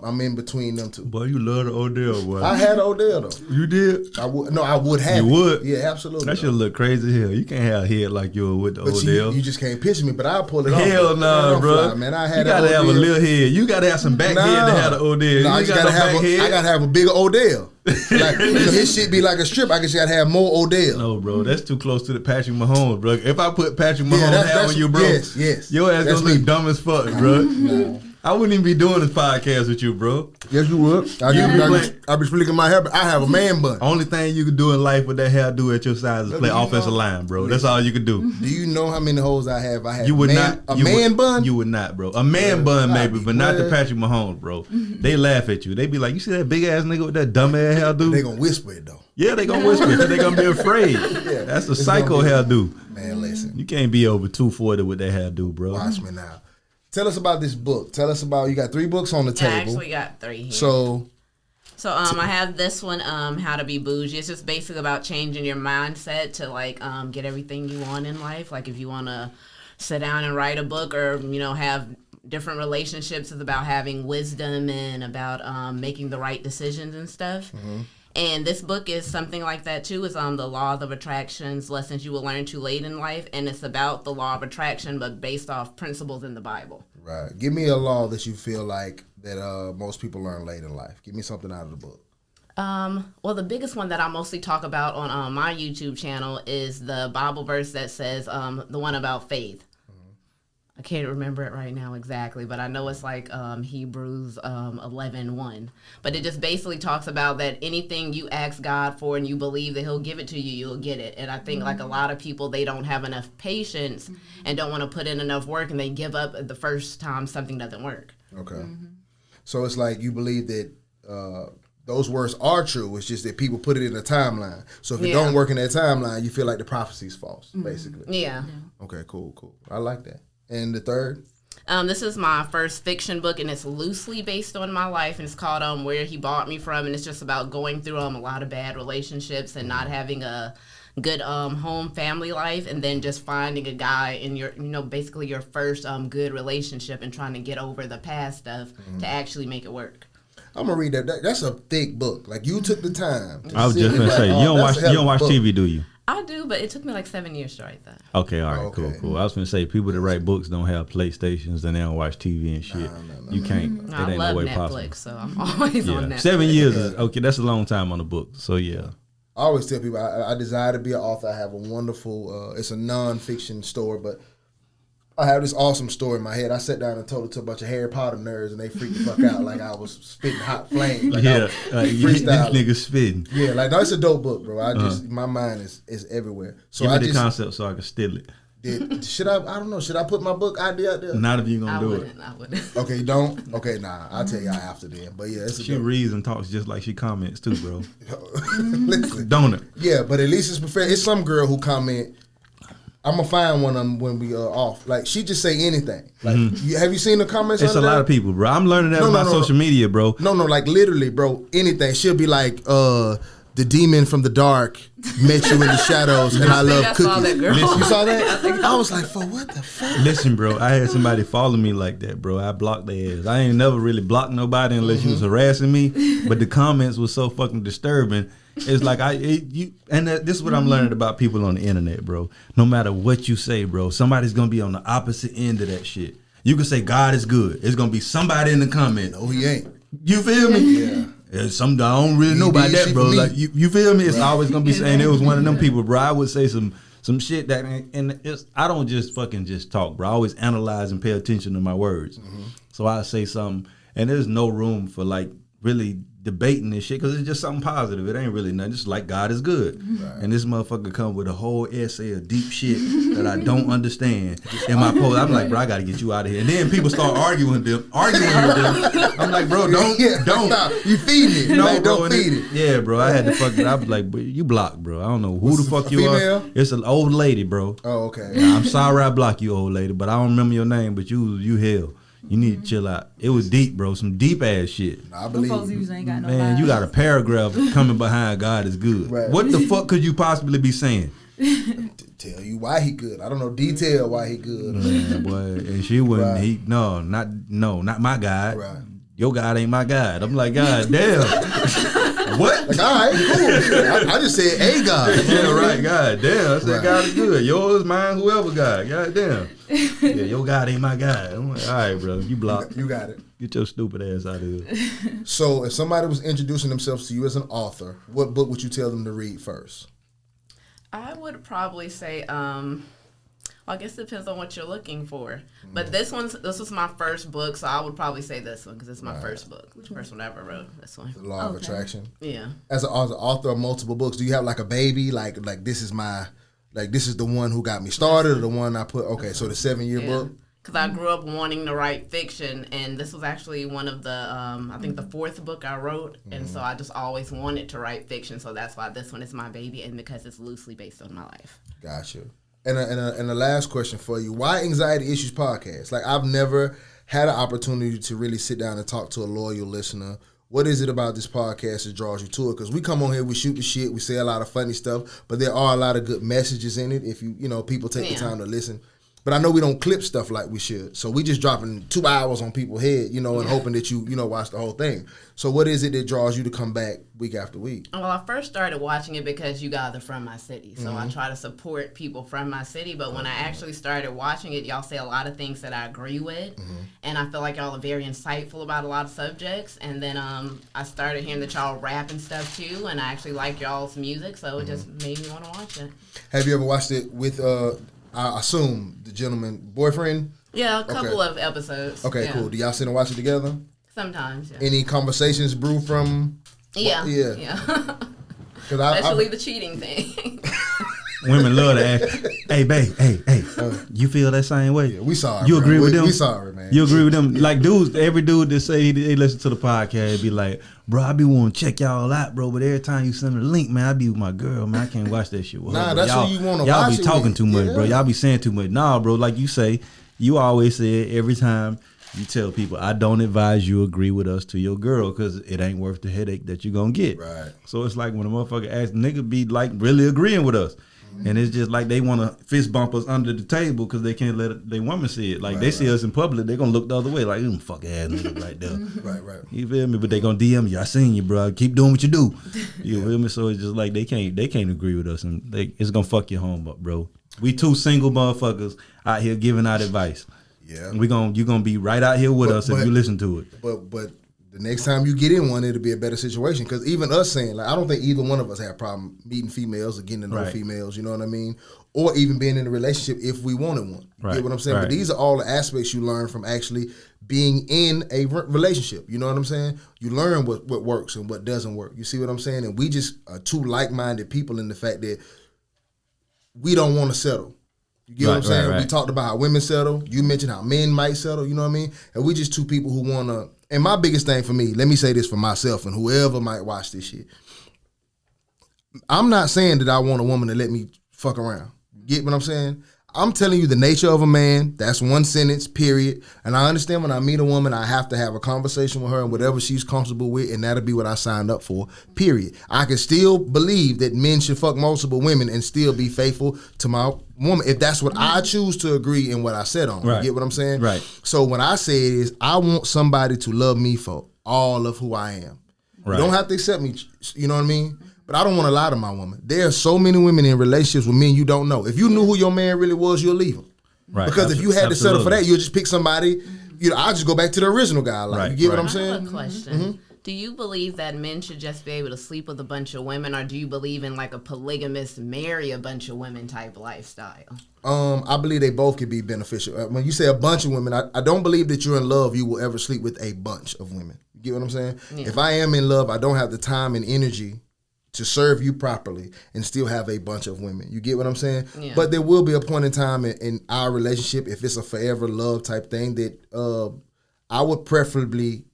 I'm in between them two. Boy, you love the Odell, boy. I had Odell though. You did? I would have. You it. would? Yeah, absolutely. That should look crazy as hell. You can't have a head like yours with the But Odell. you just can't picture me. But I'll pull it off. Hell Man, no, don't bro. fly, man. I You had gotta that have a Odell. little head. You gotta have some back head to have the Odell. No, I you just got gotta no have back head. I gotta have a bigger Odell. Like his shit be like a strip. I just gotta have more Odell. No, bro, that's too close to the Patrick Mahomes, bro. If I put Patrick Mahomes that's- hat on you, bro, yes. your ass That's gonna look me. dumb as fuck, bro. I wouldn't even be doing this podcast with you, bro. Yes, you would. I be flicking my hair, but I have a man bun. Only thing you could do in life with that hairdo at your size is play Do you offensive know- line, bro. That's all you could do. Do you know how many hoes I have? I have You would man, not. a you man would, bun. You would not, bro. A man bun, I'd maybe, be but not the glad. Patrick Mahomes, bro. They laugh at you. They be like, "You see that big ass nigga with that dumb ass hairdo?" They gonna whisper it though. Yeah, they gonna whisper because they gonna be afraid. That's a it's psycho gonna hairdo. Man, listen. You can't be over 240 with that hairdo, bro. Watch me now. Tell us about this book. Tell us about. You got 3 books on the Yeah, I table. actually got 3 here. So I have this one, How to Be Bougie. It's just basically about changing your mindset to like get everything you want in life. Like if you want to sit down and write a book, or have different relationships, it's about having wisdom and about making the right decisions and stuff. Mm-hmm. And this book is something like that too. It's on the laws of attractions, lessons you will learn too late in life, and it's about the law of attraction, but based off principles in the Bible. right, give me a law that you feel like that most people learn late in life. Give me something out of the book. Well, the biggest one that I mostly talk about on my YouTube channel is the Bible verse that says the one about faith. I can't remember it right now exactly, but I know it's like Hebrews 11:1. But it just basically talks about that anything you ask God for and you believe that He'll give it to you, you'll get it. And I think like a lot of people, they don't have enough patience and don't want to put in enough work, and they give up the first time something doesn't work. Okay. So it's like you believe that those words are true. It's just that people put it in a timeline. So if it don't work in that timeline, you feel like the prophecy's false, basically. Yeah. Okay, cool. I like that. And the third? This is my first fiction book, and it's loosely based on my life, and it's called Where He Bought Me From, and it's just about going through a lot of bad relationships and not having a good home family life, and then just finding a guy in your basically your first good relationship and trying to get over the past stuff to actually make it work. I'm gonna read that. That's a thick book. Like you took the time. I was just gonna say, you don't watch TV, do you? I do, but it took me like 7 years to write that. Okay, all right, Okay. cool. I was gonna say, people that write books don't have PlayStations and they don't watch TV and shit. You can't. It I ain't love no way Netflix, possible. so I'm always on Yeah, Netflix. 7 years is okay. That's a long time on the book. So yeah. I always tell people I desire to be an author. I have a wonderful. It's a non-fiction story, but I have this awesome story in my head. I sat down and told it to a bunch of Harry Potter nerds, and they freaked the fuck out like I was spitting hot flames. Like Yeah, this this nigga spitting. Yeah, like no, it's a dope book, bro. I just my mind is everywhere. So Give me I the just concept so I can steal it. should I don't know. Should I put my book idea out there? Not if you I gonna do it. wouldn't. I wouldn't. Okay, don't. Okay, nah. I'll tell y'all after then. But yeah, it's a She dope. reads and talks just like she comments too, bro. Listen, Don't it? yeah, but at least it's prepared. It's some girl who comment. I'm gonna find one of them when we off. Like she just say anything. Like have you seen the comments? It's a under lot that? of people, bro. I'm learning that No, with no, my no, social media, bro. No, like literally, bro. Anything. She'll be like, the demon from the dark met you in the shadows, and I love I saw cookies. that, girl. You saw that? I was like, for what the fuck? Listen, bro, I had somebody follow me like that, bro. I blocked their ass. I ain't never really blocked nobody unless you was harassing me. But the comments was so fucking disturbing. It's like this is what I'm learning about people on the internet, bro. No matter what you say, bro, somebody's gonna be on the opposite end of that shit. You can say God is good. It's gonna be somebody in the comment. No, he ain't. You feel me? Yeah. I don't really know about that, bro. Like you feel me? It's always gonna be saying it was one of them people, bro. I would say some shit that, and I don't just fucking just talk, bro. I always analyze and pay attention to my words. So I say something, and there's no room for like really debating this shit because it's just something positive. It ain't really nothing. It's like God is good, and this motherfucker come with a whole essay of deep shit that I don't understand. In my post, I'm like, bro, I gotta get you out of here. And then people start arguing with them. I'm like, bro, don't. You feed it. No, Like, bro, don't feed it. Yeah, bro. I had to fucking. I was like, bro, you blocked, bro. I don't know who the fuck you female? are. It's an old lady, bro. Oh, okay. I'm sorry I blocked you, old lady, but I don't remember your name. But you hell. You need to chill out. It was deep, bro. Some deep ass shit. I believe folks you. usually ain't got no Man, lives. you got a paragraph coming behind God is good. Right. What the fuck could you possibly be saying? Tell you why he good. I don't know detail why he good. Man, boy, and she wouldn't. Right. Not my God. Right. Your God ain't my God. I'm like, God damn. What? Like, all right, cool. I just said a God. Yeah, right. God damn. I said Right. God is good. Yours, mine, whoever God. God damn. Yeah, your God ain't my God. I'm like, all right, bro. You blocked. You got it. Get your stupid ass out of here. So if somebody was introducing themselves to you as an author, what book would you tell them to read first? I would probably say, well, I guess it depends on what you're looking for. But this was my first book, so I would probably say this one because it's my first book. The first one I ever wrote. This one. The Law of Attraction. Yeah. As an author of multiple books, do you have like a baby? Like this is the one who got me started, or the one I put? Okay, so the 7-year book. Because I grew up wanting to write fiction, and this was actually one of the, I think the 4th book I wrote, and so I just always wanted to write fiction, so that's why this one is my baby, and because it's loosely based on my life. Gotcha. And the last question for you: why Anxiety Issues Podcast? Like, I've never had an opportunity to really sit down and talk to a loyal listener. What is it about this podcast that draws you to it? Because we come on here, we shoot the shit, we say a lot of funny stuff, but there are a lot of good messages in it if people take the time to listen. But I know we don't clip stuff like we should. So we just dropping 2 hours on people's head, and hoping that you watch the whole thing. So what is it that draws you to come back week after week? Well, I first started watching it because you guys are from my city. So I try to support people from my city. But when I actually started watching it, y'all say a lot of things that I agree with. And I feel like y'all are very insightful about a lot of subjects. And then I started hearing that y'all rap and stuff too. And I actually like y'all's music. So it just made me want to watch it. Have you ever watched it with, I assume, the gentleman boyfriend? Yeah, a couple of episodes. Okay, yeah. cool. Do y'all sit and watch it together? Sometimes, yeah. Any conversations brew from? Yeah. Especially the cheating thing. Women love to ask, hey, babe, hey, you feel that same way? Yeah, we sorry. You agree with them? We sorry, man. You agree with them? Like dudes, every dude that say they listen to the podcast be like, bro, I be wanting to check y'all out, bro, but every time you send me the link, man, I be with my girl, man, I can't watch that shit with her. Nah, Bro. that's who you want to watch. Y'all be talking with. too much, Yeah. bro. Y'all be saying too much. Nah, bro, like you say, you always say it every time you tell people, I don't advise you agree with us to your girl because it ain't worth the headache that you're going to get. Right. So it's like when a motherfucker asks, nigga be like really agreeing with us. And it's just like they want to fist bump us under the table because they can't let their woman see it. Like they see us in public, they going to look the other way like, fuck ass nigga right there. Right. You feel me? But they going to DM you. I seen you, bro. Keep doing what you do. You feel me? So it's just like they can't agree with us. And it's going to fuck your home up, bro. We two single motherfuckers out here giving out advice. Yeah. You're going to be right out here with us if you listen to it. But the next time you get in one, it'll be a better situation. Because even us saying, like, I don't think either one of us have a problem meeting females or getting to know females, you know what I mean? Or even being in a relationship if we wanted one. You get what I'm saying? But these are all the aspects you learn from actually being in a relationship. You know what I'm saying? You learn what works and what doesn't work. You see what I'm saying? And we just are two like-minded people in the fact that we don't want to settle. You get what I'm saying? We talked about how women settle. You mentioned how men might settle. You know what I mean? And we just two people who want to. And my biggest thing for me, let me say this for myself and whoever might watch this shit. I'm not saying that I want a woman to let me fuck around. You get what I'm saying? I'm telling you the nature of a man. That's one sentence, period. And I understand when I meet a woman, I have to have a conversation with her and whatever she's comfortable with, and that'll be what I signed up for, period. I can still believe that men should fuck multiple women and still be faithful to my woman if that's what I choose to agree in what I said on. Right. You get what I'm saying? Right. So what I say is I want somebody to love me for all of who I am. Right. You don't have to accept me, you know what I mean? But I don't want to lie to my woman. There are so many women in relationships with men you don't know. If you knew who your man really was, you'll leave him. Right. Because if you had to settle for that, you'll just pick somebody. I'll just go back to the original guy. Like, Right, you get what right. I'm saying? I have a question. Do you believe that men should just be able to sleep with a bunch of women, or do you believe in like a polygamous, marry a bunch of women type lifestyle? I believe they both could be beneficial. When you say a bunch of women, I don't believe that you're in love, you will ever sleep with a bunch of women. You get what I'm saying? Yeah. If I am in love, I don't have the time and energy to serve you properly and still have a bunch of women. You get what I'm saying? Yeah. But there will be a point in time in our relationship, if it's a forever love type thing, that I would preferably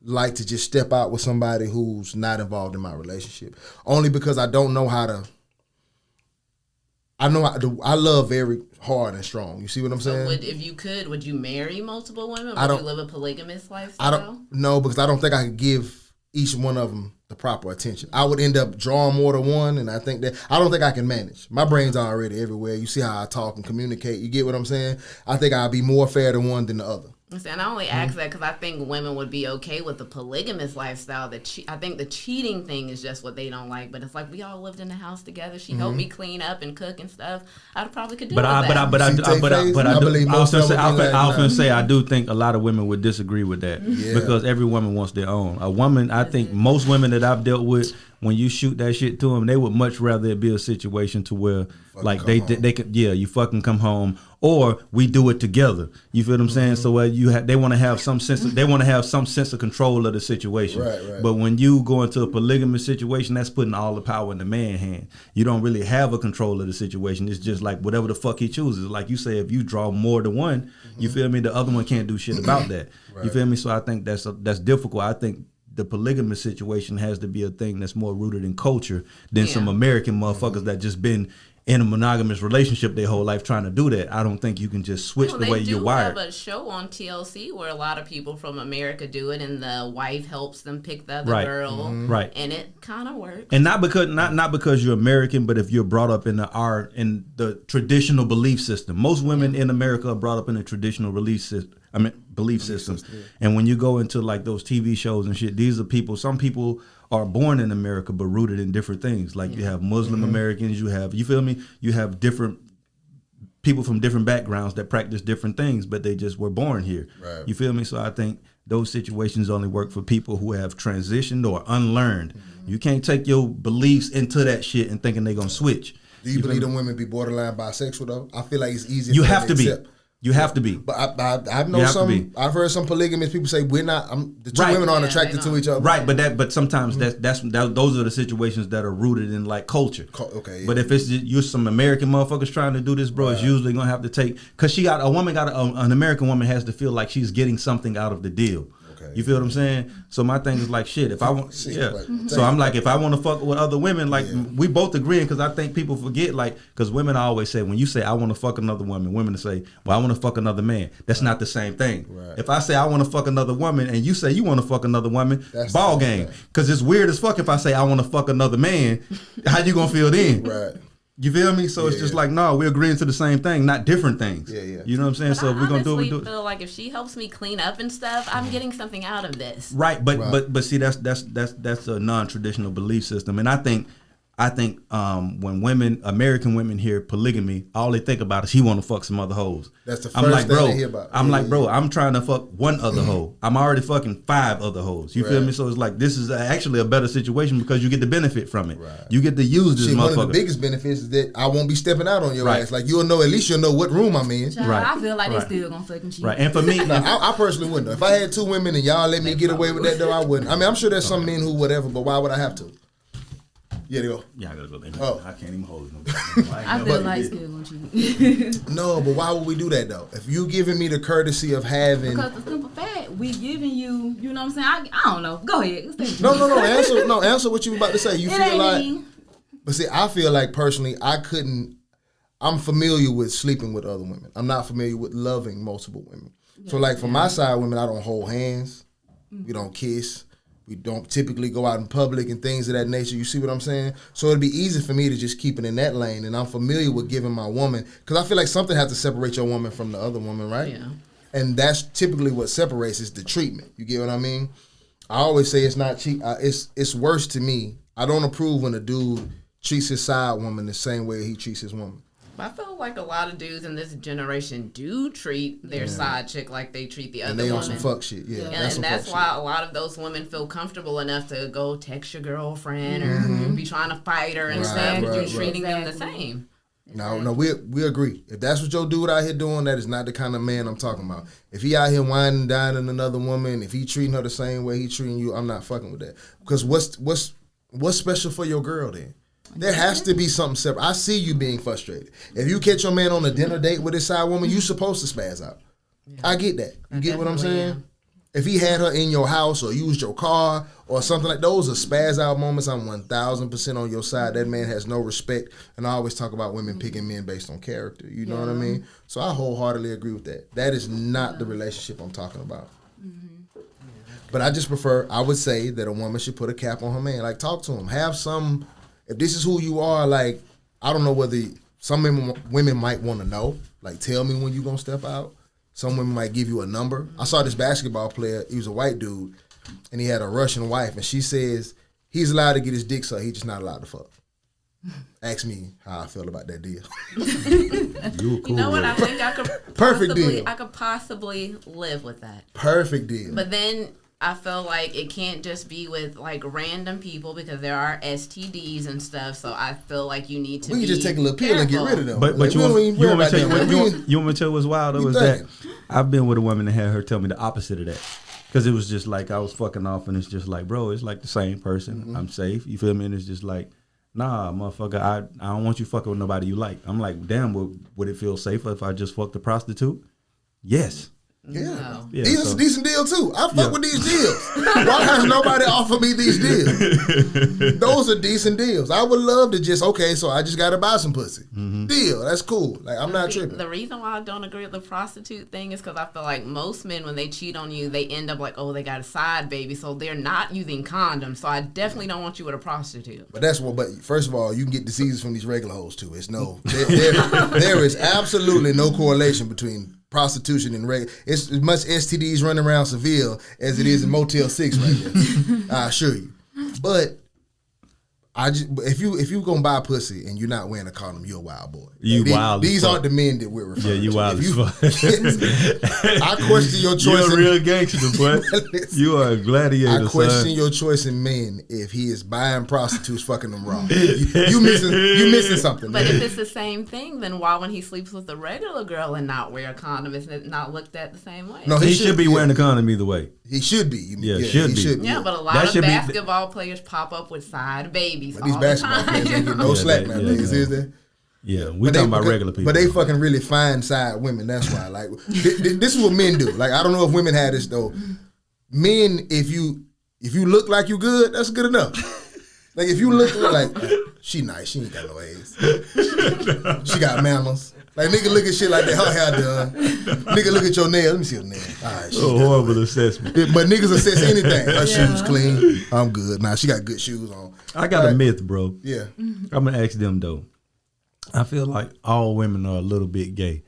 like to just step out with somebody who's not involved in my relationship. Only because I don't know how to. I love very hard and strong. You see what I'm saying? So if you could, would you marry multiple women? I Would don't- you live a polygamous lifestyle? I don't know because I don't think I could give each one of them the proper attention. I would end up drawing more to one, and I don't think I can manage. My brain's already everywhere. You see how I talk and communicate. You get what I'm saying? I think I'll be more fair to one than the other. And I only ask that because I think women would be okay with the polygamous lifestyle. I think the cheating thing is just what they don't like. But it's like we all lived in the house together. She helped me clean up and cook and stuff. I probably could do that. I was gonna say I do think a lot of women would disagree with that because every woman wants their own. A woman, I think most women that I've dealt with, when you shoot that shit to them, they would much rather it be a situation to where like they could you fucking come home or we do it together. You feel what I'm saying? So they want to have some sense of control of the situation. Right. But when you go into a polygamous situation, that's putting all the power in the man's hand. You don't really have a control of the situation. It's just like whatever the fuck he chooses. Like you say, if you draw more than one, you feel me? The other one can't do shit about that. Right. You feel me? So I think that's difficult. I think the polygamous situation has to be a thing that's more rooted in culture than some American motherfuckers that just been in a monogamous relationship their whole life trying to do that. I don't think you can just switch the way you're wired. They do have a show on TLC where a lot of people from America do it, and the wife helps them pick the other girl, right? And it kind of works. And not because you're American, but if you're brought up in the traditional belief system. Most women in America are brought up in a traditional belief system. And when you go into like those TV shows and shit, these are people. Some people are born in America but rooted in different things. Like you have Muslim Americans, you feel me? You have different people from different backgrounds that practice different things, but they just were born here. Right. You feel me? So I think those situations only work for people who have transitioned or unlearned. You can't take your beliefs into that shit and thinking they're gonna switch. Do you believe them women be borderline bisexual though? I feel like it's easier. You have to be. You have to be. But I've heard some polygamous people say we're not. The two women aren't attracted to each other. Right, but sometimes those are the situations that are rooted in like culture. Okay. Yeah. But if it's just, you're some American motherfuckers trying to do this, bro, it's usually gonna have to take because an American woman has to feel like she's getting something out of the deal. Okay. You feel what I'm saying? So my thing is like shit. If I want, So I'm like, if I want to fuck with other women, like we both agreeing, because I think people forget, like, because women always say when you say I want to fuck another woman, women say, well, I want to fuck another man. That's not the same thing. Right. If I say I want to fuck another woman and you say you want to fuck another woman, That's ball the same game. thing. Because it's weird as fuck if I say I want to fuck another man. How you gonna feel then? Right. You feel me? So it's just like, no, we're agreeing to the same thing, not different things. Yeah. You know what I'm saying? But so if we're gonna do it, we do I it. feel like if she helps me clean up and stuff, I'm getting something out of this. Right, but see, that's a non-traditional belief system, and I think when American women hear polygamy, all they think about is he want to fuck some other hoes. That's the first thing they hear about. Bro, I'm trying to fuck one other hoe. I'm already fucking 5 other hoes. You feel me? So it's like this is actually a better situation because you get the benefit from it. Right. You get to use this motherfucker. One of the biggest benefits is that I won't be stepping out on your Right. ass. Like at least you'll know what room I'm in. Child, Right. I feel like Right. they still gonna fucking cheat. Right, and for me, Now, I personally wouldn't. If I had 2 women and y'all let me get away with that, though, I wouldn't. I mean, I'm sure there's some men who whatever, but why would I have to? Yeah, they go. yeah, I gotta go there. Oh. I can't even hold it. I feel like still gonna cheat. No, but why would we do that though? If you giving me the courtesy of having Because the simple fact, we giving you, you know what I'm saying? I don't know. Go ahead. answer what you about to say. You It feel ain't like, me. but see, I feel like personally, I couldn't. I'm familiar with sleeping with other women. I'm not familiar with loving multiple women. So like from my side, women, I don't hold hands. We don't kiss. We don't typically go out in public and things of that nature. You see what I'm saying? So it'd be easy for me to just keep it in that lane. And I'm familiar with giving my woman, because I feel like something has to separate your woman from the other woman, right? Yeah. And that's typically what separates is the treatment. You get what I mean? I always say it's not cheap. It's worse to me. I don't approve when a dude treats his side woman the same way he treats his woman. I feel like a lot of dudes in this generation do treat their side chick like they treat the other woman. And they on some fuck shit. Yeah, and that's why a lot of those women feel comfortable enough to go text your girlfriend or be trying to fight her and stuff. You're treating them the same. No, we agree. If that's what your dude out here doing, that is not the kind of man I'm talking about. If he out here whining, dining another woman, if he treating her the same way he treating you, I'm not fucking with that. Because what's special for your girl then? There has to be something separate. I see you being frustrated. If you catch your man on a dinner date with his side woman, you supposed to spaz out. Yeah. I get that. You get what I'm saying? Yeah. If he had her in your house or used your car or something like those are spaz out moments, I'm 1,000% on your side. That man has no respect. And I always talk about women picking men based on character. You know what I mean? So I wholeheartedly agree with that. That is not the relationship I'm talking about. But I just prefer, I would say that a woman should put a cap on her man. Like, talk to him. Have some... If this is who you are, like, I don't know whether some women might want to know. Like, tell me when you going to step out. Some women might give you a number. I saw this basketball player. He was a white dude, and he had a Russian wife. And she says he's allowed to get his dick sucked. He's just not allowed to fuck. Ask me how I feel about that deal. You know what? I think I could Perfect deal. I could possibly live with that. Perfect deal. But then... I feel like it can't just be with like random people because there are STDs and stuff. So I feel like you need to. We can just take a little pill and get rid of them. But like, you want me to tell what's wild though is that I've been with a woman that had her tell me the opposite of that. Because it was just like I was fucking off and it's just like, bro, it's like the same person. Mm-hmm. I'm safe. You feel me? And it's just like, nah, motherfucker, I don't want you fucking with nobody you like. I'm like, damn, would it feel safer if I just fucked a prostitute? Yes. Yeah, no. These a decent deal too. I fuck with these deals. Why has nobody offered me these deals? Those are decent deals. I would love to just so I just got to buy some pussy. Mm-hmm. Deal, that's cool. Like I'm not tripping. The reason why I don't agree with the prostitute thing is because I feel like most men when they cheat on you, they end up like, oh, they got a side baby, so they're not using condoms. So I definitely don't want you with a prostitute. But that's what. But first of all, you can get diseases from these regular hoes too. It's no, there is absolutely no correlation between prostitution and it's as much STDs running around Seville as it is in Motel 6 right there. I assure you. But if you gonna buy pussy and you're not wearing a condom, you're a wild boy. These aren't the men that we're referring to. Yeah, you wild as fuck. I question your choice. You're a real gangster, boy. You are a gladiator. I question your choice in men if he is buying prostitutes, fucking them raw. You missing something. But if it's the same thing, then why when he sleeps with a regular girl and not wear a condom, is it not looked at the same way? No, he should be wearing a condom either way. He should be. Should be. Yeah, but a lot of basketball players pop up with side babies. But these basketball players ain't getting no slack nowadays, is there? Yeah, we talking about regular people. But they fucking really fine side women. That's why. Like this is what men do. Like I don't know if women have this though. Men, if you look like you good, that's good enough. Like if you look like she nice, she ain't got no AIDS. She got mammals. Like nigga look at shit like that, her hair done. Nigga look at your nails. Let me see your nails. All right, horrible assessment. But niggas assess anything. Her shoes clean. I'm good. Nah, she got good shoes on. I got a myth, bro. Yeah. I'm gonna ask them though. I feel like all women are a little bit gay.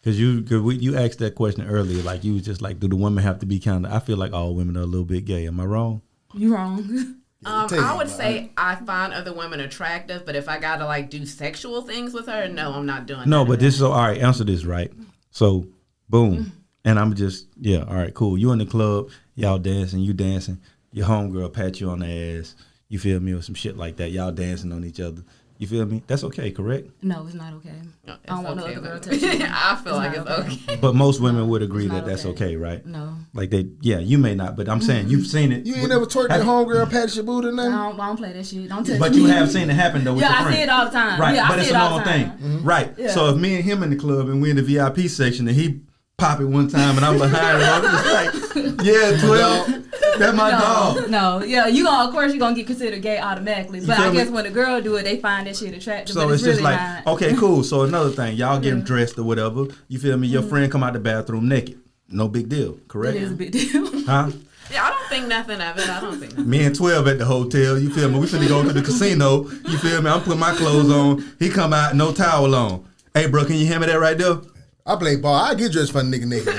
Cause you asked that question earlier, like you was just like, do the women have to be kind of? I feel like all women are a little bit gay. Am I wrong? You wrong. I would say I find other women attractive, but if I gotta like do sexual things with her, no, I'm not doing that. No, but this is all right. Answer this right. So, boom, and I'm just all right, cool. You in the club, y'all dancing, you dancing. Your homegirl pat you on the ass. You feel me, or some shit like that. Y'all dancing on each other. You feel me? That's okay, correct? No, it's not okay. No, I don't want no okay, other girl touching me. I feel like it's okay. But most women would agree that that's okay, right? No. Like you may not, but I'm saying you've seen it. You ain't never twerked your homegirl, pat your booty or nothing? I don't play that shit. Don't touch me. But you have seen it happen though with your I friends. see it all the time. Right, yeah, but it's a normal thing. Mm-hmm. Right. Yeah. So if me and him in the club and we in the VIP section and he pop it one time and I'm behind him, I'm just like, yeah, 12. That's my dog. No, yeah, of course you're gonna get considered gay automatically. But I guess when a girl do it, they find that shit attractive. So but it's really just like, not. okay, cool. So another thing, y'all getting dressed or whatever. You feel me? Your friend come out the bathroom naked. No big deal, correct? It is a big deal. Huh? Yeah, I don't think nothing of it. I don't think nothing. Me and 12 at the hotel, you feel me? We finna go to the casino, you feel me? I'm putting my clothes on. He come out, no towel on. Hey, bro, can you hand me that right there? I play ball. I get dressed for a nigga naked.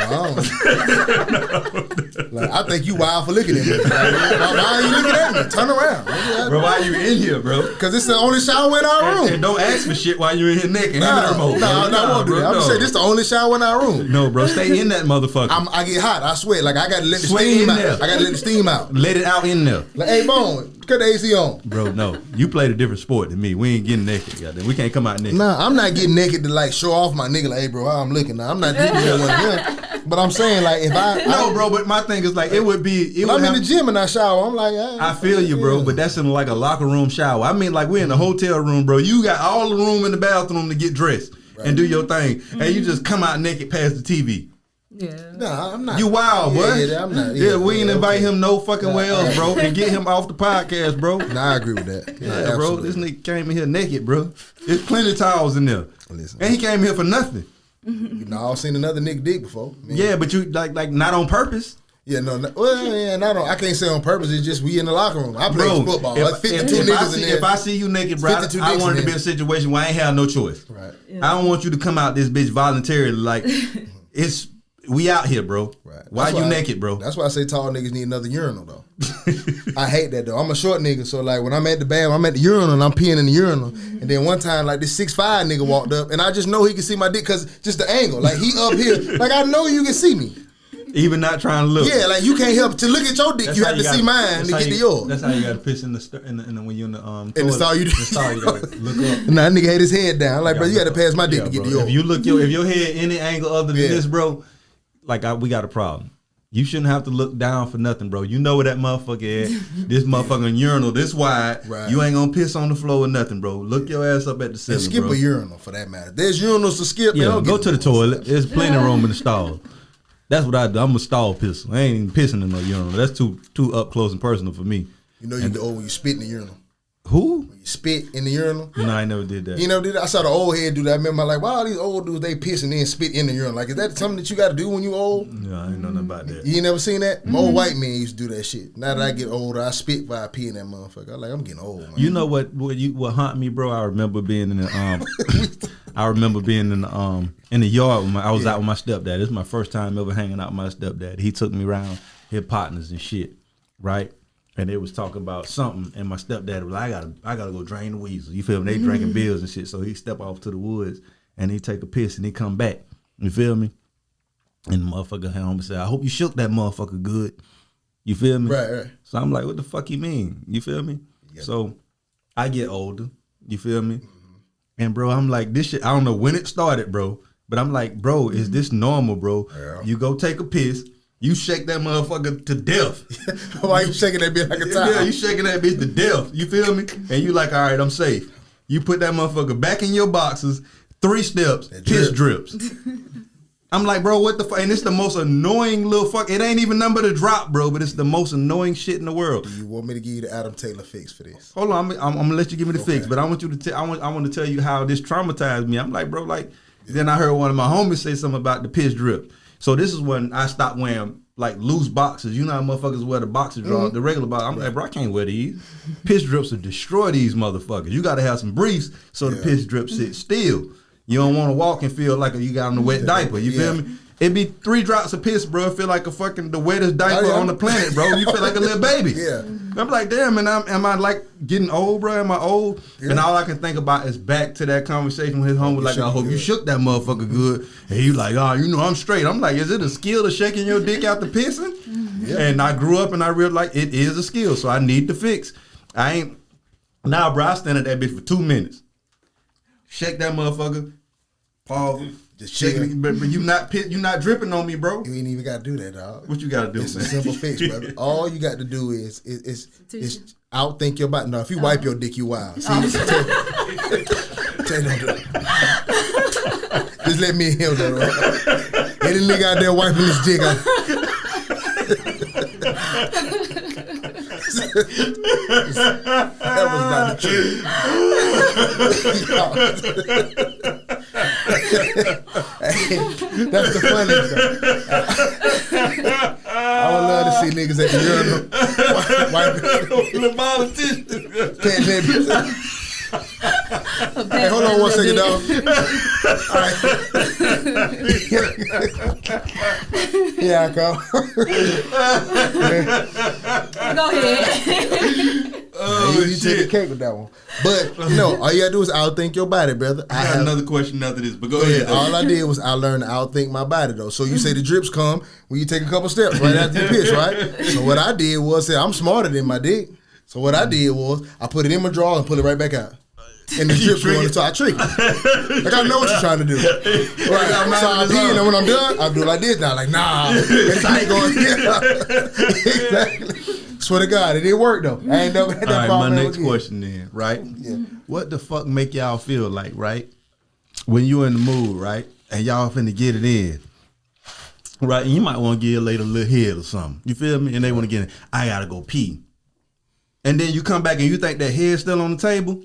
Like, I think you wild for looking at me. Like, why are you looking at me? Turn around. Bro, why you in here, bro? Because it's the only shower in our room. And don't ask for shit while you in here naked. Hand me the remote. No, I won't do that. I'm just saying, this the only shower in our room. No, bro, stay in that motherfucker. I get hot. I sweat. Like, I got to let the Sweat steam in out. there. I got to let the steam out. Let it out in there. Like, hey, Bone, cut the AC on. Bro, no. You played a different sport than me. We ain't getting naked. Goddamn. We can't come out naked. Nah, I'm not getting naked to, like, show off my nigga. Like, hey, bro, how I'm looking now. I'm not getting that one of them. But I'm saying, like, if No, bro, but my thing is, like, it would be... I'm in the gym and I shower. I'm like, I feel you, bro, but that's in like a locker room shower. I mean, like we're in a hotel room, bro. You got all the room in the bathroom to get dressed and do your thing, and you just come out naked past the TV. Yeah. Nah, I'm not. You wild, boy. Yeah, I'm not. Yeah, we ain't invite him no fucking way else, bro, and get him off the podcast, bro. Nah, I agree with that. Yeah, bro, this nigga came in here naked, bro. There's plenty of towels in there, Listen. and he came here for nothing. You know, I've seen another nigga dick before. Man. Yeah, but you like not on purpose. Yeah, well, yeah, not on. I can't say on purpose. It's just we in the locker room. I play Bro, football. if, Like 52 if niggas in there. if I see you naked, bro, I 52 want dicks it to in be there. a situation where I ain't have no choice. Right. I don't want you to come out this bitch voluntarily. Like, we out here, bro. Right. Why you naked, bro? That's why I say tall niggas need another urinal, though. I hate that, though. I'm a short nigga, so, like, when I'm at the bathroom, I'm at the urinal, and I'm peeing in the urinal. And then one time, like, this 6'5" nigga walked up, and I just know he can see my dick because just the angle. Like, he up here. Like, I know you can see me. Even not trying to look. Yeah, like, you can't help to look at your dick. That's You how have to gotta- see mine that's to how get you- to yours. That's how you got to piss in the when you in the In toilet. the stall, you do. In the stall, you got to look up. Nah, that nigga had his head down. Like, bro, you got to pass my dick Yeah, to get bro. to yours. If you look if your head any angle other than Yeah. this, bro, like we got a problem. You shouldn't have to look down for nothing, bro. You know where that motherfucker at. This motherfucking urinal this wide. Right. You ain't gonna piss on the floor or nothing, bro. Look your ass up at the ceiling, And skip bro. a urinal for that matter. There's urinals to skip. man. Yeah, Don't go get to the toilet. There's plenty of room in the stall. That's what I do. I'm a stall pisser. I ain't even pissing in no urinal. That's too up close and personal for me. You know you get old when you spit in the urinal. Who? You spit in the urinal. No, I never did that. You know, I saw the old head do that. I remember, like, why all these old dudes, they piss and then spit in the urinal? Like, is that something that you got to do when you old? No, I ain't know nothing about that. You ain't never seen that? Old white men used to do that shit. Now that I get older, I spit while I pee in that motherfucker. I'm like, I'm getting old, man. You know what haunt me, bro? I remember being in the in the yard when I was out with my stepdad. This is my first time ever hanging out with my stepdad. He took me around his partners and shit, right? And they was talking about something, and my stepdad was like, I gotta go drain the weasel. You feel me? They drinking beers and shit. So he step off to the woods and he take a piss and he come back. You feel me? And the motherfucker home and say, I hope you shook that motherfucker good. You feel me? Right. So I'm like, what the fuck you mean? You feel me? Yeah. So I get older. You feel me? And bro, I'm like, this shit, I don't know when it started, bro. But I'm like, bro, is this normal, bro? Yeah. You go take a piss, you shake that motherfucker to death. Why you shaking that bitch like a towel? Yeah, you shaking that bitch to death. You feel me? And you like, all right, I'm safe. You put that motherfucker back in your boxes, 3 steps, piss drips. I'm like, bro, what the fuck? And it's the most annoying little fuck. It ain't even number to drop, bro, but it's the most annoying shit in the world. You want me to give you the Adam Taylor fix for this? Hold on, I'm gonna let you give me the fix, but I want you to tell. I want to tell you how this traumatized me. I'm like, bro, like. Then I heard one of my homies say something about the piss drip. So this is when I stopped wearing like loose boxers. You know how motherfuckers wear the boxer drawers, the regular boxers. I'm like, bro, I can't wear these. Piss drips will destroy these motherfuckers. You got to have some briefs so the piss drip sits still. You don't want to walk and feel like you got on a wet diaper. You feel me? It be 3 drops of piss, bro. It feel like the wettest diaper on the planet, bro. You feel like a little baby. Yeah. I'm like, damn, man, am I like getting old, bro? Am I old? Yeah. And all I can think about is back to that conversation with his homie, like, I hope you shook that motherfucker good. And he like, oh, you know, I'm straight. I'm like, is it a skill to shaking your dick out the pissing? Yeah. And I grew up and I realized like it is a skill, so I need to fix. Now, bro, I stand at that bitch for 2 minutes. Shake that motherfucker. Pause. Just shaking it, but you not dripping on me, bro. You ain't even got to do that, dog. What you got to do? It's a simple fix, brother. All you got to do is outthink your body. No, if you wipe your dick, you wild. See, tell you don't do it. Just let me and him know. Any nigga out there wiping his dick out. That was not the truth. That's the funniest though. I would love to see niggas at the urinal. White The politician. Hey, hold on 1 second, dog. Yeah, I come. Go ahead. You take the cake with that one. But no, all you gotta do is outthink your body, brother. I have another question after this, but go ahead. All I did was I learned to outthink my body though. So you say the drips come when you take a couple steps right after you piss, right? So what I did was say I'm smarter than my dick. So what I did was I put it in my drawer and pull it right back out. And the drips going until I trick it. Like I know what you're trying to do. Right. So I pee and when I'm done, I'll do it like this now. Like, nah, I ain't going Exactly. Swear to God, it didn't work though. I ain't never had that problem. My next question then, right? Yeah. What the fuck make y'all feel like, right? When you in the mood, right? And y'all finna get it in. Right? And you might want to give a lady a little head or something. You feel me? And they want to get in. I gotta go pee. And then you come back and you think that head's still on the table.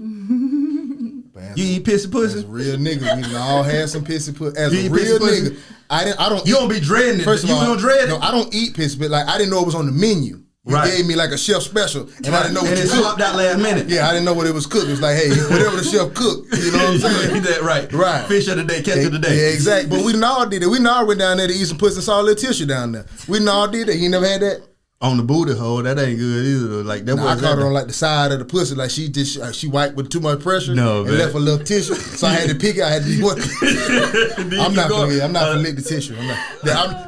You eat pissy pussy? As real niggas, we all had some pissy pussy. As a real nigga, I don't. You don't be dreading it. First of all, you don't dread it. No, I don't eat pissy, but like I didn't know it was on the menu. You gave me like a chef special, and I didn't know what it cooked that last minute. Yeah, I didn't know what it was cooked. It was like, hey, whatever the chef cooked, you know what I'm saying? That right. Fish of the day, catch of the day. Yeah, exactly. But we all did it. We all went down there to eat some pussy and saw a little tissue down there. We all did it. You never had that? On the booty hole, that ain't good either. Like that. I caught her on like the side of the pussy, like she wiped with too much pressure. And left a little tissue, so I had to pick it. I had to be what? I'm not gonna lick the tissue. I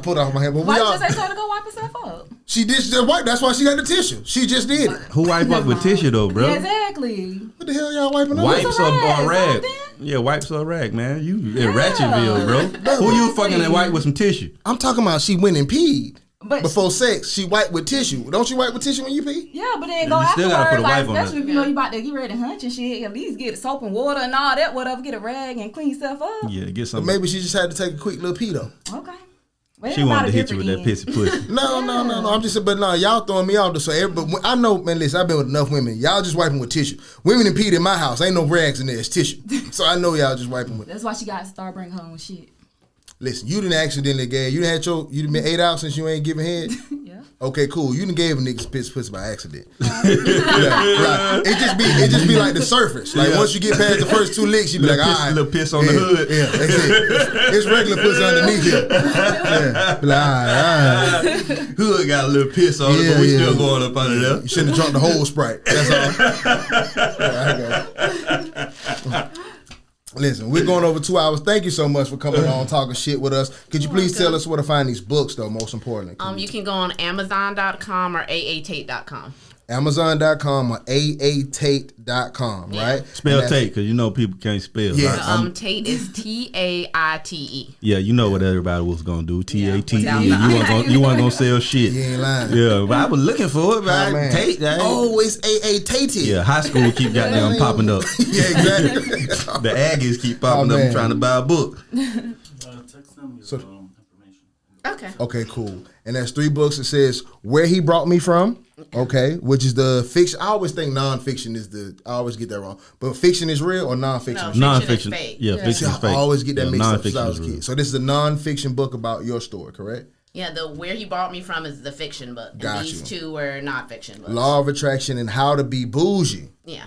put it off my hand. But why did you say so to go wipe herself up? She did just wipe. That's why she got the tissue. She just did it. Who wipe up with tissue though, bro? Yeah, exactly. What the hell y'all wiping up? Wipes or a rag? Yeah, wipes or a rag, man. You in Ratchetville, bro. Who you fucking that wipe with some tissue? I'm talking about she went and peed. But before sex, she wiped with tissue. Don't you wipe with tissue when you pee? Yeah, but then go afterwards, like, especially if you know you about to get ready to hunch and shit, at least get soap and water and all that, whatever, get a rag and clean yourself up. Yeah, get something. But maybe she just had to take a quick little pee though. Okay. Well, she wanted to hit you with that pissy pussy. No. I'm just saying, but no, y'all throwing me off. So but I know, man, listen, I've been with enough women. Y'all just wiping with tissue. Women and peed in my house. Ain't no rags in there. It's tissue. So I know y'all just wiping with. That's why she got to start bringing home shit. Listen, you didn't accidentally gave. You done been 8 hours since you ain't giving head. Yeah. Okay, cool. You done gave a nigga pussy by accident. Right. It just be like the surface. Like once you get past the first 2 licks, you be like, all right. Little piss on the hood. Yeah, that's it. It's regular pussy underneath it. Yeah. Be like, all right. Hood got a little piss on it, but we still going up under there. You shouldn't have drunk the whole Sprite. That's all. Listen, we're going over 2 hours. Thank you so much for coming on, talking shit with us. Could you please tell us where to find these books, though, most importantly? You can go on Amazon.com or AATate.com. Amazon.com or AATate.com, right? Spell Tate, because you know people can't spell. Yeah. Right? Tate is TAITE. Yeah, you know what everybody was going to do. TATE. You weren't going to sell shit. You ain't lying. Yeah, but I was looking for it. But Tate. It's AATate. Yeah, high school keep goddamn popping up. Yeah, exactly. The Aggies keep popping up trying to buy a book. Text them your information. Okay, cool. And that's 3 books. It says Where He Brought Me From, okay, which is the fiction. I always think nonfiction is I always get that wrong. But fiction is real or nonfiction? No, fiction is fake. Yeah, fiction is fake. I always get that mixed up since I was a real. kid. So this is a nonfiction book about your story, correct? Yeah, the Where He Brought Me From is the fiction book. And these 2 were nonfiction books. Law of Attraction and How to Be Bougie. Yeah.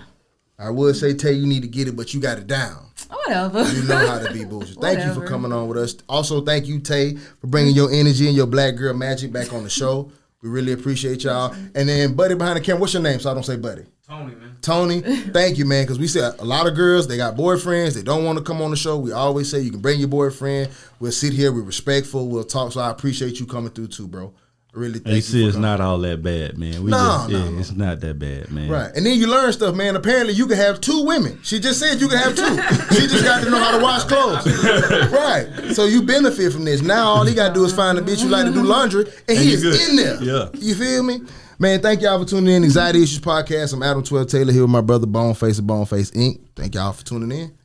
I would say, Tay, you need to get it, but you got it down. Whatever. You know how to be bougie. Thank you for coming on with us. Also, thank you, Tay, for bringing your energy and your black girl magic back on the show. We really appreciate y'all. And then, Buddy behind the camera, what's your name so I don't say Buddy? Tony, man. Tony, thank you, man, because we said a lot of girls, they got boyfriends, they don't want to come on the show. We always say you can bring your boyfriend. We'll sit here, we're respectful, we'll talk. So I appreciate you coming through too, bro. Really thank you. See, it's not all that bad, man. No. It's not that bad, man. Right. And then you learn stuff, man. Apparently you can have 2 women. She just said you can have 2. She just got to know how to wash clothes. Right. So you benefit from this. Now all he got to do is find a bitch who like to do laundry, and he is in there. Yeah. You feel me? Man, thank y'all for tuning in. Anxiety Issues Podcast. I'm Adam 12 Taylor here with my brother Boneface of Boneface Inc. Thank y'all for tuning in.